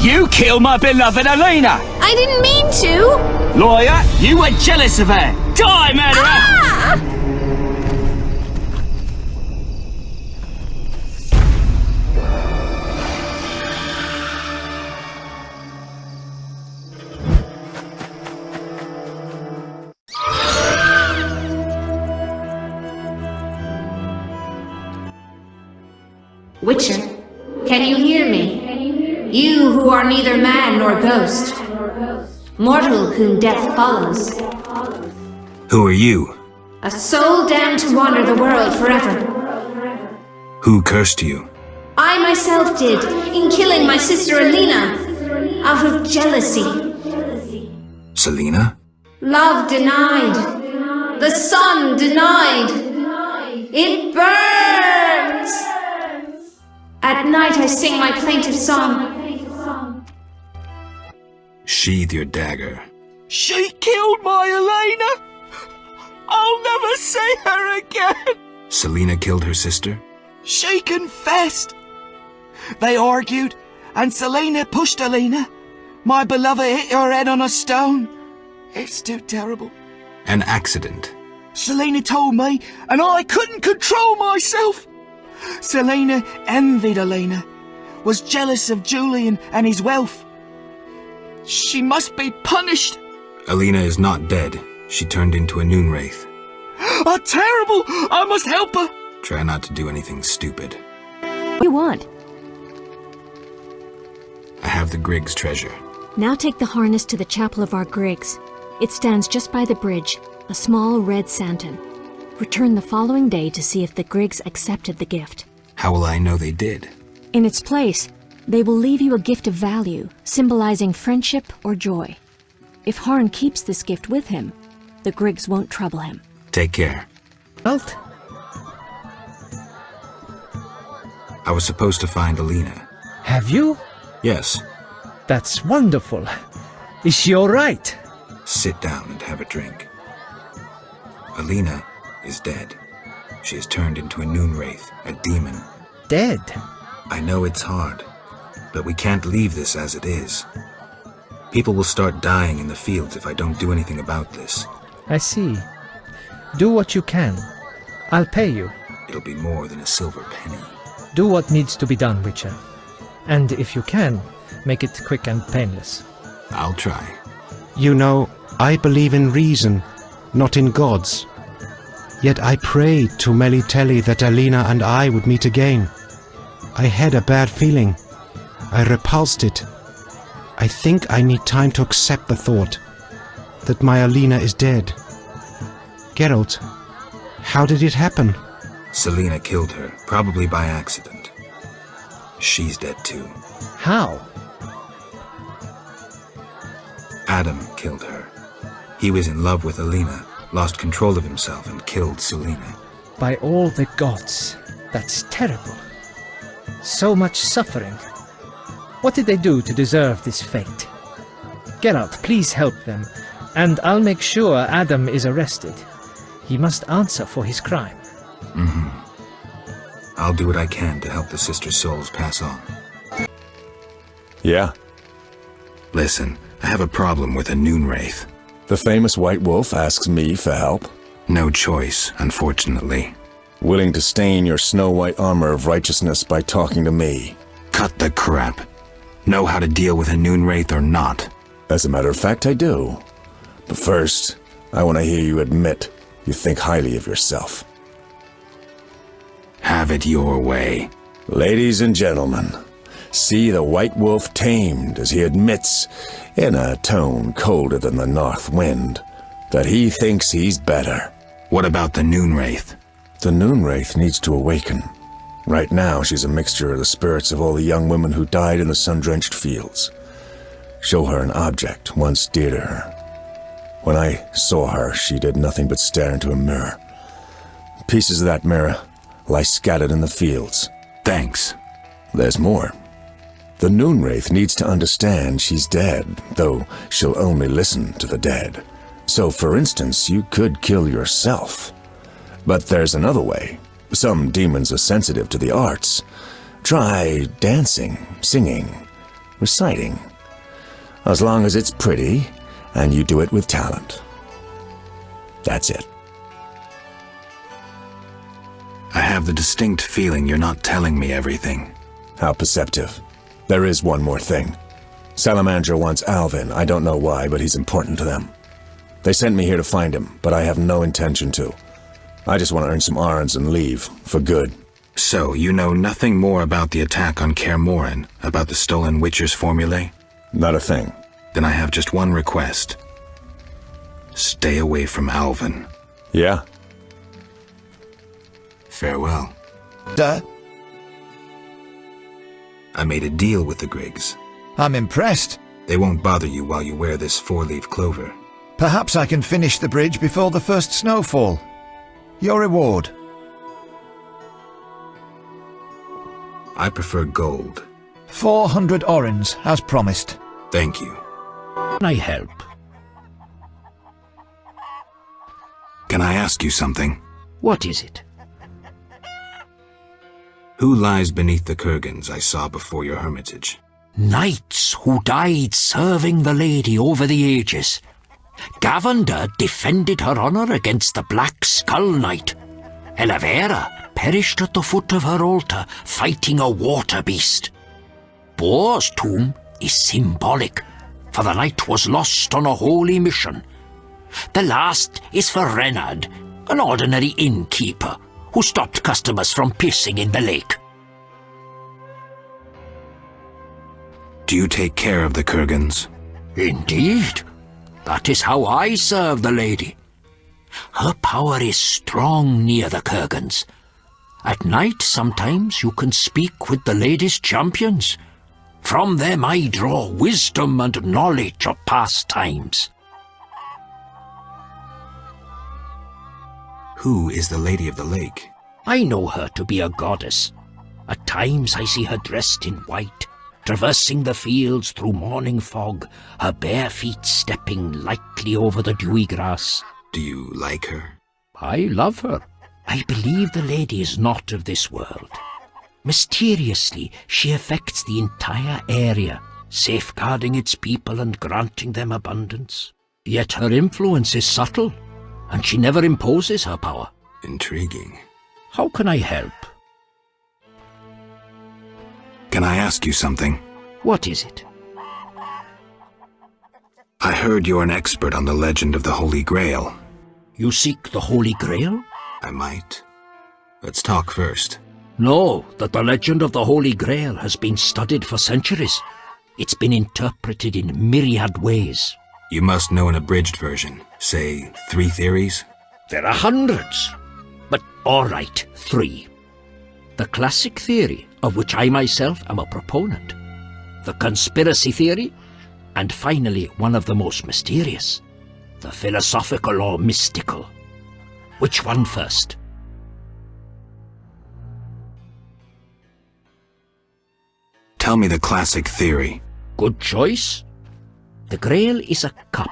S20: You killed my beloved Alina!
S18: I didn't mean to!
S20: Lawyer, you were jealous of her! Die, murderer!
S18: Ah!
S14: Witcher, can you hear me? You who are neither man nor ghost, mortal whom death follows,
S3: Who are you?
S14: a soul damned to wander the world forever.
S3: Who cursed you?
S14: I myself did, in killing my sister Alina, out of jealousy.
S3: Selena?
S14: Love denied. The sun denied. It burns! At night I sing my plaintive song.
S3: Sheathe your dagger.
S20: She killed my Elena! I'll never see her again!
S3: Selena killed her sister?
S20: She confessed! They argued, and Selena pushed Elena. My beloved hit her head on a stone. It's too terrible.
S3: An accident.
S20: Selena told me, and I couldn't control myself. Selena envied Elena, was jealous of Julian and his wealth. She must be punished.
S3: Alina is not dead. She turned into a noon wraith.
S20: Oh, terrible! I must help her.
S3: Try not to do anything stupid.
S19: What do you want?
S3: I have the Griggs treasure.
S19: Now take the harness to the chapel of our Griggs. It stands just by the bridge, a small red santon. Return the following day to see if the Griggs accepted the gift.
S3: How will I know they did?
S19: In its place, they will leave you a gift of value, symbolizing friendship or joy. If Harn keeps this gift with him, the Griggs won't trouble him.
S3: Take care.
S21: Alt?
S3: I was supposed to find Alina.
S21: Have you?
S3: Yes.
S21: That's wonderful. Is she all right?
S3: Sit down and have a drink. Alina is dead. She has turned into a noon wraith, a demon.
S21: Dead?
S3: I know it's hard, but we can't leave this as it is. People will start dying in the fields if I don't do anything about this.
S21: I see. Do what you can. I'll pay you.
S3: It'll be more than a silver penny.
S21: Do what needs to be done, Witcher. And if you can, make it quick and painless.
S3: I'll try.
S4: You know, I believe in reason, not in gods. Yet I prayed to Melitele that Alina and I would meet again. I had a bad feeling. I repulsed it. I think I need time to accept the thought that my Alina is dead. Geralt, how did it happen?
S3: Selena killed her, probably by accident. She's dead too.
S21: How?
S3: Adam killed her. He was in love with Alina, lost control of himself, and killed Selena.
S20: By all the gods, that's terrible. So much suffering. What did they do to deserve this fate? Geralt, please help them, and I'll make sure Adam is arrested. He must answer for his crime.
S3: I'll do what I can to help the Sister Souls pass on.
S8: Yeah?
S3: Listen, I have a problem with a Noonwraith.
S8: The famous White Wolf asks me for help?
S3: No choice, unfortunately.
S8: Willing to stain your snow-white armor of righteousness by talking to me?
S3: Cut the crap. Know how to deal with a Noonwraith or not?
S8: As a matter of fact, I do. But first, I want to hear you admit you think highly of yourself.
S3: Have it your way.
S8: Ladies and gentlemen, see the White Wolf tamed as he admits, in a tone colder than the north wind, that he thinks he's better.
S3: What about the Noonwraith?
S8: The Noonwraith needs to awaken. Right now, she's a mixture of the spirits of all the young women who died in the sun-drenched fields. Show her an object once dear to her. When I saw her, she did nothing but stare into a mirror. Pieces of that mirror lie scattered in the fields.
S3: Thanks.
S8: There's more. The Noonwraith needs to understand she's dead, though she'll only listen to the dead. So, for instance, you could kill yourself. But there's another way. Some demons are sensitive to the arts. Try dancing, singing, reciting. As long as it's pretty, and you do it with talent. That's it.
S3: I have the distinct feeling you're not telling me everything.
S8: How perceptive. There is one more thing. Salamandra wants Alvin. I don't know why, but he's important to them. They sent me here to find him, but I have no intention to. I just want to earn some arns and leave, for good.
S3: So, you know nothing more about the attack on Kaer Morhen, about the stolen Witcher's formulae?
S8: Not a thing.
S3: Then I have just one request. Stay away from Alvin.
S8: Yeah?
S3: Farewell.
S13: Sir?
S3: I made a deal with the Griggs.
S13: I'm impressed.
S3: They won't bother you while you wear this four-leaf clover.
S13: Perhaps I can finish the bridge before the first snowfall. Your reward.
S3: I prefer gold.
S13: 400 orens, as promised.
S3: Thank you.
S1: Can I help?
S3: Can I ask you something?
S1: What is it?
S3: Who lies beneath the kurgans I saw before your hermitage?
S1: Knights who died serving the lady over the ages. Gavender defended her honour against the Black Skull Knight. Elevera perished at the foot of her altar, fighting a water beast. Boar's tomb is symbolic, for the knight was lost on a holy mission. The last is for Reynard, an ordinary innkeeper, who stopped customers from pissing in the lake.
S3: Do you take care of the kurgans?
S1: Indeed. That is how I serve the lady. Her power is strong near the kurgans. At night, sometimes, you can speak with the lady's champions. From them I draw wisdom and knowledge of past times.
S3: Who is the Lady of the Lake?
S1: I know her to be a goddess. At times I see her dressed in white, traversing the fields through morning fog, her bare feet stepping lightly over the dewy grass.
S3: Do you like her?
S1: I love her. I believe the lady is not of this world. Mysteriously, she affects the entire area, safeguarding its people and granting them abundance. Yet her influence is subtle, and she never imposes her power.
S3: Intriguing.
S1: How can I help?
S3: Can I ask you something?
S1: What is it?
S3: I heard you're an expert on the legend of the Holy Grail.
S1: You seek the Holy Grail?
S3: I might. Let's talk first.
S1: Know that the legend of the Holy Grail has been studied for centuries. It's been interpreted in myriad ways.
S3: You must know an abridged version. Say, 3 theories?
S1: There are hundreds. But all right, 3. The classic theory, of which I myself am a proponent. The conspiracy theory, And finally, one of the most mysterious, the philosophical or mystical. Which one first?
S3: Tell me the classic theory.
S1: Good choice. The Grail is a cup,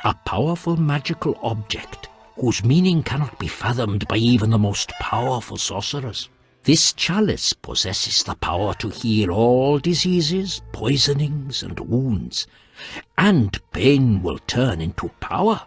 S1: a powerful magical object, whose meaning cannot be fathomed by even the most powerful sorcerers. This chalice possesses the power to heal all diseases, poisonings, and wounds, and pain will turn into power.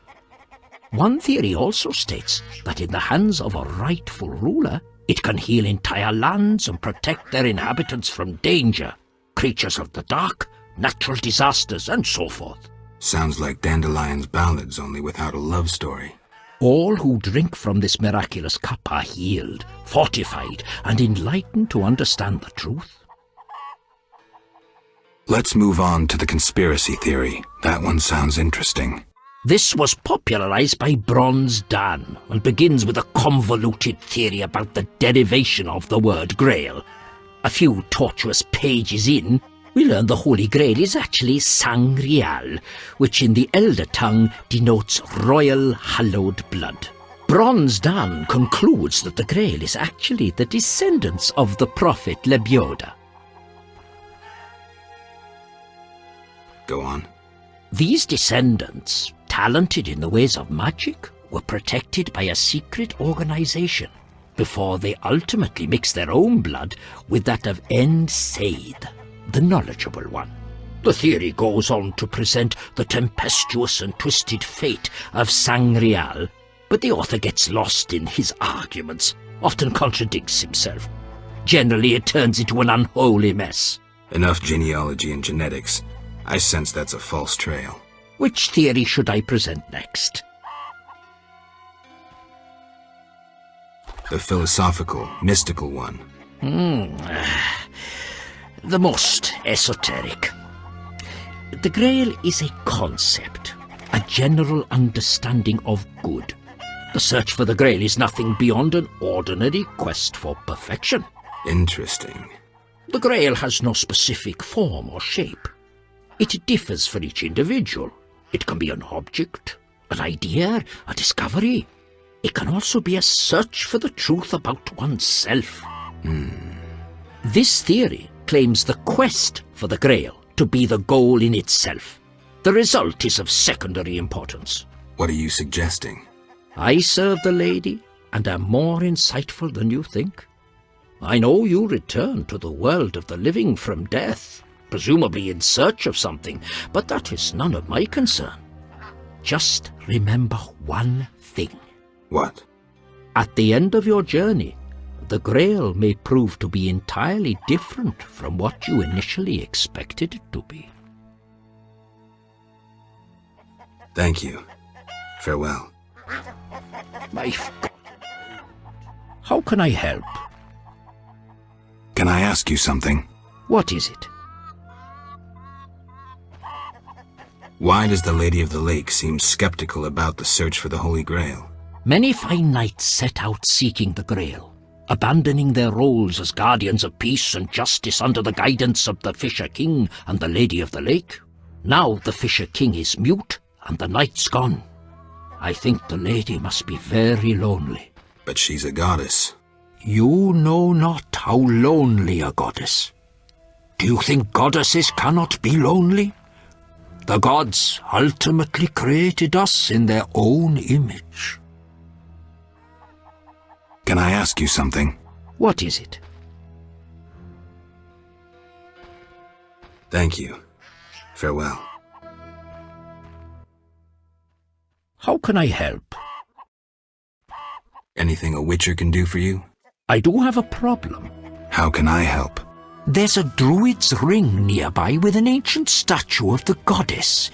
S1: One theory also states that in the hands of a rightful ruler, it can heal entire lands and protect their inhabitants from danger, creatures of the dark, natural disasters, and so forth.
S3: Sounds like Dandelion's ballads, only without a love story.
S1: All who drink from this miraculous cup are healed, fortified, and enlightened to understand the truth.
S3: Let's move on to the conspiracy theory. That one sounds interesting.
S1: This was popularized by Bronze Dan and begins with a convoluted theory about the derivation of the word Grail. A few tortuous pages in, we learn the Holy Grail is actually Sangreal, which in the Elder tongue denotes royal hallowed blood. Bronze Dan concludes that the Grail is actually the descendants of the prophet Lebioda.
S3: Go on.
S1: These descendants, talented in the ways of magic, were protected by a secret organization before they ultimately mixed their own blood with that of Enseid, the knowledgeable one. The theory goes on to present the tempestuous and twisted fate of Sangreal, but the author gets lost in his arguments, often contradicts himself. Generally, it turns into an unholy mess.
S3: Enough genealogy and genetics. I sense that's a false trail.
S1: Which theory should I present next?
S3: The philosophical, mystical one.
S1: The most esoteric. The Grail is a concept, a general understanding of good. The search for the Grail is nothing beyond an ordinary quest for perfection.
S3: Interesting.
S1: The Grail has no specific form or shape. It differs for each individual. It can be an object, an idea, a discovery. It can also be a search for the truth about oneself. This theory claims the quest for the Grail to be the goal in itself. The result is of secondary importance.
S3: What are you suggesting?
S1: I serve the lady and am more insightful than you think. I know you return to the world of the living from death, presumably in search of something, but that is none of my concern. Just remember one thing.
S3: What?
S1: At the end of your journey, the Grail may prove to be entirely different from what you initially expected it to be.
S3: Thank you. Farewell.
S1: How can I help?
S3: Can I ask you something?
S1: What is it?
S3: Why does the Lady of the Lake seem skeptical about the search for the Holy Grail?
S1: Many fine knights set out seeking the Grail, abandoning their roles as guardians of peace and justice under the guidance of the Fisher King and the Lady of the Lake. Now the Fisher King is mute and the knight's gone. I think the lady must be very lonely.
S3: But she's a goddess.
S1: You know not how lonely a goddess. Do you think goddesses cannot be lonely? The gods ultimately created us in their own image.
S3: Can I ask you something?
S1: What is it?
S3: Thank you. Farewell.
S1: How can I help?
S3: Anything a witcher can do for you?
S1: I do have a problem.
S3: How can I help?
S1: There's a druid's ring nearby with an ancient statue of the goddess.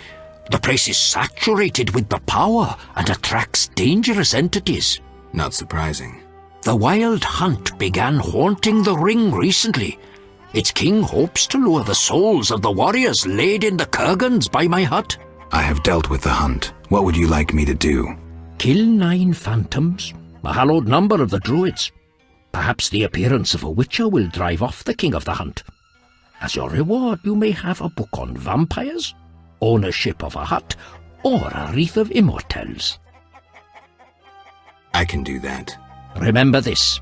S1: The place is saturated with the power and attracts dangerous entities.
S3: Not surprising.
S1: The Wild Hunt began haunting the ring recently. Its king hopes to lure the souls of the warriors laid in the kurgans by my hut.
S3: I have dealt with the Hunt. What would you like me to do?
S1: Kill 9 phantoms, a hallowed number of the druids. Perhaps the appearance of a witcher will drive off the king of the Hunt. As your reward, you may have a book on vampires, ownership of a hut, or a wreath of immortelles.
S3: I can do that.
S1: Remember this.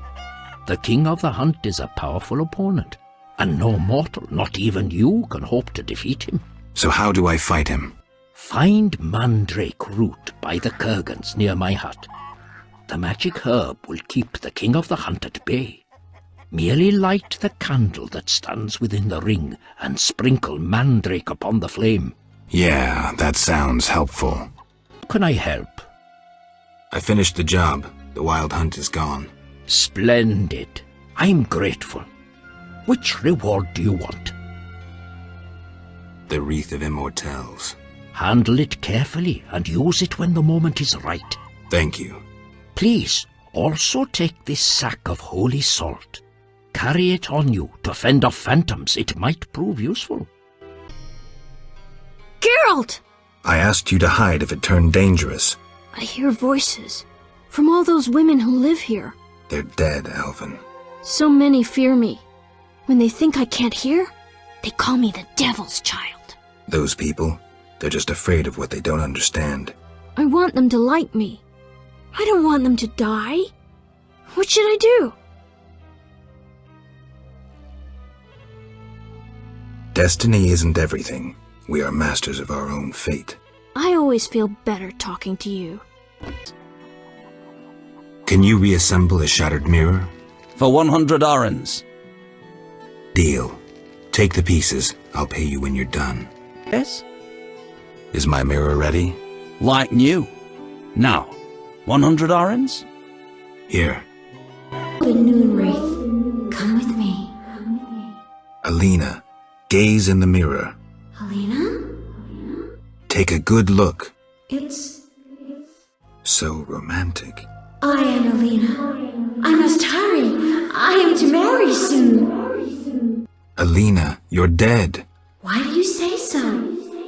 S1: The King of the Hunt is a powerful opponent, and no mortal, not even you, can hope to defeat him.
S3: So how do I fight him?
S1: Find mandrake root by the kurgans near my hut. The magic herb will keep the King of the Hunt at bay. Merely light the candle that stands within the ring and sprinkle mandrake upon the flame.
S3: Yeah, that sounds helpful.
S1: Can I help?
S3: I finished the job. The wild hunt is gone.
S1: Splendid. I'm grateful. Which reward do you want?
S3: The Wreath of Immortelles.
S1: Handle it carefully and use it when the moment is right.
S3: Thank you.
S1: Please, also take this sack of holy salt. Carry it on you to fend off phantoms. It might prove useful.
S19: Geralt!
S3: I asked you to hide if it turned dangerous.
S19: I hear voices. From all those women who live here.
S3: They're dead, Alvin.
S19: So many fear me. When they think I can't hear, they call me the Devil's Child.
S3: Those people, they're just afraid of what they don't understand.
S19: I want them to like me. I don't want them to die. What should I do?
S3: Destiny isn't everything. We are masters of our own fate.
S19: I always feel better talking to you.
S3: Can you reassemble a shattered mirror?
S12: For 100 orens.
S3: Deal. Take the pieces. I'll pay you when you're done.
S12: Yes?
S3: Is my mirror ready?
S12: Like new. Now, 100 orens?
S3: Here.
S14: The Noonwraith, come with me.
S3: Alina, gaze in the mirror.
S14: Alina?
S3: Take a good look.
S14: It's...
S3: So romantic.
S14: I am Alina. I must hurry. I am to marry soon.
S3: Alina, you're dead.
S14: Why do you say so?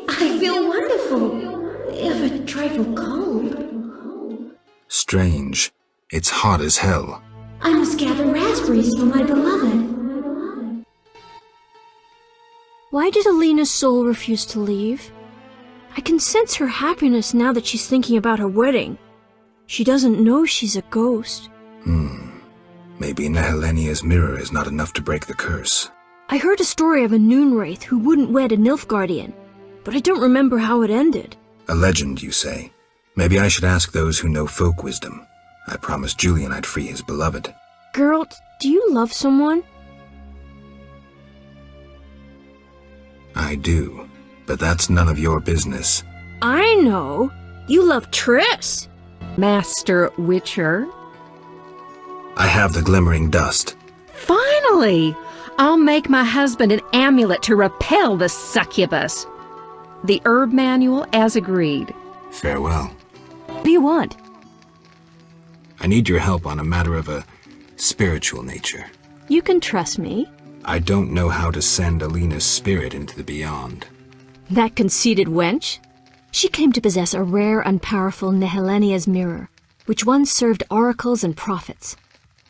S14: I feel wonderful, if a trifle cold.
S3: Strange. It's hot as hell.
S14: I must gather raspberries for my beloved.
S19: Why did Alina's soul refuse to leave? I can sense her happiness now that she's thinking about her wedding. She doesn't know she's a ghost.
S3: Maybe Nehelenia's mirror is not enough to break the curse.
S19: I heard a story of a Noonwraith who wouldn't wed a Nilfgaardian, but I don't remember how it ended.
S3: A legend, you say? Maybe I should ask those who know folk wisdom. I promised Julian I'd free his beloved.
S19: Geralt, do you love someone?
S3: I do, but that's none of your business.
S19: I know. You love Triss.
S15: Master Witcher.
S3: I have the glimmering dust.
S15: Finally! I'll make my husband an amulet to repel the succubus. The herb manual as agreed.
S3: Farewell.
S15: What do you want?
S3: I need your help on a matter of a spiritual nature.
S19: You can trust me.
S3: I don't know how to send Alina's spirit into the beyond.
S19: That conceited wench? She claimed to possess a rare and powerful Nehelenia's mirror, which once served oracles and prophets.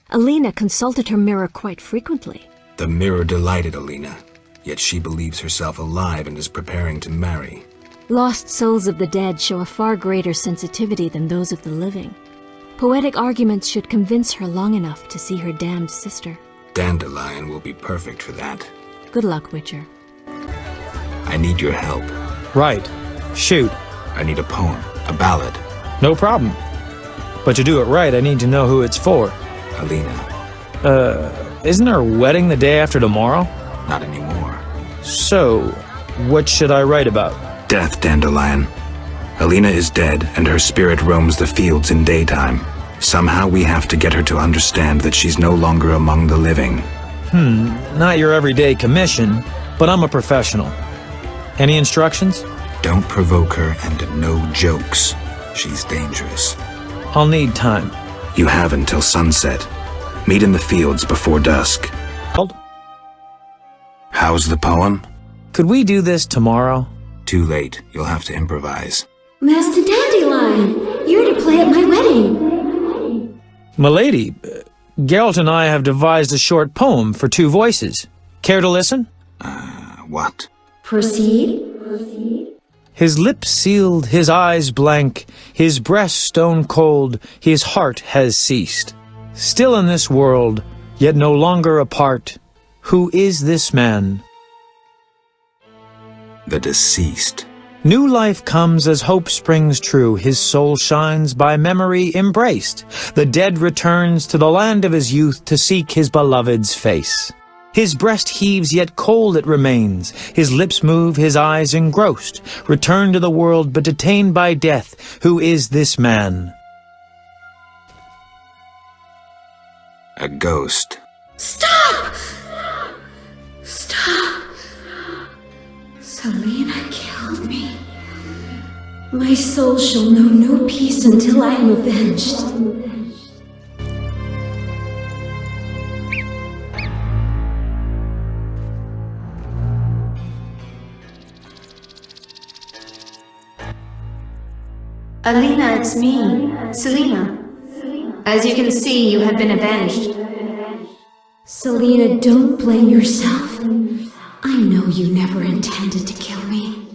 S19: Alina consulted her mirror quite frequently.
S3: The mirror delighted Alina, yet she believes herself alive and is preparing to marry.
S19: Lost souls of the dead show a far greater sensitivity than those of the living. Poetic arguments should convince her long enough to see her damned sister.
S3: Dandelion will be perfect for that.
S19: Good luck, Witcher.
S3: I need your help.
S10: Right. Shoot.
S3: I need a poem, a ballad.
S10: No problem. But to do it right, I need to know who it's for.
S3: Alina.
S10: Isn't our wedding the day after tomorrow?
S3: Not anymore.
S10: So, what should I write about?
S3: Death, Dandelion. Alina is dead, and her spirit roams the fields in daytime. Somehow we have to get her to understand that she's no longer among the living.
S10: Not your everyday commission, but I'm a professional. Any instructions?
S3: Don't provoke her, and no jokes. She's dangerous.
S10: I'll need time.
S3: You have until sunset. Meet in the fields before dusk. How's the poem?
S10: Could we do this tomorrow?
S3: Too late. You'll have to improvise.
S14: Master Dandelion, you're to play at my wedding.
S10: Milady, Geralt and I have devised a short poem for 2 voices. Care to listen?
S3: What?
S14: Proceed.
S6: His lips sealed, his eyes blank, his breast stone cold, his heart has ceased. Still in this world, yet no longer apart. Who is this man?
S3: The deceased.
S6: New life comes as hope springs true. His soul shines by memory embraced. The dead returns to the land of his youth to seek his beloved's face. His breast heaves, yet cold it remains. His lips move, his eyes engrossed. Returned to the world, but detained by death. Who is this man?
S3: A ghost.
S14: Stop! Stop! Selena killed me. My soul shall know no peace until I am avenged. Alina, it's me, Selena. As you can see, you have been avenged. Selena, don't blame yourself. I know you never intended to kill me.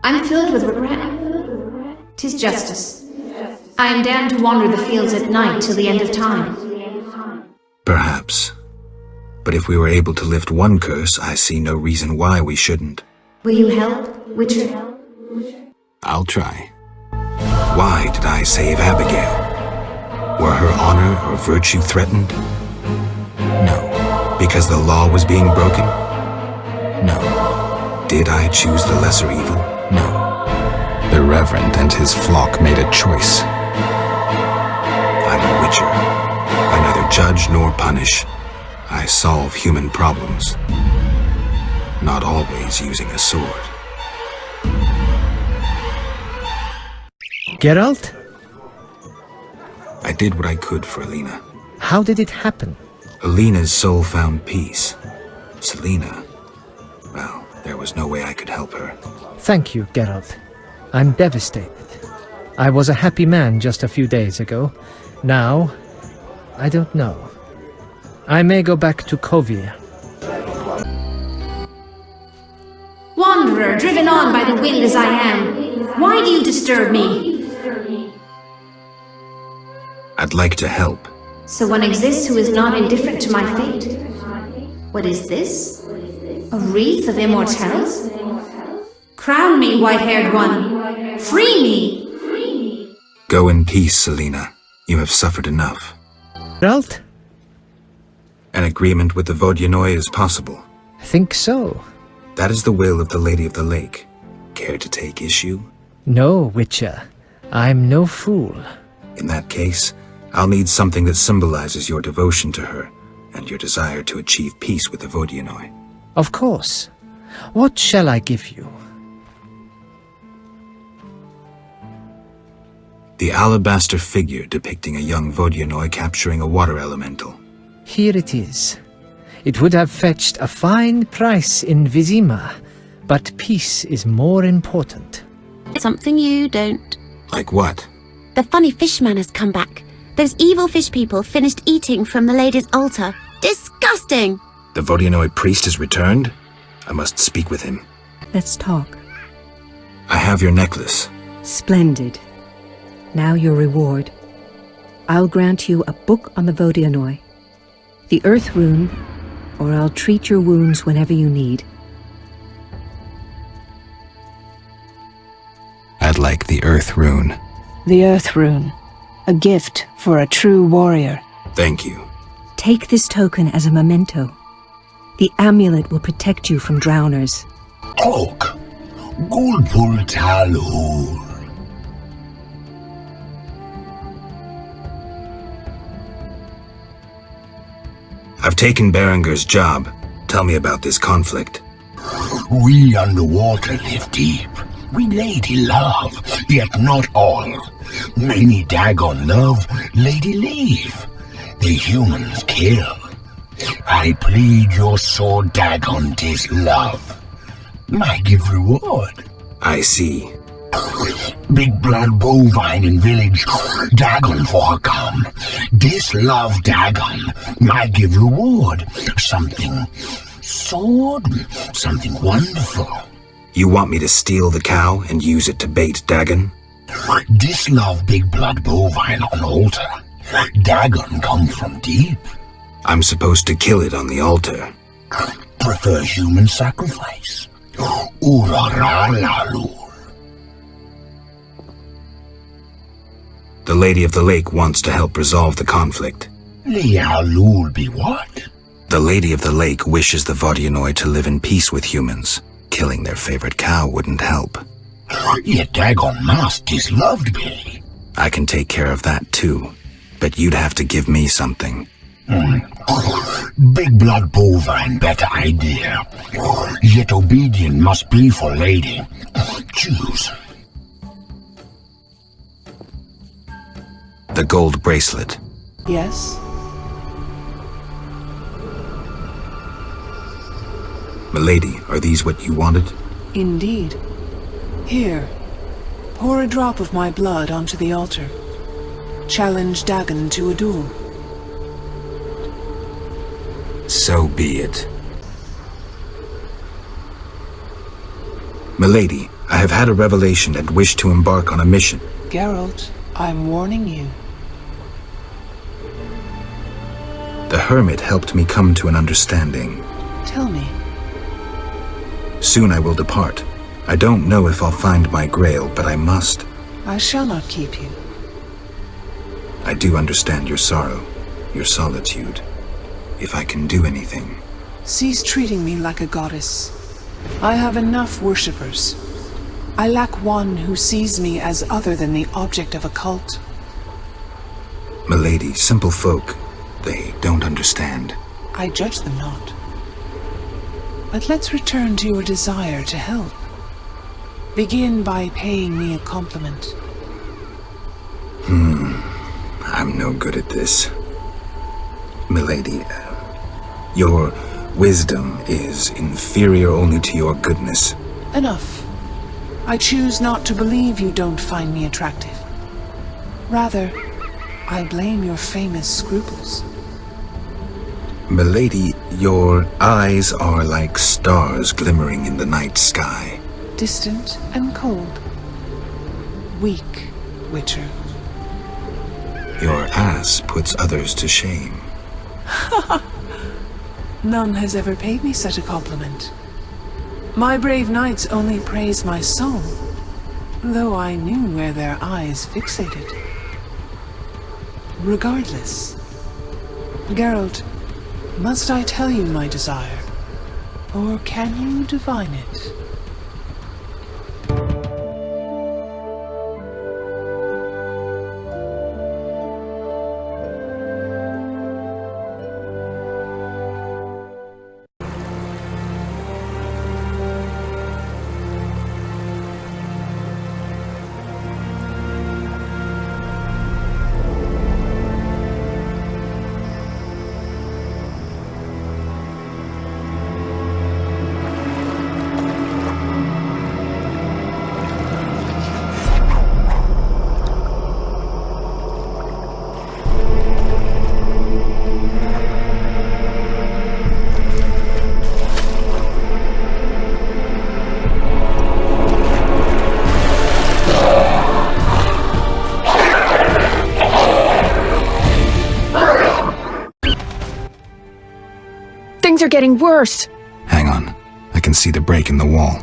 S14: I'm filled with regret. 'Tis justice. I am damned to wander the fields at night till the end of time.
S3: Perhaps. But if we were able to lift one curse, I see no reason why we shouldn't.
S14: Will you help, Witcher?
S3: I'll try. Why did I save Abigail? Were her honor or virtue threatened? No. Because the law was being broken? No. Did I choose the lesser evil? No. The Reverend and his flock made a choice. I'm a witcher. I neither judge nor punish. I solve human problems. Not always using a sword.
S7: Geralt?
S3: I did what I could for Alina.
S7: How did it happen?
S3: Alina's soul found peace. Selena, well, there was no way I could help her.
S7: Thank you, Geralt. I'm devastated. I was a happy man just a few days ago. Now, I don't know. I may go back to Kovir.
S14: Wanderer, driven on by the wind as I am, why do you disturb me?
S3: I'd like to help.
S14: So one exists who is not indifferent to my fate. What is this? A wreath of immortelles? Crown me, white-haired one! Free me!
S3: Go in peace, Selena. You have suffered enough.
S7: Geralt?
S3: An agreement with the Vodyanoi is possible.
S7: I think so.
S3: That is the will of the Lady of the Lake. Care to take issue?
S7: No, Witcher. I'm no fool.
S3: In that case, I'll need something that symbolizes your devotion to her and your desire to achieve peace with the Vodyanoi.
S7: Of course. What shall I give you?
S3: The alabaster figure depicting a young Vodyanoi capturing a water elemental.
S7: Here it is. It would have fetched a fine price in Vizima, but peace is more important.
S18: Something you don't.
S3: Like what?
S18: The funny fishman has come back. Those evil fish people finished eating from the lady's altar. Disgusting!
S3: The Vodyanoi priest has returned? I must speak with him.
S22: Let's talk.
S3: I have your necklace.
S22: Splendid. Now your reward. I'll grant you a book on the Vodyanoi, the Earth Rune, or I'll treat your wounds whenever you need.
S3: I'd like the Earth Rune.
S22: The Earth Rune. A gift for a true warrior.
S3: Thank you.
S22: Take this token as a memento. The amulet will protect you from drowners.
S17: Talk. Gulpul Talhul.
S3: I've taken Berenger's job. Tell me about this conflict.
S17: We underwater live deep. We lady love, yet not all. Many Dagon love, lady leave. The humans kill. I plead your sword, Dagon, 'tis love. I give reward.
S3: I see.
S17: Big blood bovine in village, Dagon for her come. This love Dagon, I give reward. Something sword, something wonderful.
S3: You want me to steal the cow and use it to bait Dagon?
S11: Dislove big blood bovine on altar. Dagon come from deep.
S3: I'm supposed to kill it on the altar.
S11: Prefer human sacrifice. Uraralalul.
S3: The Lady of the Lake wants to help resolve the conflict.
S11: Lialul be what?
S3: The Lady of the Lake wishes the Vodyanoi to live in peace with humans. Killing their favorite cow wouldn't help.
S11: Yet Dagon must disloved be.
S3: I can take care of that too, but you'd have to give me something.
S11: Big blood bovine better idea. Yet obedient must be for lady. Choose.
S3: The gold bracelet.
S16: Yes?
S3: Milady, are these what you wanted?
S16: Indeed. Here, pour a drop of my blood onto the altar. Challenge Dagon to a duel.
S3: So be it. Milady, I have had a revelation and wish to embark on a mission.
S16: Geralt, I'm warning you.
S3: The hermit helped me come to an understanding.
S16: Tell me.
S3: Soon I will depart. I don't know if I'll find my grail, but I must.
S16: I shall not keep you.
S3: I do understand your sorrow, your solitude. If I can do anything.
S16: Cease treating me like a goddess. I have enough worshippers. I lack one who sees me as other than the object of a cult.
S3: Milady, simple folk, they don't understand.
S16: I judge them not. But let's return to your desire to help. Begin by paying me a compliment.
S3: I'm no good at this. Milady, your wisdom is inferior only to your goodness.
S16: Enough. I choose not to believe you don't find me attractive. Rather, I blame your famous scruples.
S3: Milady, your eyes are like stars glimmering in the night sky.
S16: Distant and cold. Weak, Witcher.
S3: Your ass puts others to shame.
S16: None has ever paid me such a compliment. My brave knights only praise my soul, though I knew where their eyes fixated. Regardless, Geralt, must I tell you my desire, or can you divine it?
S23: Things are getting worse.
S3: Hang on. I can see the break in the wall.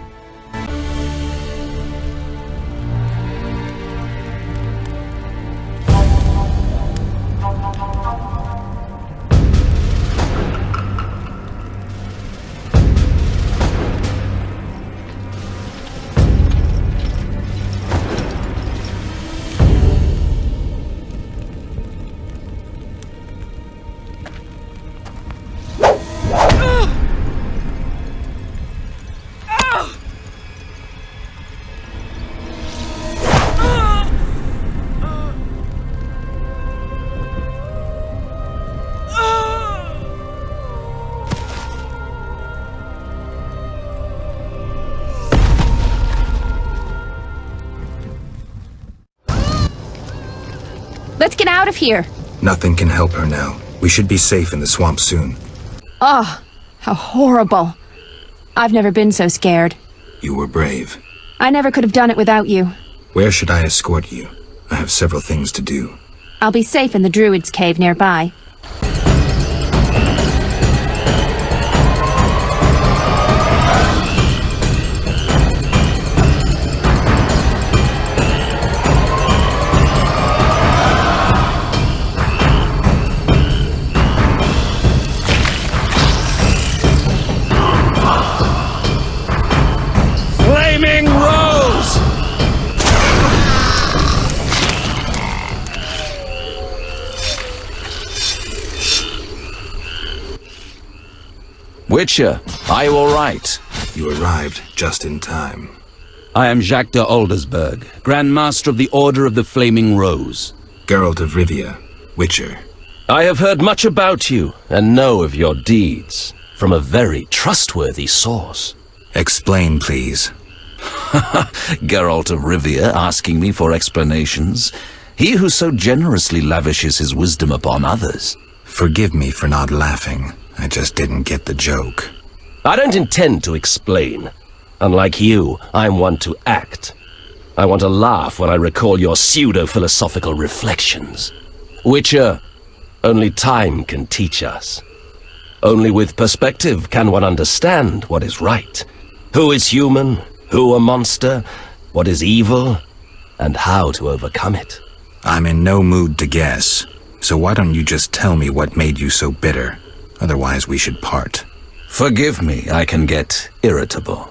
S23: Let's get out of here.
S3: Nothing can help her now. We should be safe in the swamp soon.
S23: Oh, how horrible. I've never been so scared.
S3: You were brave.
S23: I never could have done it without you.
S3: Where should I escort you? I have several things to do.
S23: I'll be safe in the Druid's cave nearby.
S12: Flaming Rose! Witcher, are you all right?
S3: You arrived just in time.
S12: I am Jacques de Aldersberg, Grand Master of the Order of the Flaming Rose.
S3: Geralt of Rivia, Witcher.
S2: I have heard much about you and know of your deeds from a very trustworthy source.
S3: Explain, please.
S12: Geralt of Rivia asking me for explanations. He who so generously lavishes his wisdom upon others.
S3: Forgive me for not laughing. I just didn't get the joke.
S2: I don't intend to explain. Unlike you, I'm one to act. I want to laugh when I recall your pseudo-philosophical reflections. Witcher, only time can teach us. Only with perspective can one understand what is right. Who is human, who a monster, what is evil, and how to overcome it.
S3: I'm in no mood to guess, so why don't you just tell me what made you so bitter? Otherwise we should part.
S12: Forgive me, I can get irritable.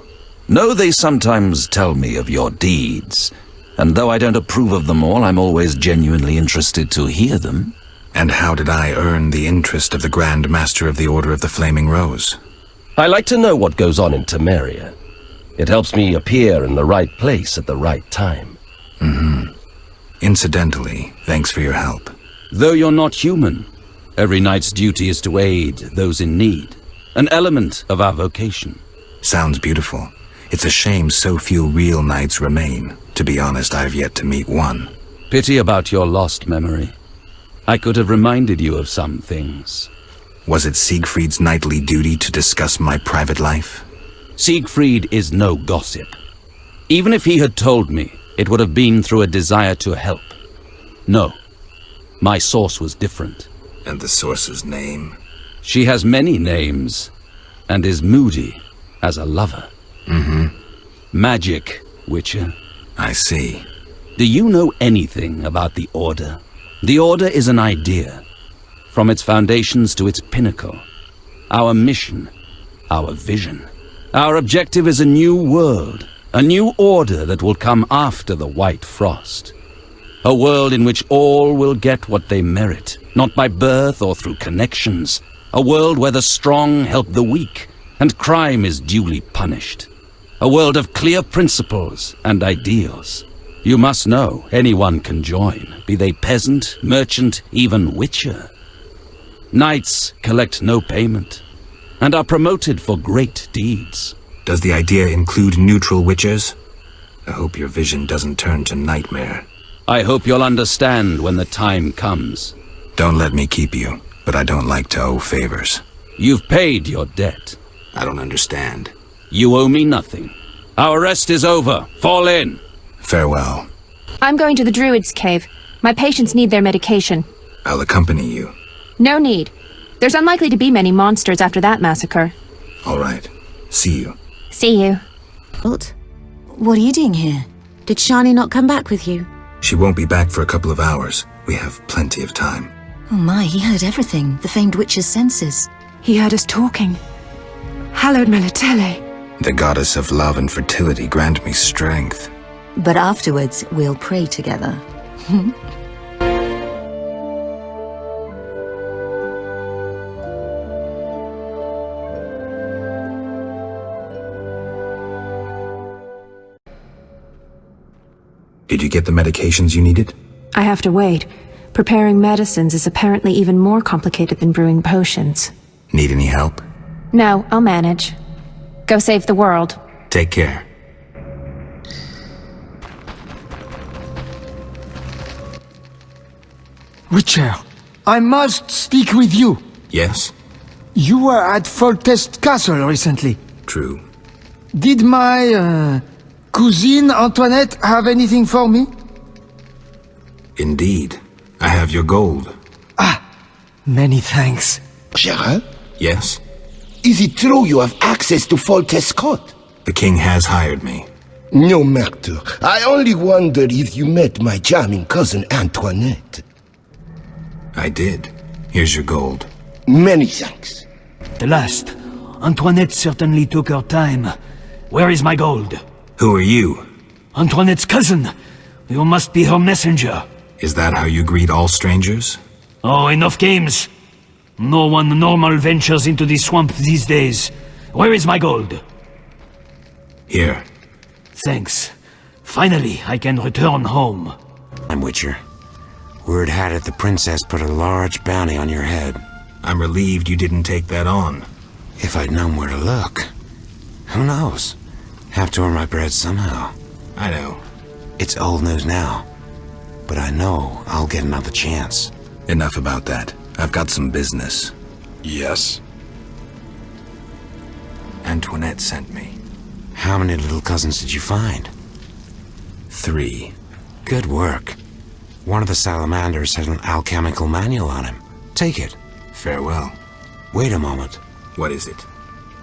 S12: Know they sometimes tell me of your deeds, and though I don't approve of them all, I'm always genuinely interested to hear them.
S3: And how did I earn the interest of the Grand Master of the Order of the Flaming Rose?
S2: I like to know what goes on in Temeria. It helps me appear in the right place at the right time.
S3: Incidentally, thanks for your help.
S12: Though you're not human, every knight's duty is to aid those in need. An element of our vocation.
S3: Sounds beautiful. It's a shame so few real knights remain. To be honest, I've yet to meet one.
S12: Pity about your lost memory. I could have reminded you of some things.
S3: Was it Siegfried's knightly duty to discuss my private life?
S12: Siegfried is no gossip. Even if he had told me, it would have been through a desire to help. No, my source was different.
S3: And the source's name?
S12: She has many names, and is moody as a lover. Magic, Witcher.
S3: I see.
S12: Do you know anything about the Order? The Order is an idea, from its foundations to its pinnacle. Our mission, our vision. Our objective is a new world, a new order that will come after the White Frost. A world in which all will get what they merit, not by birth or through connections. A world where the strong help the weak, and crime is duly punished. A world of clear principles and ideals. You must know anyone can join, be they peasant, merchant, even witcher. Knights collect no payment, and are promoted for great deeds.
S3: Does the idea include neutral witchers? I hope your vision doesn't turn to nightmare.
S12: I hope you'll understand when the time comes.
S3: Don't let me keep you, but I don't like to owe favors.
S12: You've paid your debt.
S3: I don't understand.
S12: You owe me nothing. Our rest is over. Fall in.
S3: Farewell.
S23: I'm going to the Druid's cave. My patients need their medication.
S3: I'll accompany you.
S23: No need. There's unlikely to be many monsters after that massacre.
S3: All right. See you.
S23: See you.
S18: What are you doing here? Did Shani not come back with you?
S3: She won't be back for a couple of hours. We have plenty of time.
S5: Oh my, he heard everything. The famed witch's senses.
S9: He heard us talking. Hallowed Melitele.
S3: The goddess of love and fertility grant me strength.
S5: But afterwards, we'll pray together.
S3: Did you get the medications you needed?
S9: I have to wait. Preparing medicines is apparently even more complicated than brewing potions.
S3: Need any help?
S23: No, I'll manage. Go save the world.
S3: Take care.
S20: Witcher, I must speak with you.
S3: Yes?
S20: You were at Foltest Castle recently.
S3: True.
S20: Did my, cousine Antoinette have anything for me?
S3: Indeed. I have your gold.
S20: Many thanks.
S11: Gerald?
S3: Yes?
S11: Is it true you have access to Foltest Court?
S3: The king has hired me.
S11: No matter. I only wonder if you met my charming cousin Antoinette.
S3: I did. Here's your gold.
S11: Many thanks.
S20: The last. Antoinette certainly took her time. Where is my gold?
S3: Who are you?
S20: Antoinette's cousin. You must be her messenger.
S3: Is that how you greet all strangers?
S20: Oh, enough games. No one normal ventures into the swamp these days. Where is my gold?
S3: Here.
S20: Thanks. Finally, I can return home.
S4: I'm Witcher. Word had it the princess put a large bounty on your head.
S3: I'm relieved you didn't take that on.
S4: If I'd known where to look. Who knows? Have to earn my bread somehow.
S3: I know.
S4: It's old news now. But I know I'll get another chance.
S3: Enough about that. I've got some business.
S4: Yes.
S3: Antoinette sent me.
S4: How many little cousins did you find?
S3: 3.
S4: Good work. One of the salamanders has an alchemical manual on him. Take it.
S3: Farewell.
S4: Wait a moment.
S3: What is it?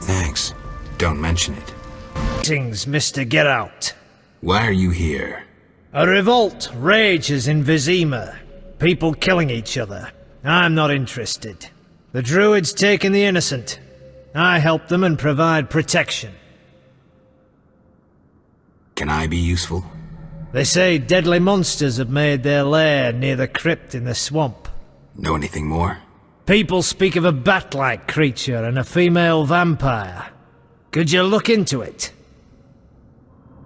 S4: Thanks.
S3: Don't mention it.
S7: Greetings, Mr. Get Out.
S3: Why are you here?
S7: A revolt rages in Vizima. People killing each other. I'm not interested. The druids taking the innocent. I help them and provide protection.
S3: Can I be useful?
S7: They say deadly monsters have made their lair near the crypt in the swamp.
S3: Know anything more?
S7: People speak of a bat-like creature and a female vampire. Could you look into it?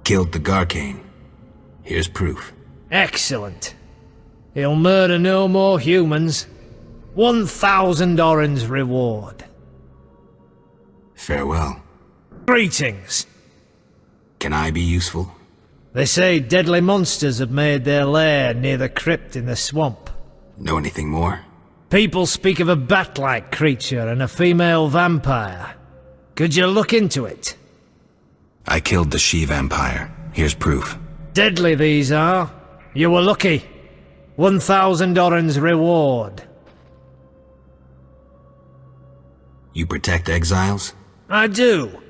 S3: Killed the Garcane. Here's proof.
S7: Excellent. He'll murder no more humans. 1,000 Orens reward.
S3: Farewell.
S7: Greetings.
S3: Can I be useful?
S7: They say deadly monsters have made their lair near the crypt in the swamp.
S3: Know anything more?
S7: People speak of a bat-like creature and a female vampire. Could you look into it?
S3: I killed the she-vampire. Here's proof.
S7: Deadly these are. You were lucky. 1,000 Orens reward.
S3: You protect exiles?
S7: I do.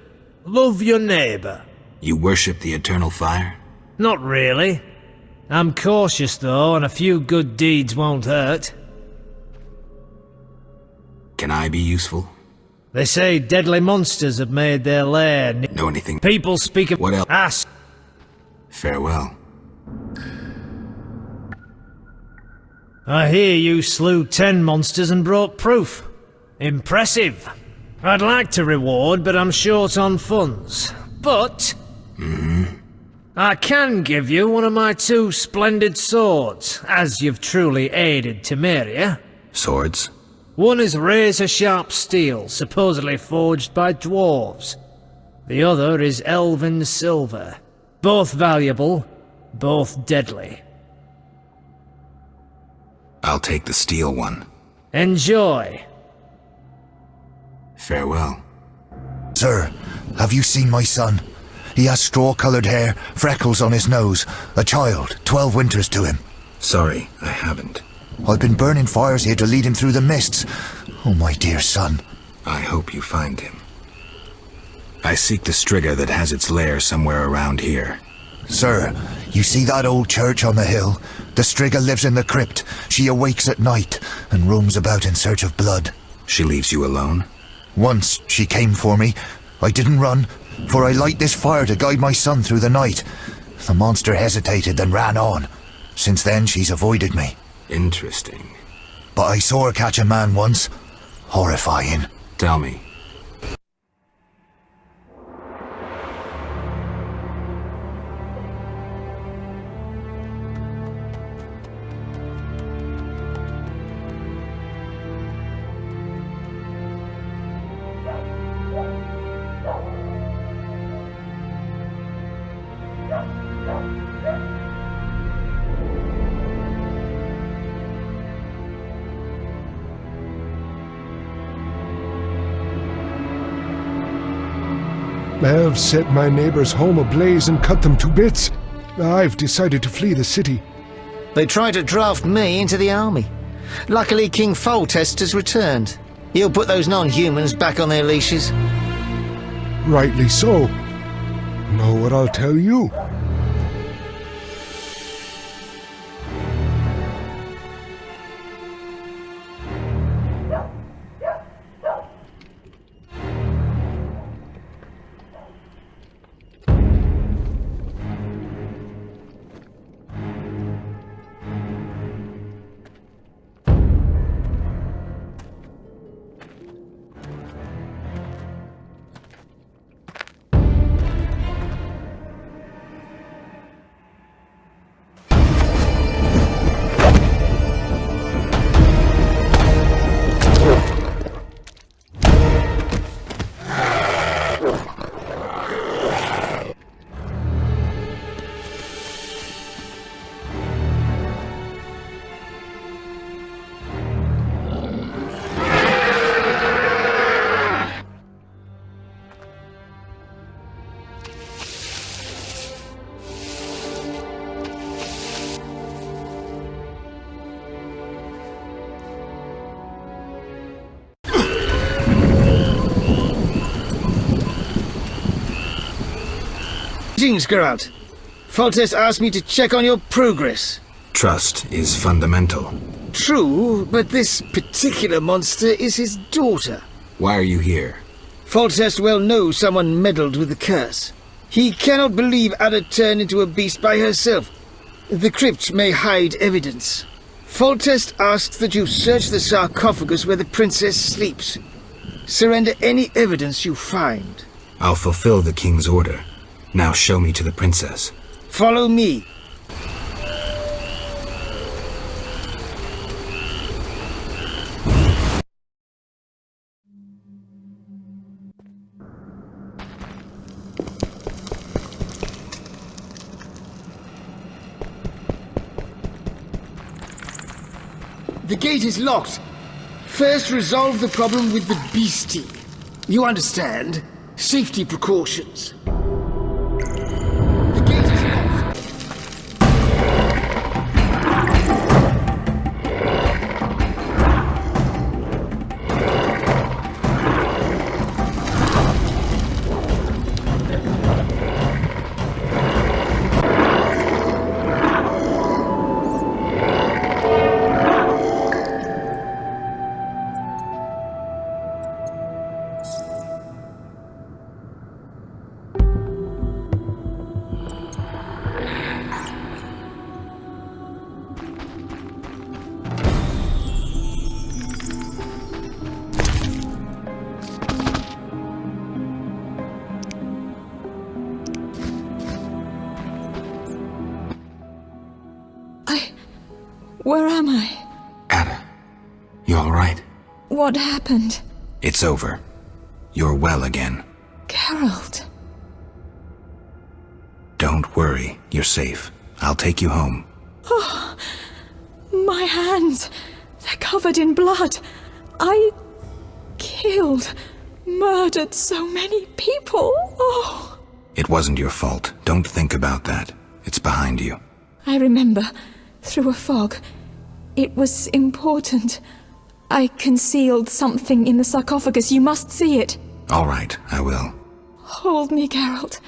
S7: Love your neighbor.
S3: You worship the eternal fire?
S7: Not really. I'm cautious though, and a few good deeds won't hurt.
S3: Can I be useful?
S7: They say deadly monsters have made their lair.
S3: Know anything?
S7: People speak of
S3: what else?
S7: Ask.
S3: Farewell.
S7: I hear you slew 10 monsters and brought proof. Impressive. I'd like to reward, but I'm short on funds. But I can give you one of my 2 splendid swords, as you've truly aided Temeria.
S3: Swords?
S7: One is razor-sharp steel, supposedly forged by dwarves. The other is elven silver. Both valuable, both deadly.
S3: I'll take the steel one.
S7: Enjoy.
S3: Farewell.
S13: Sir, have you seen my son? He has straw-colored hair, freckles on his nose, a child, 12 winters to him.
S3: Sorry, I haven't.
S13: I've been burning fires here to lead him through the mists. Oh, my dear son.
S3: I hope you find him. I seek the Striga that has its lair somewhere around here.
S13: Sir, you see that old church on the hill? The Striga lives in the crypt. She awakes at night and roams about in search of blood.
S3: She leaves you alone?
S13: Once she came for me. I didn't run, for I light this fire to guide my son through the night. The monster hesitated, then ran on. Since then, she's avoided me.
S3: Interesting.
S13: But I saw her catch a man once. Horrifying.
S3: Tell me.
S1: have set my neighbor's home ablaze and cut them to bits. I've decided to flee the city.
S8: They tried to draft me into the army. Luckily, King Foltest has returned. He'll put those non-humans back on their leashes.
S1: Rightly so. Know what I'll tell you?
S10: Greetings, Geralt. Foltest asked me to check on your progress.
S3: Trust is fundamental.
S10: True, but this particular monster is his daughter.
S3: Why are you here?
S10: Foltest well knows someone meddled with the curse. He cannot believe Ada turned into a beast by herself. The crypt may hide evidence. Foltest asks that you search the sarcophagus where the princess sleeps. Surrender any evidence you find.
S3: I'll fulfill the king's order. Now show me to the princess.
S10: Follow me. The gate is locked. First resolve the problem with the beastie. You understand? Safety precautions.
S21: Where am I?
S3: Ada, you alright?
S21: What happened?
S3: It's over. You're well again.
S21: Geralt.
S3: Don't worry, you're safe. I'll take you home.
S21: Oh, my hands. They're covered in blood. I killed, murdered so many people. Oh.
S3: It wasn't your fault. Don't think about that. It's behind you.
S21: I remember, through a fog. It was important. I concealed something in the sarcophagus. You must see it.
S3: All right, I will.
S21: Hold me, Geralt.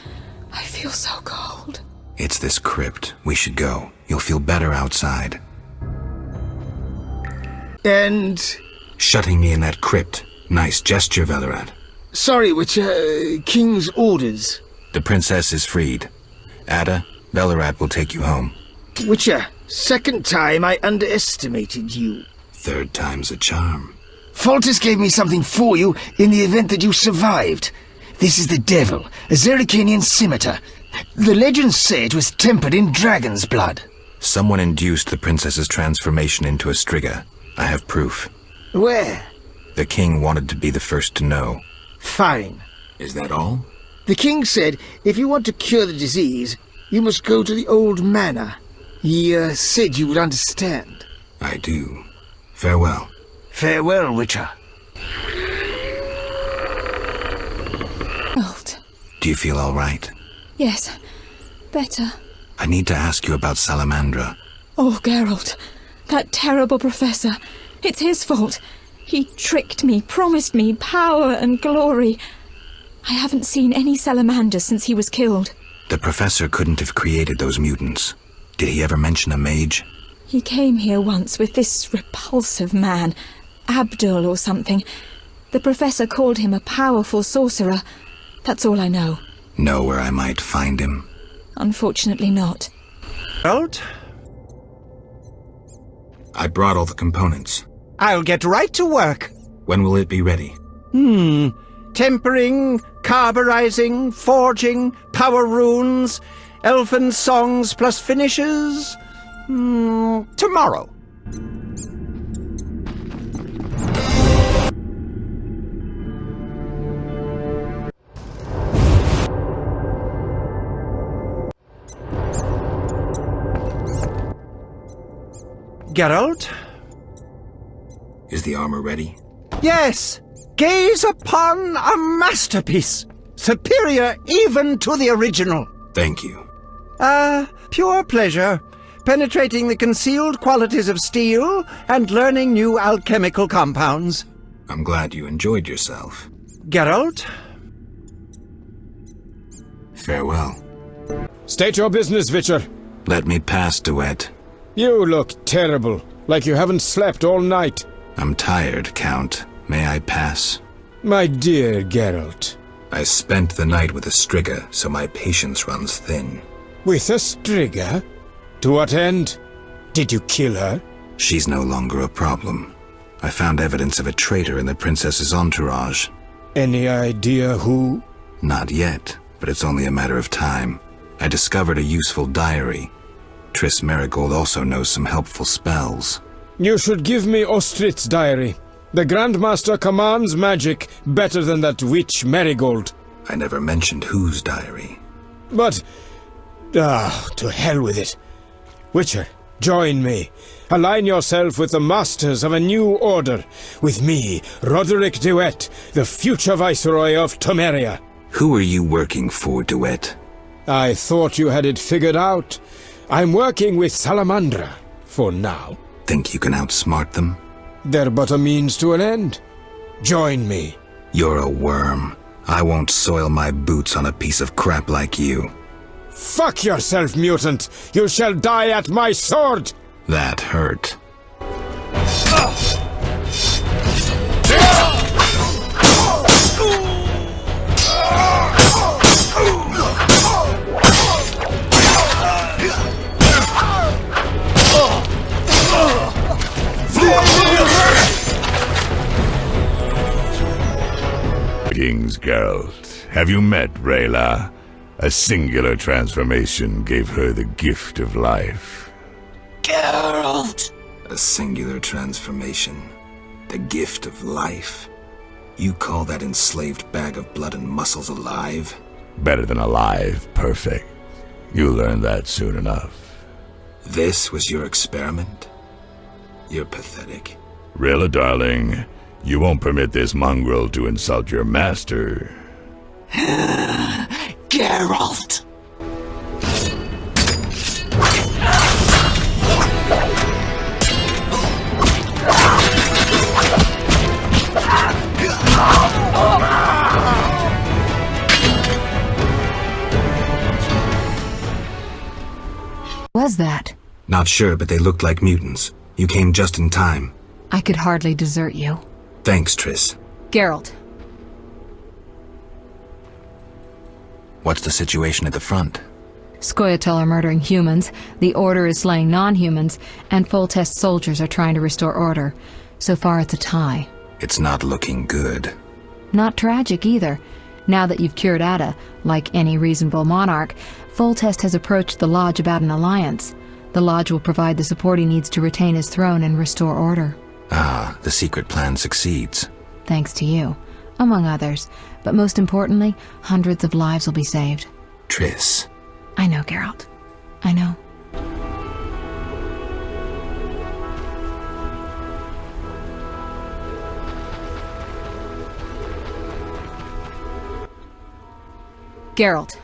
S21: I feel so cold.
S3: It's this crypt. We should go. You'll feel better outside.
S10: And...
S3: Shutting me in that crypt. Nice gesture, Velerat.
S10: Sorry, Witcher. King's orders.
S3: The princess is freed. Ada, Velerat will take you home.
S10: Witcher, second time I underestimated you.
S3: Third time's a charm.
S10: Foltest gave me something for you in the event that you survived. This is the Devil, a Zerrikanian scimitar. The legends say it was tempered in dragon's blood.
S3: Someone induced the princess's transformation into a Striga. I have proof.
S10: Where?
S3: The king wanted to be the first to know.
S10: Fine.
S3: Is that all?
S10: The king said if you want to cure the disease, you must go to the old manor. He said you would understand.
S3: I do. Farewell.
S10: Farewell, Witcher.
S21: Geralt.
S3: Do you feel all right?
S21: Yes, better.
S3: I need to ask you about Salamandra.
S21: Oh, Geralt, that terrible professor. It's his fault. He tricked me, promised me power and glory. I haven't seen any salamanders since he was killed.
S3: The professor couldn't have created those mutants. Did he ever mention a mage?
S21: He came here once with this repulsive man, Abdul or something. The professor called him a powerful sorcerer. That's all I know.
S3: Know where I might find him?
S21: Unfortunately not.
S10: Geralt?
S3: I brought all the components.
S20: I'll get right to work.
S3: When will it be ready?
S20: Tempering, carburizing, forging, power runes, elfin songs plus finishes. Tomorrow. Geralt?
S3: Is the armor ready?
S20: Yes! Gaze upon a masterpiece, superior even to the original.
S3: Thank you.
S20: Pure pleasure, penetrating the concealed qualities of steel and learning new alchemical compounds.
S3: I'm glad you enjoyed yourself.
S20: Geralt?
S3: Farewell.
S1: State your business, Witcher.
S3: Let me pass, Duet.
S1: You look terrible, like you haven't slept all night.
S3: I'm tired, Count. May I pass?
S1: My dear Geralt.
S3: I spent the night with a Striga, so my patience runs thin.
S1: With a Striga? To what end? Did you kill her?
S3: She's no longer a problem. I found evidence of a traitor in the princess's entourage.
S1: Any idea who?
S3: Not yet, but it's only a matter of time. I discovered a useful diary. Triss Merigold also knows some helpful spells.
S1: You should give me Ostrit's diary. The Grandmaster commands magic better than that witch Merigold.
S3: I never mentioned whose diary.
S1: But... to hell with it. Witcher, join me. Align yourself with the masters of a new order. With me, Roderick Duet, the future Viceroy of Temeria.
S3: Who are you working for, Duet?
S1: I thought you had it figured out. I'm working with Salamandra, for now.
S3: Think you can outsmart them?
S1: They're but a means to an end. Join me.
S3: You're a worm. I won't soil my boots on a piece of crap like you.
S1: Fuck yourself, mutant! You shall die at my sword!
S3: That hurt.
S6: Greetings, Geralt. Have you met Rayla? A singular transformation gave her the gift of life.
S3: Geralt! A singular transformation. The gift of life. You call that enslaved bag of blood and muscles alive?
S6: Better than alive, perfect. You'll learn that soon enough.
S3: This was your experiment? You're pathetic.
S6: Rayla, darling, you won't permit this mongrel to insult your master.
S20: Geralt!
S15: Was that?
S3: Not sure, but they looked like mutants. You came just in time.
S15: I could hardly desert you.
S3: Thanks, Triss.
S15: Geralt.
S3: What's the situation at the front?
S15: Scoia'tael are murdering humans, the Order is slaying non-humans, and Foltest soldiers are trying to restore order. So far it's a tie.
S3: It's not looking good.
S15: Not tragic either. Now that you've cured Ada, like any reasonable monarch, Foltest has approached the Lodge about an alliance. The Lodge will provide the support he needs to retain his throne and restore order.
S3: Ah, the secret plan succeeds.
S15: Thanks to you, among others. But most importantly, hundreds of lives will be saved.
S3: Triss.
S15: I know, Geralt. I know. Geralt.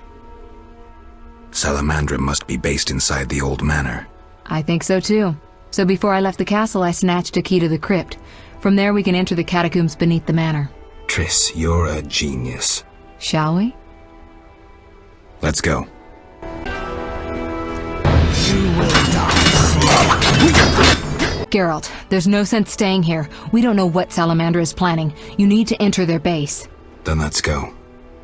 S3: Salamandra must be based inside the old manor.
S15: I think so too. So before I left the castle, I snatched a key to the crypt. From there we can enter the catacombs beneath the manor.
S3: Triss, you're a genius.
S15: Shall we?
S3: Let's go.
S15: Geralt, there's no sense staying here. We don't know what Salamandra is planning. You need to enter their base.
S3: Then let's go.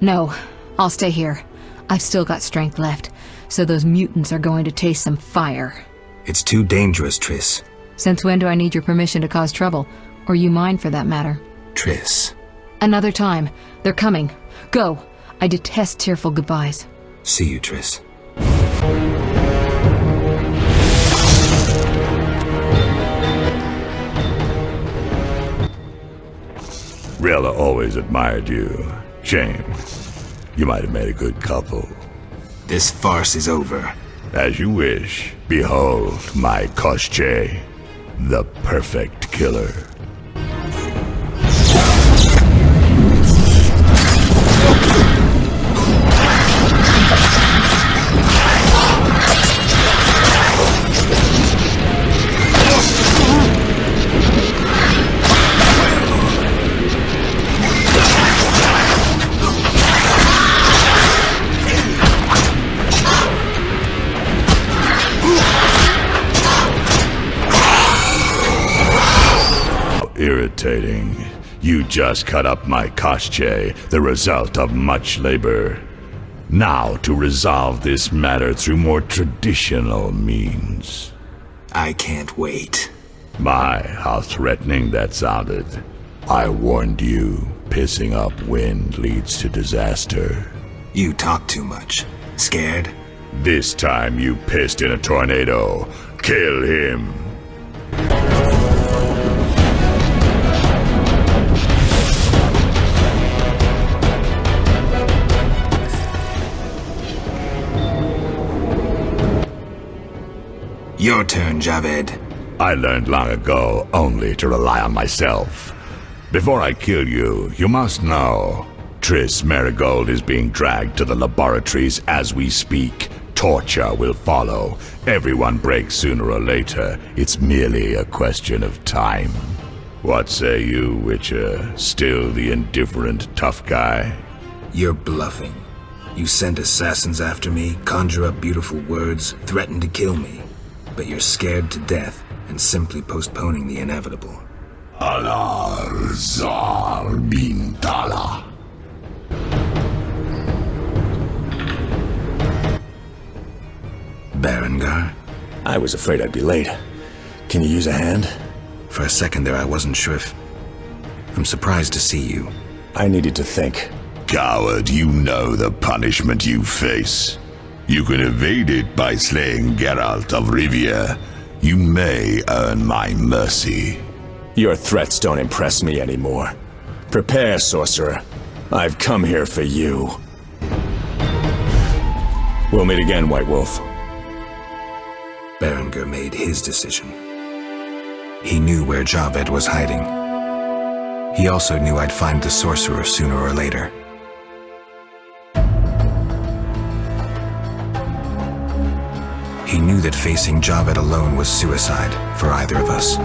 S15: No, I'll stay here. I've still got strength left, so those mutants are going to taste some fire.
S3: It's too dangerous, Triss.
S15: Since when do I need your permission to cause trouble? Or you mine, for that matter?
S3: Triss.
S15: Another time. They're coming. Go. I detest tearful goodbyes.
S3: See you, Triss.
S6: Rella always admired you. Shame. You might have made a good couple.
S3: This farce is over.
S6: As you wish. Behold my Koschei, the perfect killer. Irritating. You just cut up my Koschei, the result of much labor. Now to resolve this matter through more traditional means.
S3: I can't wait.
S6: My, how threatening that sounded. I warned you, pissing up wind leads to disaster.
S3: You talk too much. Scared?
S6: This time you pissed in a tornado. Kill him.
S3: Your turn, Javed.
S6: I learned long ago only to rely on myself. Before I kill you, you must know. Triss Merigold is being dragged to the laboratories as we speak. Torture will follow. Everyone breaks sooner or later. It's merely a question of time. What say you, Witcher? Still the indifferent tough guy?
S3: You're bluffing. You send assassins after me, conjure up beautiful words, threaten to kill me. But you're scared to death and simply postponing the inevitable.
S6: Alar Zar bin Tala.
S3: Berengar?
S10: I was afraid I'd be late. Can you use a hand?
S3: For a second there I wasn't sure if... I'm surprised to see you.
S10: I needed to think.
S6: Coward, you know the punishment you face. You can evade it by slaying Geralt of Rivia. You may earn my mercy.
S10: Your threats don't impress me anymore. Prepare, sorcerer. I've come here for you. We'll meet again, White Wolf.
S3: Berengar made his decision. He knew where Javed was hiding. He also knew I'd find the sorcerer sooner or later. He knew that facing Javed alone was suicide for either of us.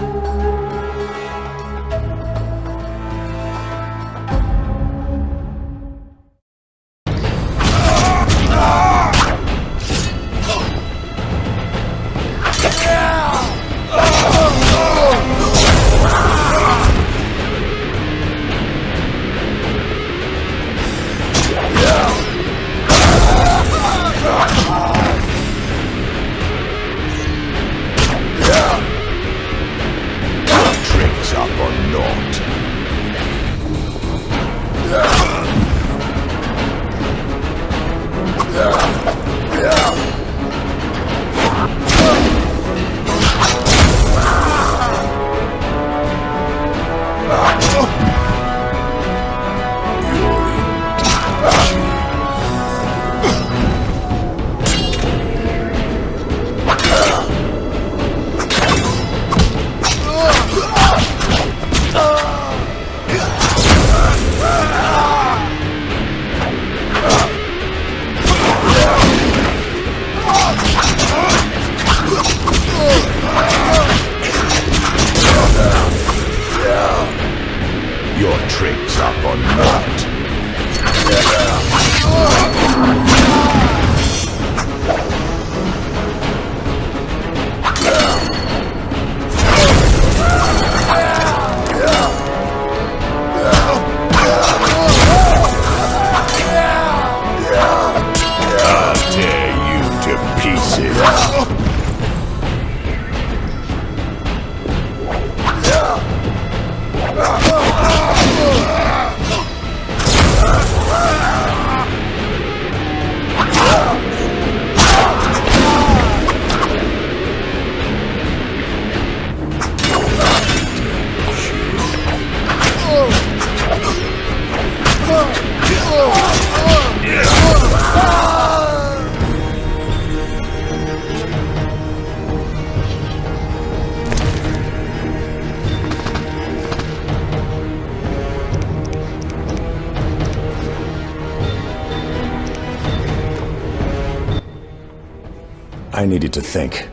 S14: I needed to think.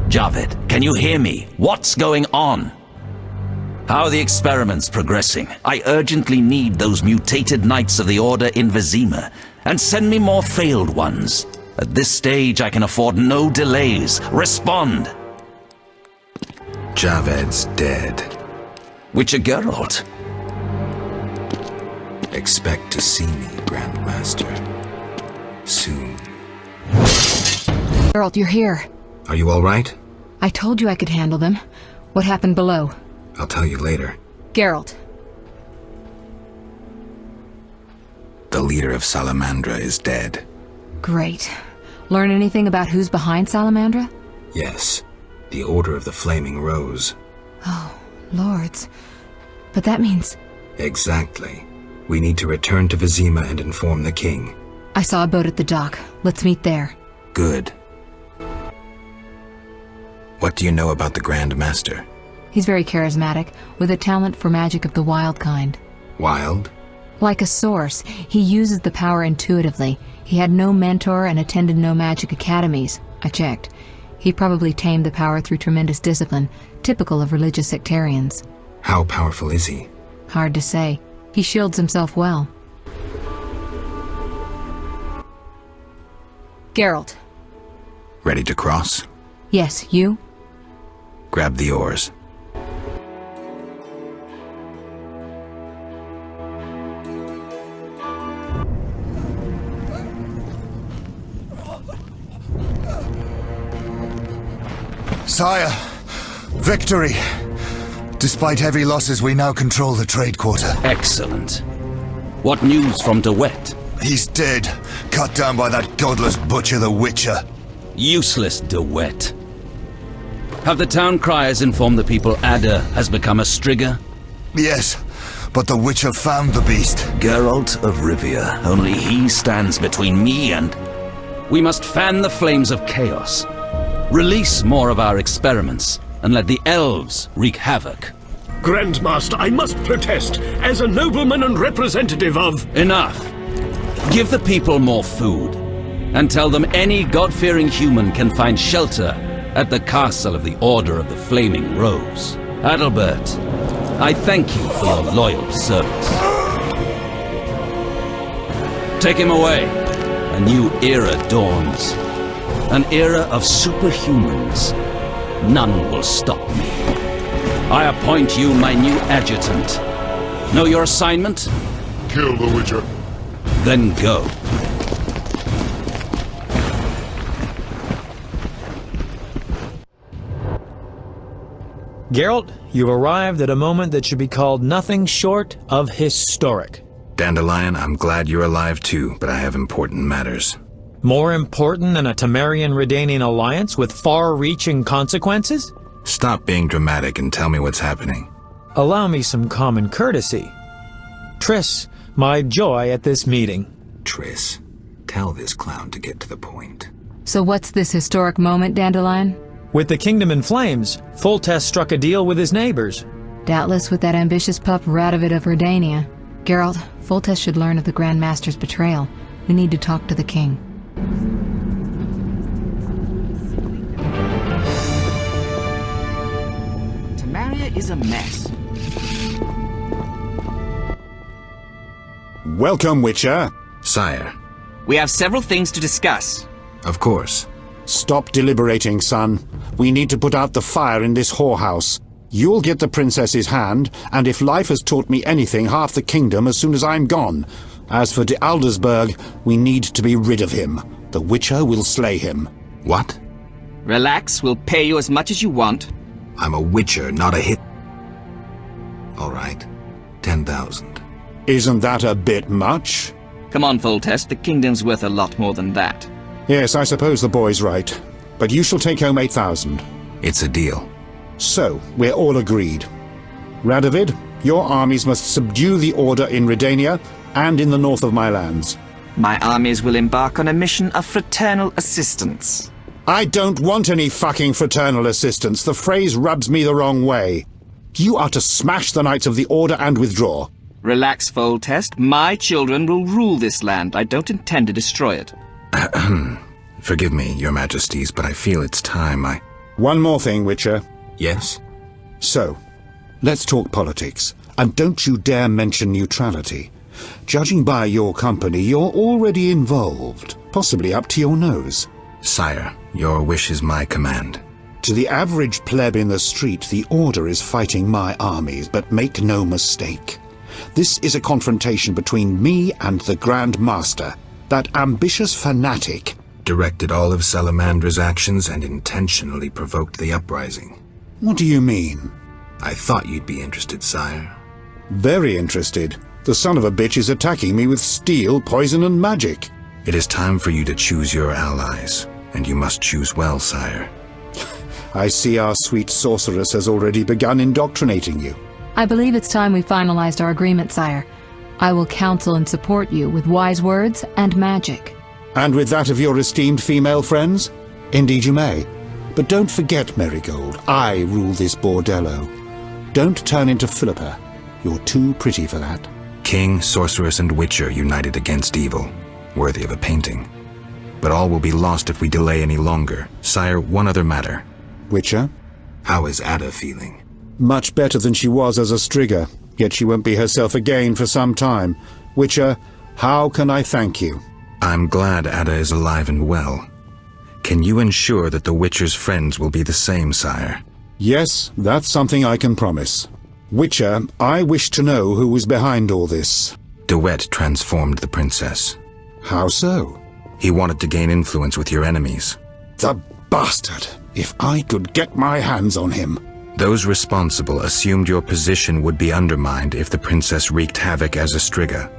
S12: Javed, can you hear me? What's going on? How are the experiments progressing? I urgently need those mutated Knights of the Order in Vizima, and send me more failed ones. At this stage, I can afford no delays. Respond!
S3: Javed's dead.
S12: Witcher Geralt.
S3: Expect to see me, Grandmaster. Soon.
S15: Geralt, you're here.
S3: Are you all right?
S15: I told you I could handle them. What happened below?
S3: I'll tell you later.
S15: Geralt.
S3: The leader of Salamandra is dead.
S15: Great. Learn anything about who's behind Salamandra?
S3: Yes. The Order of the Flaming Rose.
S15: Oh, lords. But that means...
S3: Exactly. We need to return to Vizima and inform the king.
S15: I saw a boat at the dock. Let's meet there.
S3: Good. What do you know about the Grand Master?
S15: He's very charismatic, with a talent for magic of the wild kind.
S3: Wild?
S15: Like a source, he uses the power intuitively. He had no mentor and attended no magic academies. I checked. He probably tamed the power through tremendous discipline, typical of religious sectarians.
S3: How powerful is he?
S15: Hard to say. He shields himself well. Geralt.
S3: Ready to cross?
S15: Yes, you?
S3: Grab the oars.
S13: Sire, victory! Despite heavy losses, we now control the trade quarter.
S12: Excellent. What news from De Wet?
S13: He's dead, cut down by that godless butcher, the Witcher.
S12: Useless De Wet. Have the town criers informed the people Ada has become a Striga?
S13: Yes, but the Witcher found the beast.
S12: Geralt of Rivia. Only he stands between me and... We must fan the flames of chaos. Release more of our experiments, and let the elves wreak havoc.
S19: Grandmaster, I must protest, as a nobleman and representative of...
S12: Enough. Give the people more food, and tell them any God-fearing human can find shelter at the castle of the Order of the Flaming Rose. Adalbert, I thank you for your loyal service. Take him away. A new era dawns. An era of superhumans. None will stop me. I appoint you my new adjutant. Know your assignment?
S22: Kill the Witcher.
S12: Then go.
S24: Geralt, you've arrived at a moment that should be called nothing short of historic.
S3: Dandelion, I'm glad you're alive too, but I have important matters.
S24: More important than a Temerian-Redanian alliance with far-reaching consequences?
S3: Stop being dramatic and tell me what's happening.
S24: Allow me some common courtesy. Triss, my joy at this meeting.
S3: Triss, tell this clown to get to the point.
S15: So what's this historic moment, Dandelion?
S24: With the kingdom in flames, Foltest struck a deal with his neighbors.
S15: Doubtless with that ambitious pup Radovid of Redania. Geralt, Foltest should learn of the Grand Master's betrayal. We need to talk to the king.
S25: Temeria is a mess.
S26: Welcome, Witcher.
S3: Sire.
S25: We have several things to discuss.
S3: Of course.
S26: Stop deliberating, son. We need to put out the fire in this whorehouse. You'll get the princess's hand, and if life has taught me anything, half the kingdom as soon as I'm gone. As for de Aldersberg, we need to be rid of him. The Witcher will slay him.
S3: What?
S25: Relax, we'll pay you as much as you want.
S3: I'm a Witcher, not a hit. All right. 10,000.
S26: Isn't that a bit much?
S25: Come on, Foltest, the kingdom's worth a lot more than that.
S26: Yes, I suppose the boy's right. But you shall take home 8,000.
S3: It's a deal.
S26: So, we're all agreed. Radovid, your armies must subdue the Order in Redania and in the north of my lands.
S25: My armies will embark on a mission of fraternal assistance.
S26: I don't want any fucking fraternal assistance. The phrase rubs me the wrong way. You are to smash the Knights of the Order and withdraw.
S25: Relax, Foltest. My children will rule this land. I don't intend to destroy it.
S3: Forgive me, your majesties, but I feel it's time
S26: One more thing, Witcher.
S3: Yes?
S26: So, let's talk politics. And don't you dare mention neutrality. Judging by your company, you're already involved. Possibly up to your nose.
S3: Sire, your wish is my command.
S26: To the average pleb in the street, the Order is fighting my armies, but make no mistake. This is a confrontation between me and the Grand Master, that ambitious fanatic.
S3: Directed all of Salamandra's actions and intentionally provoked the uprising.
S26: What do you mean?
S3: I thought you'd be interested, sire.
S26: Very interested. The son of a bitch is attacking me with steel, poison, and magic.
S3: It is time for you to choose your allies, and you must choose well, sire.
S26: I see our sweet sorceress has already begun indoctrinating you.
S15: I believe it's time we finalized our agreement, sire. I will counsel and support you with wise words and magic.
S26: And with that of your esteemed female friends? Indeed you may. But don't forget, Marigold, I rule this bordello. Don't turn into Philippa. You're too pretty for that.
S3: King, sorceress, and witcher united against evil. Worthy of a painting. But all will be lost if we delay any longer. Sire, one other matter.
S26: Witcher?
S3: How is Ada feeling?
S26: Much better than she was as a Striga, yet she won't be herself again for some time. Witcher, how can I thank you?
S3: I'm glad Ada is alive and well. Can you ensure that the Witcher's friends will be the same, sire?
S26: Yes, that's something I can promise. Witcher, I wish to know who was behind all this.
S3: De Wet transformed the princess.
S26: How so?
S3: He wanted to gain influence with your enemies.
S26: The bastard! If I could get my hands on him.
S3: Those responsible assumed your position would be undermined if the princess wreaked havoc as a Striga.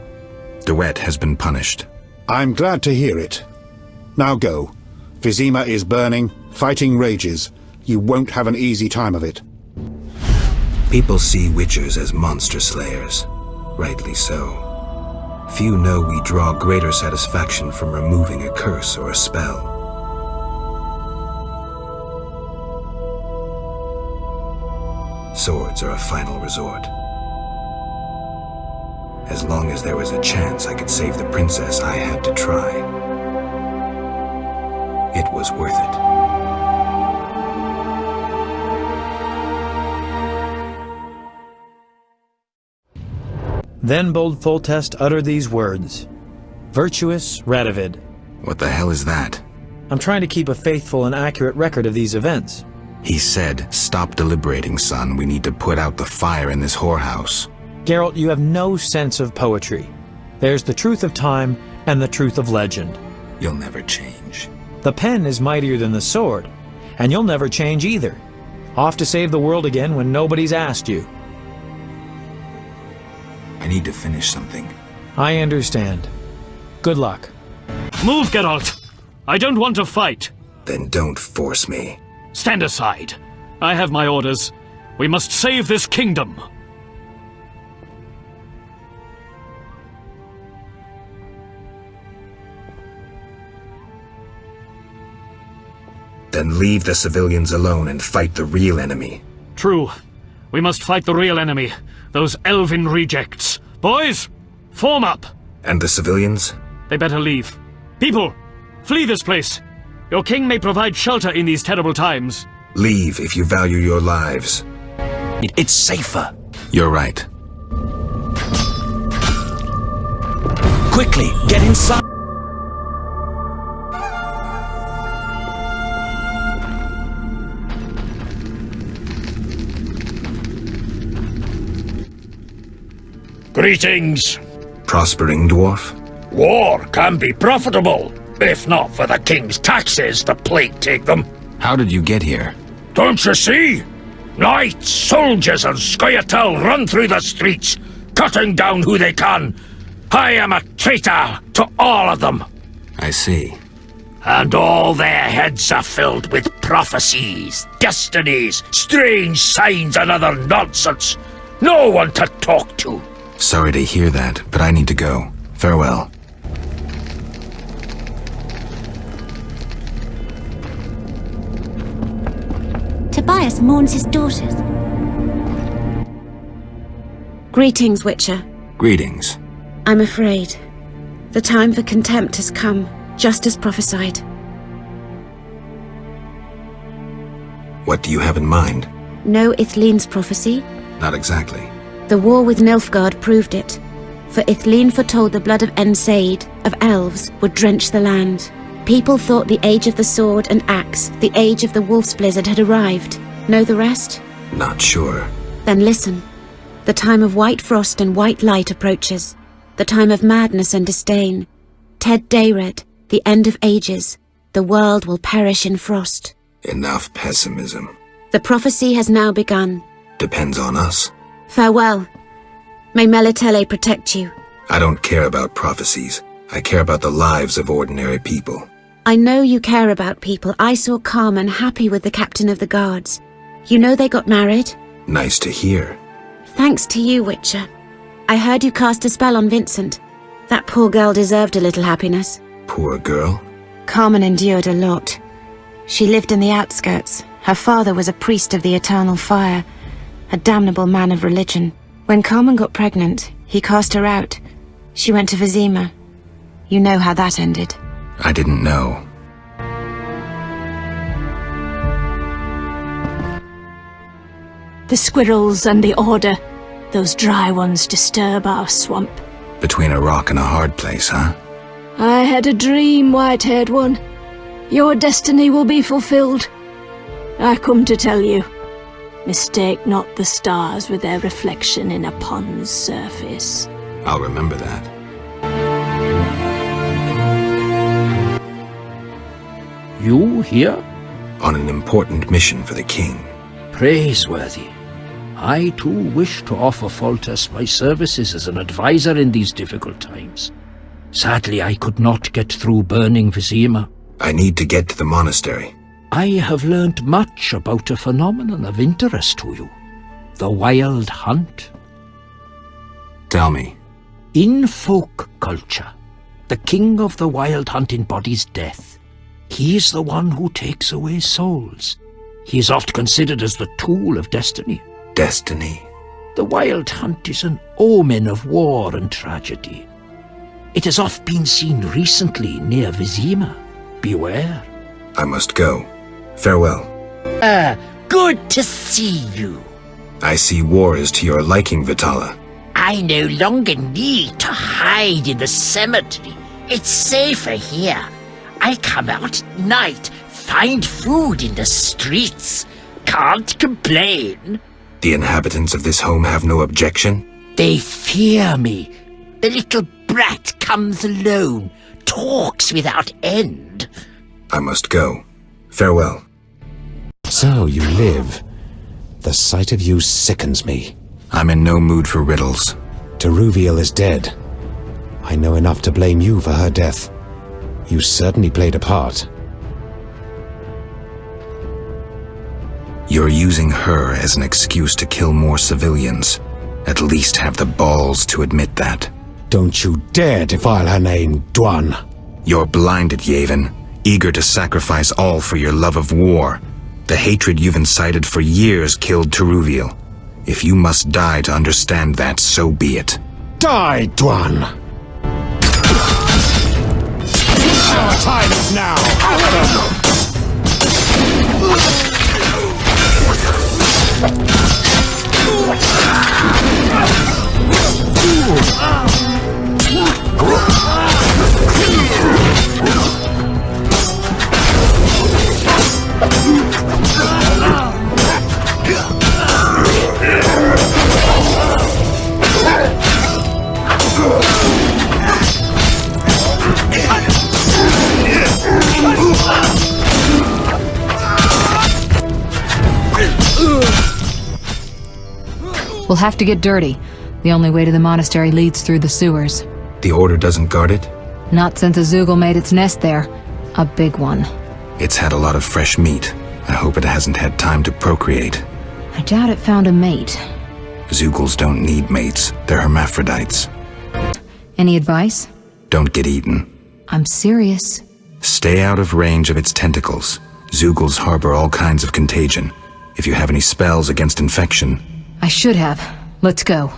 S3: De Wet has been punished.
S26: I'm glad to hear it. Now go. Vizima is burning, fighting rages. You won't have an easy time of it.
S3: People see witchers as monster slayers. Rightly so. Few know we draw greater satisfaction from removing a curse or a spell. Swords are a final resort. As long as there was a chance I could save the princess, I had to try. It was worth it.
S24: Then bold Foltest uttered these words. Virtuous Radovid.
S3: What the hell is that?
S24: I'm trying to keep a faithful and accurate record of these events.
S3: He said, "Stop deliberating, son. We need to put out the fire in this whorehouse."
S24: Geralt, you have no sense of poetry. There's the truth of time and the truth of legend.
S3: You'll never change.
S24: The pen is mightier than the sword, and you'll never change either. Off to save the world again when nobody's asked you.
S3: I need to finish something.
S24: I understand. Good luck.
S19: Move, Geralt! I don't want to fight.
S3: Then don't force me.
S19: Stand aside. I have my orders. We must save this kingdom.
S3: Then leave the civilians alone and fight the real enemy.
S19: True. We must fight the real enemy. Those elven rejects. Boys, form up.
S3: And the civilians?
S19: They better leave. People, flee this place. Your king may provide shelter in these terrible times.
S3: Leave if you value your lives.
S12: It's safer.
S3: You're right.
S12: Quickly, get inside.
S11: Greetings.
S3: Prospering, dwarf?
S11: War can be profitable. If not for the king's taxes, the plague take them.
S3: How did you get here?
S11: Don't you see? Knights, soldiers, and Scoia'tael run through the streets, cutting down who they can. I am a traitor to all of them.
S3: I see.
S11: And all their heads are filled with prophecies, destinies, strange signs, and other nonsense. No one to talk to.
S3: Sorry to hear that, but I need to go. Farewell.
S2: Tobias mourns his daughters. Greetings, Witcher.
S3: Greetings.
S2: I'm afraid. The time for contempt has come, just as prophesied.
S3: What do you have in mind?
S2: Know Ithleen's prophecy?
S3: Not exactly.
S2: The war with Nilfgaard proved it. For Ithleen foretold the blood of Ensaid, of elves, would drench the land. People thought the age of the sword and axe, the age of the wolf's blizzard had arrived. Know the rest?
S3: Not sure.
S2: Then listen. The time of white frost and white light approaches. The time of madness and disdain. Ted Dayred, the end of ages. The world will perish in frost.
S3: Enough pessimism.
S2: The prophecy has now begun.
S3: Depends on us.
S2: Farewell. May Melitele protect you.
S3: I don't care about prophecies. I care about the lives of ordinary people.
S2: I know you care about people. I saw Carmen happy with the captain of the guards. You know they got married?
S3: Nice to hear.
S2: Thanks to you, Witcher. I heard you cast a spell on Vincent. That poor girl deserved a little happiness.
S3: Poor girl?
S2: Carmen endured a lot. She lived in the outskirts. Her father was a priest of the Eternal Fire, a damnable man of religion. When Carmen got pregnant, he cast her out. She went to Vizima. You know how that ended.
S3: I didn't know.
S14: The squirrels and the Order. Those dry ones disturb our swamp.
S3: Between a rock and a hard place, huh?
S14: I had a dream, white-haired one. Your destiny will be fulfilled. I come to tell you. Mistake not the stars with their reflection in a pond's surface.
S3: I'll remember that.
S11: You here?
S3: On an important mission for the king.
S11: Praiseworthy. I too wish to offer Foltest my services as an advisor in these difficult times. Sadly, I could not get through burning Vizima.
S3: I need to get to the monastery.
S11: I have learned much about a phenomenon of interest to you. The Wild Hunt.
S3: Tell me.
S11: In folk culture, the king of the Wild Hunt embodies death. He is the one who takes away souls. He is oft considered as the tool of destiny.
S3: Destiny?
S11: The Wild Hunt is an omen of war and tragedy. It has oft been seen recently near Vizima. Beware.
S3: I must go. Farewell.
S16: Good to see you.
S3: I see war is to your liking, Vitala.
S16: I no longer need to hide in the cemetery. It's safer here. I come out at night, find food in the streets. Can't complain.
S3: The inhabitants of this home have no objection?
S16: They fear me. The little brat comes alone, talks without end.
S3: I must go. Farewell.
S4: So you live. The sight of you sickens me.
S3: I'm in no mood for riddles.
S4: Teruviel is dead. I know enough to blame you for her death. You certainly played a part.
S3: You're using her as an excuse to kill more civilians. At least have the balls to admit that.
S4: Don't you dare defile her name, Dwan.
S3: You're blinded, Yavin. Eager to sacrifice all for your love of war. The hatred you've incited for years killed Teruviel. If you must die to understand that, so be it.
S4: Die, Dwan!
S1: Our time is now!
S15: We'll have to get dirty. The only way to the monastery leads through the sewers.
S3: The Order doesn't guard it?
S15: Not since Azugel made its nest there. A big one.
S3: It's had a lot of fresh meat. I hope it hasn't had time to procreate.
S15: I doubt it found a mate.
S3: Zugals don't need mates. They're hermaphrodites.
S15: Any advice?
S3: Don't get eaten.
S15: I'm serious.
S3: Stay out of range of its tentacles. Zugals harbor all kinds of contagion. If you have any spells against infection...
S15: I should have. Let's go.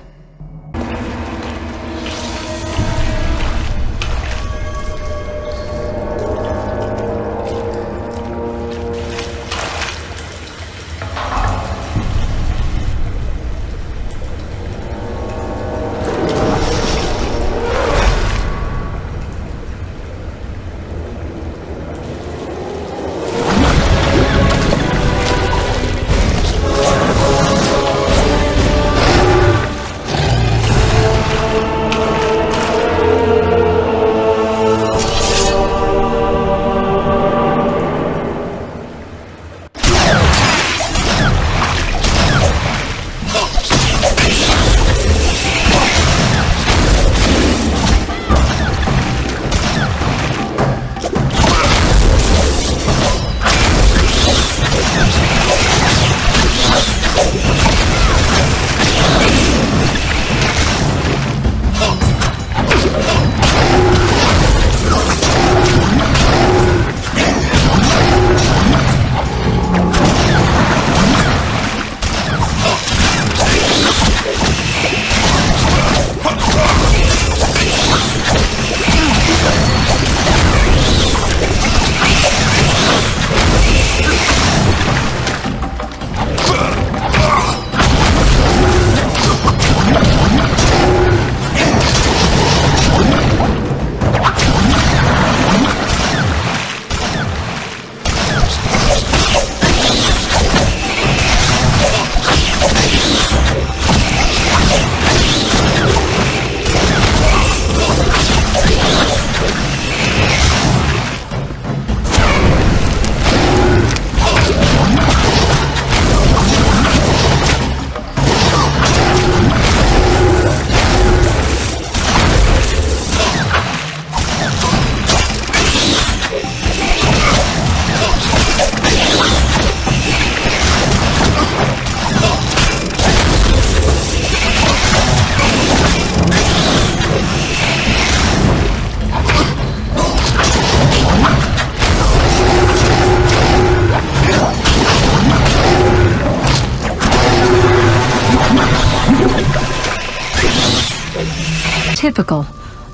S15: Typical.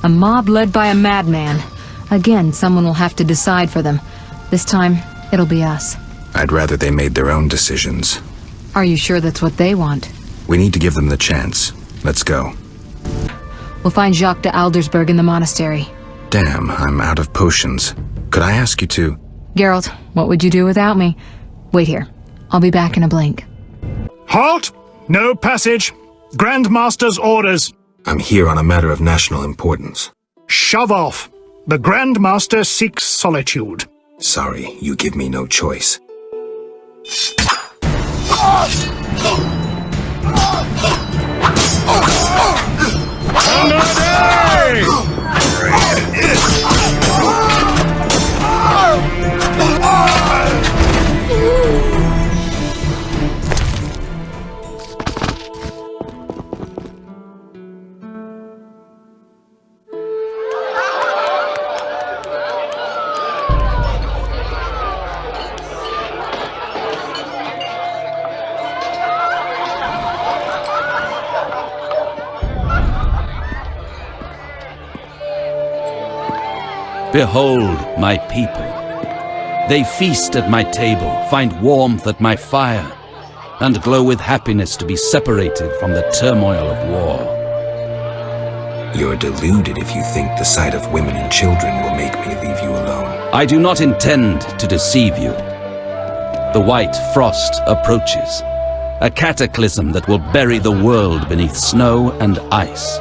S15: A mob led by a madman. Again, someone will have to decide for them. This time, it'll be us.
S3: I'd rather they made their own decisions.
S15: Are you sure that's what they want?
S3: We need to give them the chance. Let's go.
S15: We'll find Jacques de Aldersberg in the monastery.
S3: Damn, I'm out of potions. Could I ask you to...
S15: Geralt, what would you do without me? Wait here. I'll be back in a blink.
S5: Halt! No passage. Grandmaster's orders.
S3: I'm here on a matter of national importance.
S5: Shove off. The Grandmaster seeks solitude.
S3: Sorry, you give me no choice.
S12: Behold my people. They feast at my table, find warmth at my fire, and glow with happiness to be separated from the turmoil of war.
S3: You're deluded if you think the sight of women and children will make me leave you alone.
S12: I do not intend to deceive you. The white frost approaches, a cataclysm that will bury the world beneath snow and ice.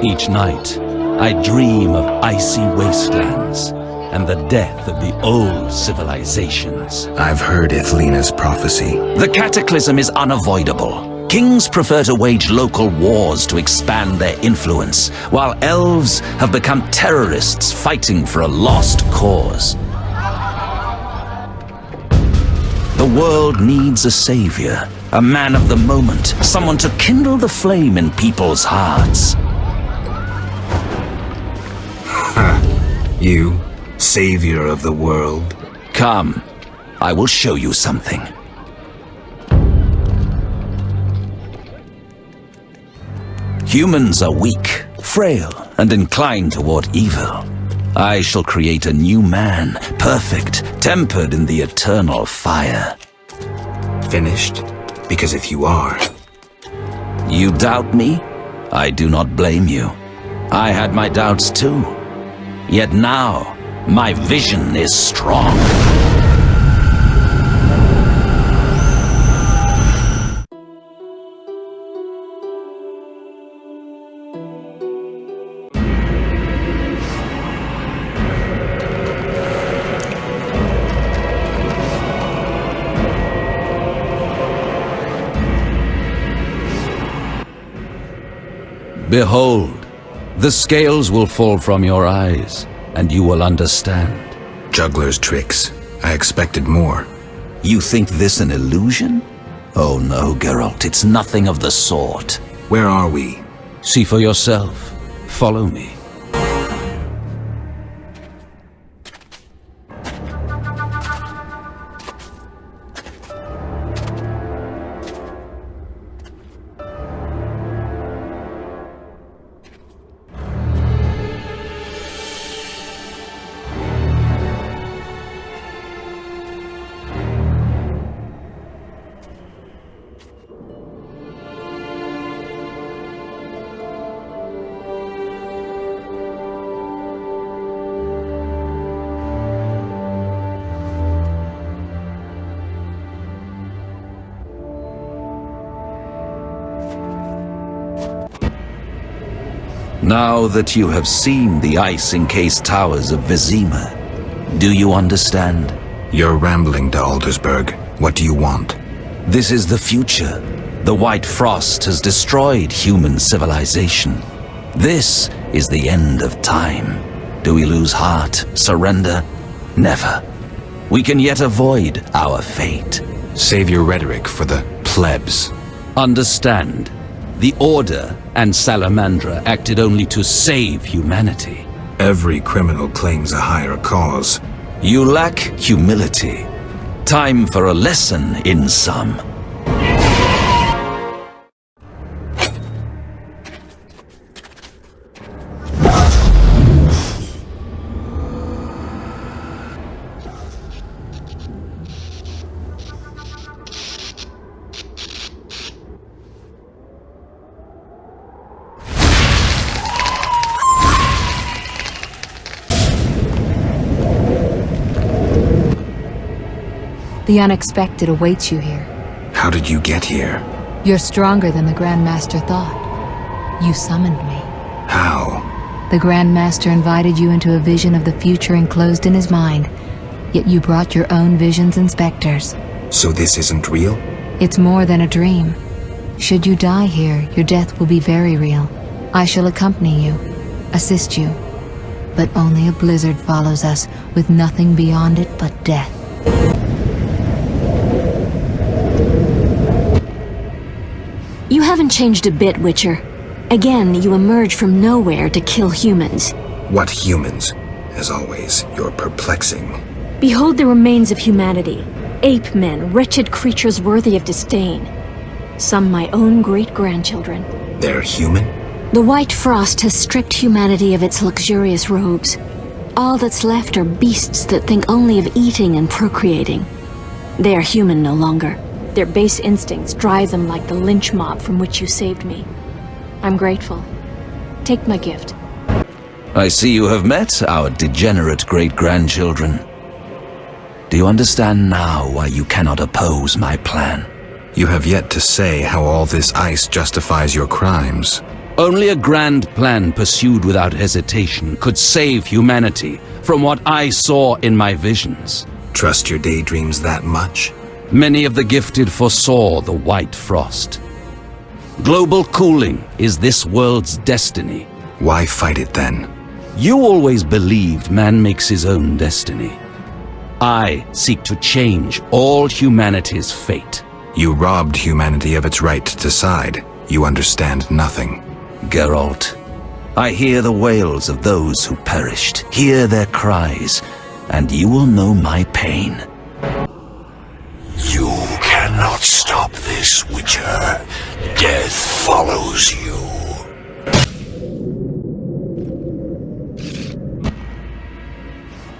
S12: Each night, I dream of icy wastelands and the death of the old civilizations.
S3: I've heard Ithlina's prophecy.
S11: The cataclysm is unavoidable. Kings prefer to wage local wars to expand their influence, while elves have become terrorists fighting for a lost cause. The world needs a savior, a man of the moment, someone to kindle the flame in people's hearts.
S3: You, savior of the world?
S11: Come, I will show you something. Humans are weak, frail, and inclined toward evil. I shall create a new man, perfect, tempered in the eternal fire.
S3: Finished? Because if you are...
S11: You doubt me? I do not blame you. I had my doubts too. Yet now, my vision is strong.
S12: Behold, the scales will fall from your eyes, and you will understand.
S3: Juggler's tricks. I expected more.
S11: You think this an illusion? Oh no, Geralt, it's nothing of the sort.
S3: Where are we?
S12: See for yourself. Follow me. Now that you have seen the ice-encased towers of Vizima, do you understand?
S3: You're rambling to Aldersberg. What do you want?
S11: This is the future. The White Frost has destroyed human civilization. This is the end of time. Do we lose heart, surrender? Never. We can yet avoid our fate.
S3: Save your rhetoric for the plebs.
S12: Understand. The Order and Salamandra acted only to save humanity.
S3: Every criminal claims a higher cause.
S11: You lack humility. Time for a lesson in some.
S15: The unexpected awaits you here.
S3: How did you get here?
S15: You're stronger than the Grand Master thought. You summoned me.
S3: How?
S15: The Grand Master invited you into a vision of the future enclosed in his mind, yet you brought your own visions and specters.
S3: So this isn't real?
S15: It's more than a dream. Should you die here, your death will be very real. I shall accompany you, assist you. But only a blizzard follows us, with nothing beyond it but death.
S14: You haven't changed a bit, Witcher. Again, you emerge from nowhere to kill humans.
S3: What humans? As always, you're perplexing.
S14: Behold the remains of humanity. Ape men, wretched creatures worthy of disdain. Some my own great-grandchildren.
S3: They're human?
S14: The White Frost has stripped humanity of its luxurious robes. All that's left are beasts that think only of eating and procreating. They are human no longer. Their base instincts drive them like the lynch mob from which you saved me. I'm grateful. Take my gift.
S12: I see you have met our degenerate great-grandchildren. Do you understand now why you cannot oppose my plan?
S3: You have yet to say how all this ice justifies your crimes.
S12: Only a grand plan pursued without hesitation could save humanity from what I saw in my visions.
S3: Trust your daydreams that much?
S12: Many of the gifted foresaw the White Frost. Global cooling is this world's destiny.
S3: Why fight it then?
S12: You always believed man makes his own destiny. I seek to change all humanity's fate.
S3: You robbed humanity of its right to decide. You understand nothing.
S12: Geralt, I hear the wails of those who perished, hear their cries, and you will know my pain.
S11: You cannot stop this, Witcher. Death follows you.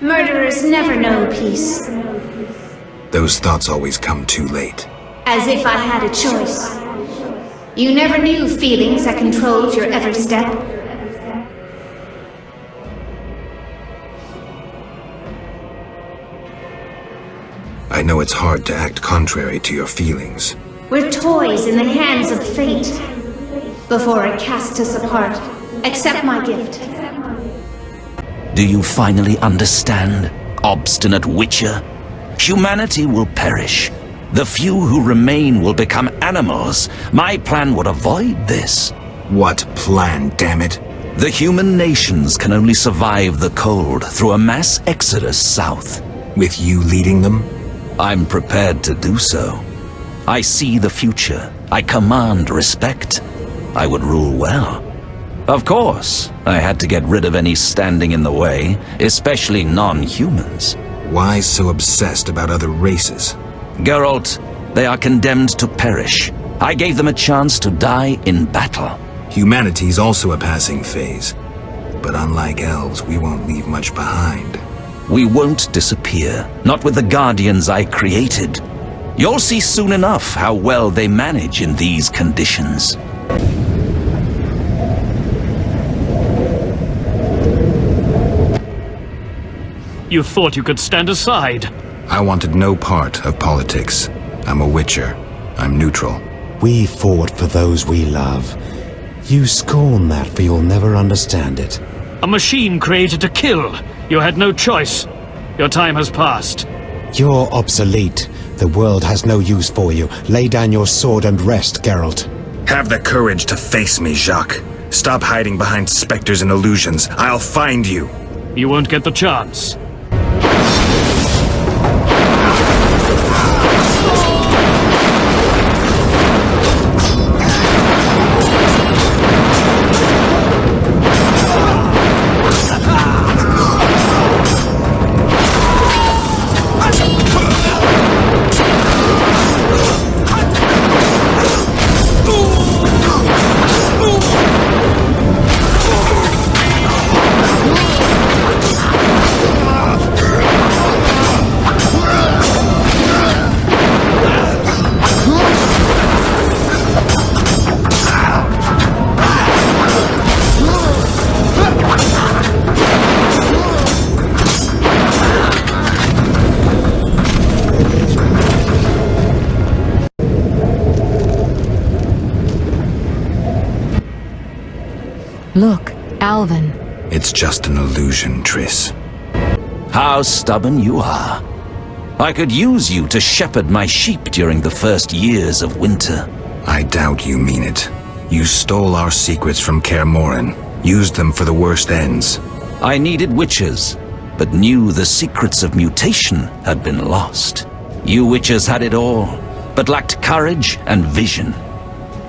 S7: Murderers never know peace.
S3: Those thoughts always come too late.
S7: As if I had a choice. You never knew feelings that controlled your every step.
S3: I know it's hard to act contrary to your feelings.
S7: We're toys in the hands of fate. Before it casts us apart, accept my gift.
S12: Do you finally understand, obstinate Witcher? Humanity will perish. The few who remain will become animals. My plan would avoid this.
S3: What plan, damn it?
S12: The human nations can only survive the cold through a mass exodus south.
S3: With you leading them?
S12: I'm prepared to do so. I see the future. I command respect. I would rule well. Of course, I had to get rid of any standing in the way, especially non-humans.
S3: Why so obsessed about other races?
S12: Geralt, they are condemned to perish. I gave them a chance to die in battle.
S3: Humanity's also a passing phase. But unlike elves, we won't leave much behind.
S12: We won't disappear, not with the Guardians I created. You'll see soon enough how well they manage in these conditions.
S19: You thought you could stand aside.
S3: I wanted no part of politics. I'm a Witcher. I'm neutral.
S4: We fought for those we love. You scorn that, for you'll never understand it.
S19: A machine created to kill. You had no choice. Your time has passed.
S4: You're obsolete. The world has no use for you. Lay down your sword and rest, Geralt.
S3: Have the courage to face me, Jacques. Stop hiding behind specters and illusions. I'll find you.
S19: You won't get the chance.
S15: Look, Alvin.
S3: It's just an illusion, Triss.
S12: How stubborn you are. I could use you to shepherd my sheep during the first years of winter.
S3: I doubt you mean it. You stole our secrets from Kaer Morhen, used them for the worst ends.
S12: I needed witches, but knew the secrets of mutation had been lost. You witches had it all, but lacked courage and vision.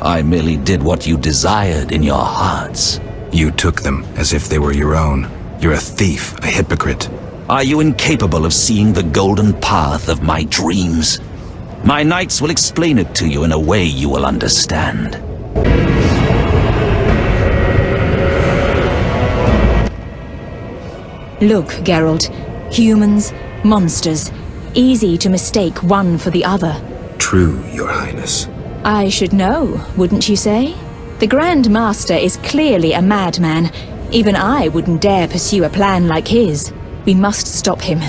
S12: I merely did what you desired in your hearts.
S3: You took them as if they were your own. You're a thief, a hypocrite.
S12: Are you incapable of seeing the golden path of my dreams? My knights will explain it to you in a way you will understand.
S21: Look, Geralt. Humans, monsters. Easy to mistake one for the other.
S3: True, Your Highness.
S21: I should know, wouldn't you say? The Grand Master is clearly a madman. Even I wouldn't dare pursue a plan like his. We must stop him.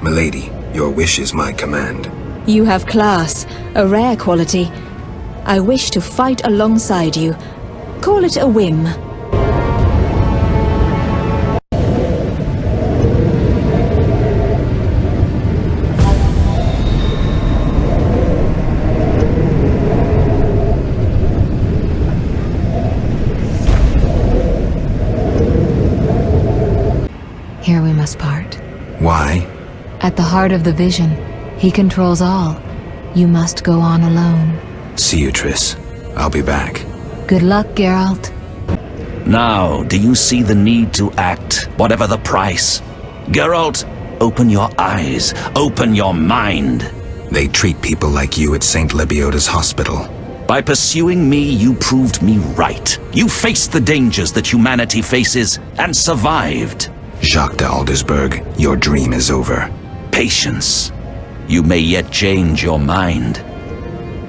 S3: Milady, your wish is my command.
S21: You have class, a rare quality. I wish to fight alongside you. Call it a whim.
S15: Here we must part.
S3: Why?
S15: At the heart of the vision, he controls all. You must go on alone.
S3: See you, Triss. I'll be back.
S15: Good luck, Geralt.
S12: Now, do you see the need to act, whatever the price? Geralt, open your eyes, open your mind.
S3: They treat people like you at St. Lebioda's hospital.
S12: By pursuing me, you proved me right. You faced the dangers that humanity faces, and survived.
S3: Jacques de Aldersberg, your dream is over.
S12: Patience. You may yet change your mind.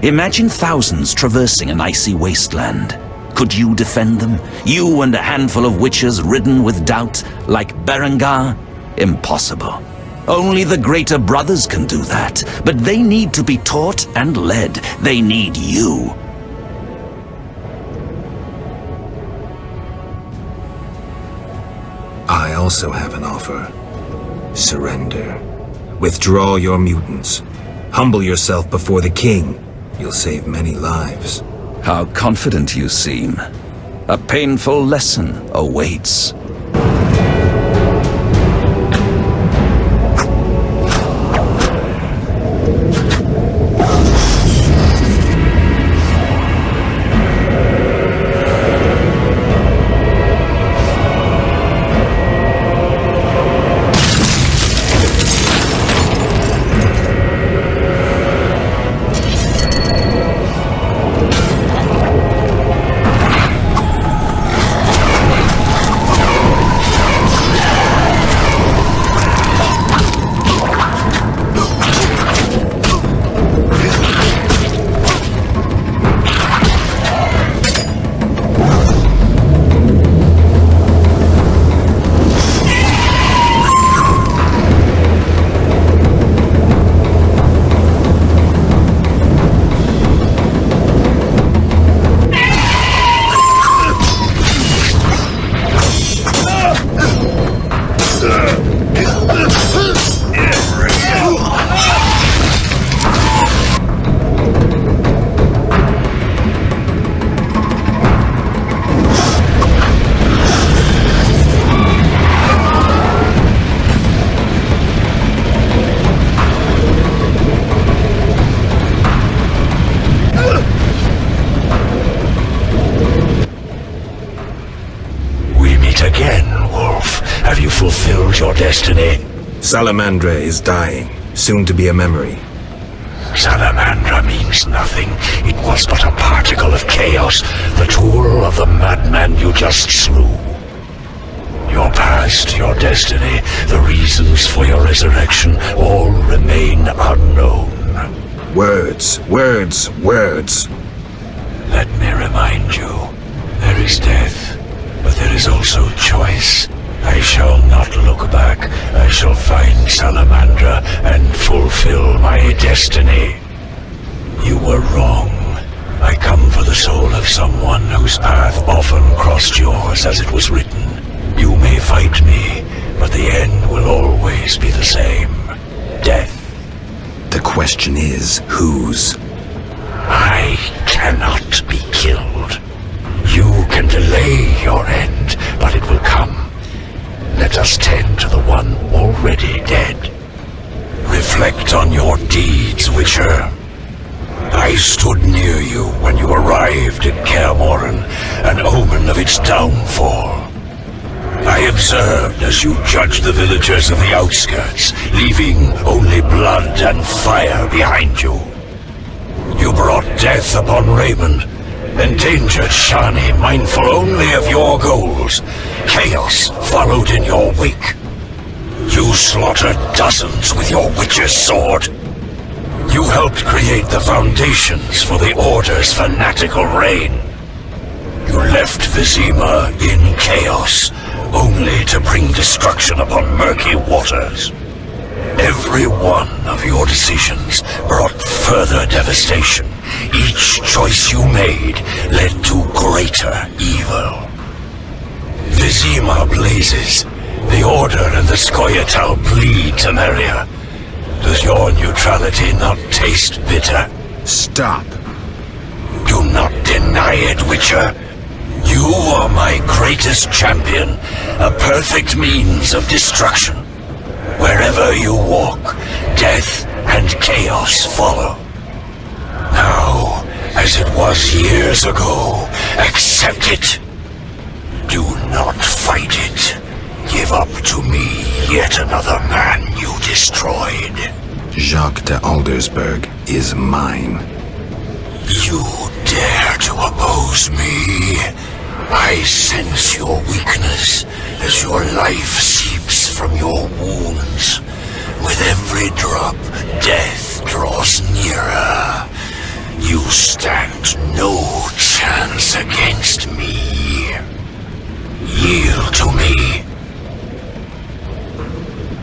S12: Imagine thousands traversing an icy wasteland. Could you defend them? You and a handful of witches ridden with doubt, like Berengar? Impossible. Only the greater brothers can do that, but they need to be taught and led. They need you.
S3: I also have an offer. Surrender. Withdraw your mutants. Humble yourself before the king. You'll save many lives.
S12: How confident you seem. A painful lesson awaits.
S3: Salamandra is dying, soon to be a memory.
S11: Salamandra means nothing. It was but a particle of chaos, the tool of the madman you just slew. Your past, your destiny, the reasons for your resurrection, all remain unknown.
S3: Words, words, words.
S11: Let me remind you, there is death, but there is also choice. I shall not look back. I shall find Salamandra and fulfill my destiny. You were wrong. I come for the soul of someone whose path often crossed yours as it was written. You may fight me, but the end will always be the same. Death.
S3: The question is, whose?
S11: I cannot be killed. You can delay your end, but it will come. Let us tend to the one already dead. Reflect on your deeds, Witcher. I stood near you when you arrived at Kaer Morhen, an omen of its downfall. I observed as you judged the villagers of the outskirts, leaving only blood and fire behind you. You brought death upon Raymond, endangered Shani, mindful only of your goals. Chaos followed in your wake. You slaughtered dozens with your witch's sword. You helped create the foundations for the Order's fanatical reign. You left Vizima in chaos, only to bring destruction upon murky waters. Every one of your decisions brought further devastation. Each choice you made led to greater evil. Vizima blazes. The Order and the Scoia'tael bleed, Temeria. Does your neutrality not taste bitter?
S3: Stop.
S11: Do not deny it, Witcher. You are my greatest champion, a perfect means of destruction. Wherever you walk, death and chaos follow. Now, as it was years ago, accept it. Do not fight it. Give up to me yet another man you destroyed.
S3: Jacques de Aldersberg is mine.
S11: You dare to oppose me? I sense your weakness as your life seeps from your wounds. With every drop, death draws nearer. You stand no chance against me. Yield to me.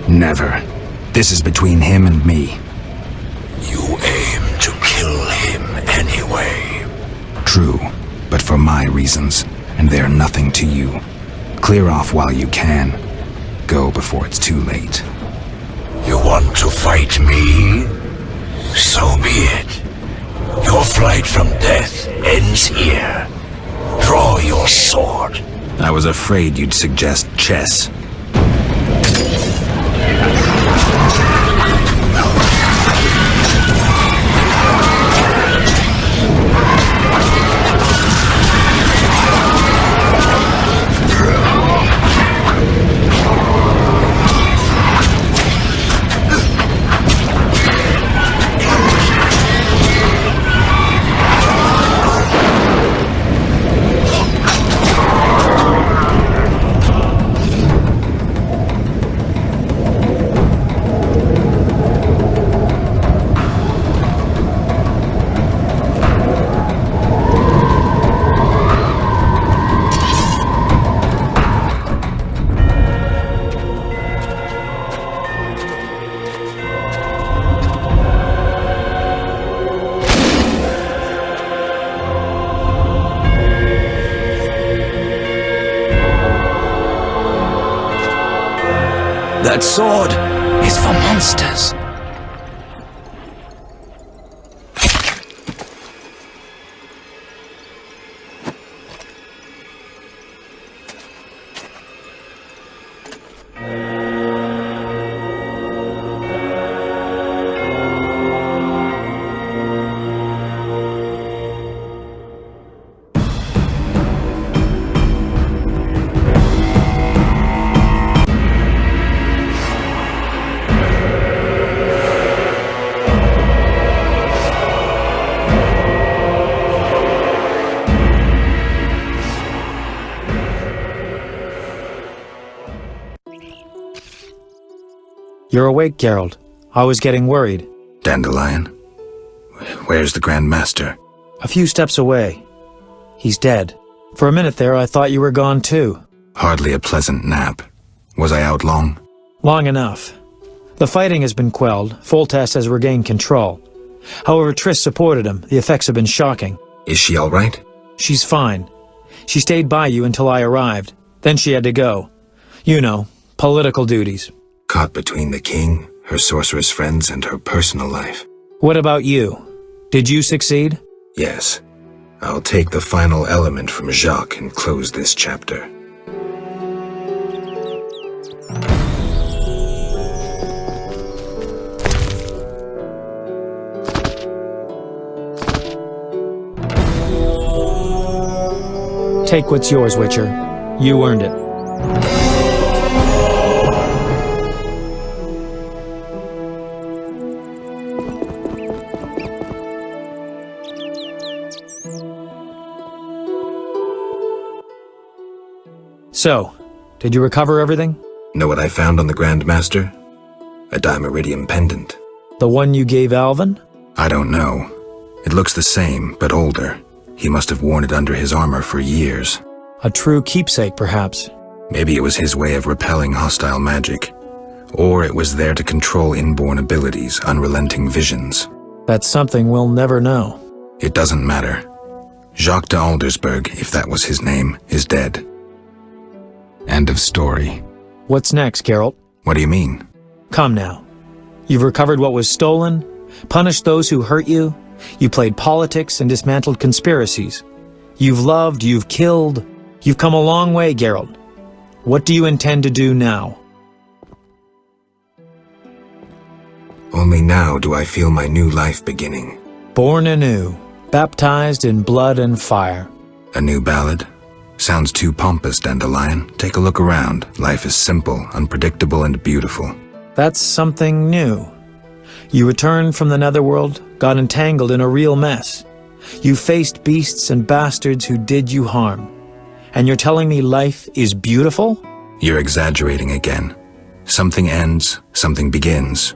S3: Never. This is between him and me.
S11: You aim to kill him anyway.
S3: True, but for my reasons, and they're nothing to you. Clear off while you can. Go before it's too late.
S11: You want to fight me? So be it. Your flight from death ends here. Draw your sword.
S3: I was afraid you'd suggest chess.
S12: That sword is for monsters.
S24: You're awake, Geralt. I was getting worried.
S3: Dandelion? Where's the Grand Master?
S24: A few steps away. He's dead. For a minute there, I thought you were gone too.
S3: Hardly a pleasant nap. Was I out long?
S24: Long enough. The fighting has been quelled. Foltest has regained control. However, Triss supported him. The effects have been shocking.
S3: Is she all right?
S24: She's fine. She stayed by you until I arrived. Then she had to go. You know, political duties.
S3: Caught between the king, her sorceress friends, and her personal life.
S24: What about you? Did you succeed?
S3: Yes. I'll take the final element from Jacques and close this chapter.
S24: Take what's yours, Witcher. You earned it. So, did you recover everything?
S3: Know what I found on the Grand Master? A Dimeritium pendant.
S24: The one you gave Alvin?
S3: I don't know. It looks the same, but older. He must have worn it under his armor for years.
S24: A true keepsake, perhaps.
S3: Maybe it was his way of repelling hostile magic. Or it was there to control inborn abilities, unrelenting visions.
S24: That's something we'll never know.
S3: It doesn't matter. Jacques de Aldersberg, if that was his name, is dead. End of story.
S24: What's next, Geralt?
S3: What do you mean?
S24: Come now. You've recovered what was stolen, punished those who hurt you, you played politics and dismantled conspiracies. You've loved, you've killed. You've come a long way, Geralt. What do you intend to do now?
S3: Only now do I feel my new life beginning.
S24: Born anew, baptized in blood and fire.
S3: A new ballad? Sounds too pompous, Dandelion. Take a look around. Life is simple, unpredictable, and beautiful.
S24: That's something new. You returned from the Netherworld, got entangled in a real mess. You faced beasts and bastards who did you harm. And you're telling me life is beautiful?
S3: You're exaggerating again. Something ends, something begins.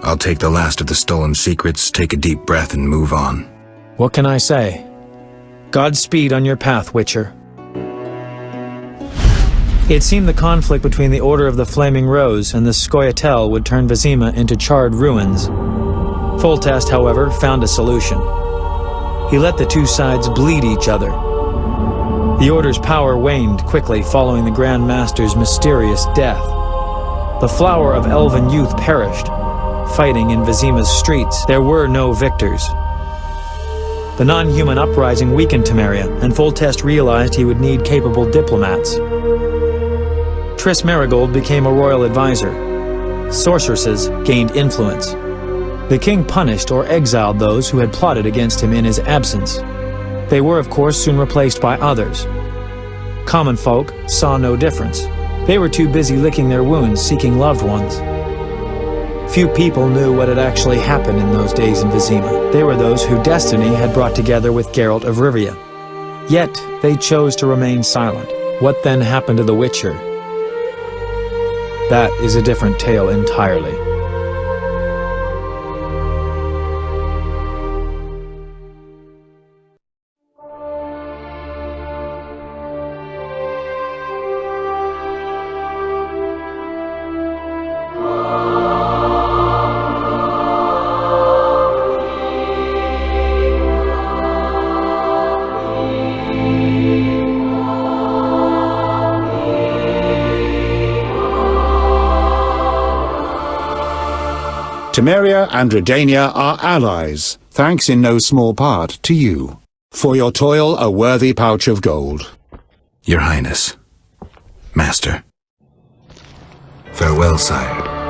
S3: I'll take the last of the stolen secrets, take a deep breath, and move on.
S24: What can I say? Godspeed on your path, Witcher. It seemed the conflict between the Order of the Flaming Rose and the Scoia'tael would turn Vizima into charred ruins. Foltest, however, found a solution. He let the two sides bleed each other. The Order's power waned quickly following the Grand Master's mysterious death. The flower of elven youth perished. Fighting in Vizima's streets, there were no victors. The non-human uprising weakened Temeria, and Foltest realized he would need capable diplomats. Triss Merigold became a royal advisor. Sorceresses gained influence. The king punished or exiled those who had plotted against him in his absence. They were, of course, soon replaced by others. Common folk saw no difference. They were too busy licking their wounds, seeking loved ones. Few people knew what had actually happened in those days in Vizima. They were those who destiny had brought together with Geralt of Rivia. Yet, they chose to remain silent. What then happened to the Witcher? That is a different tale entirely.
S26: Temeria and Redania are allies, thanks in no small part to you. For your toil, a worthy pouch of gold.
S3: Your Highness. Master. Farewell, sire.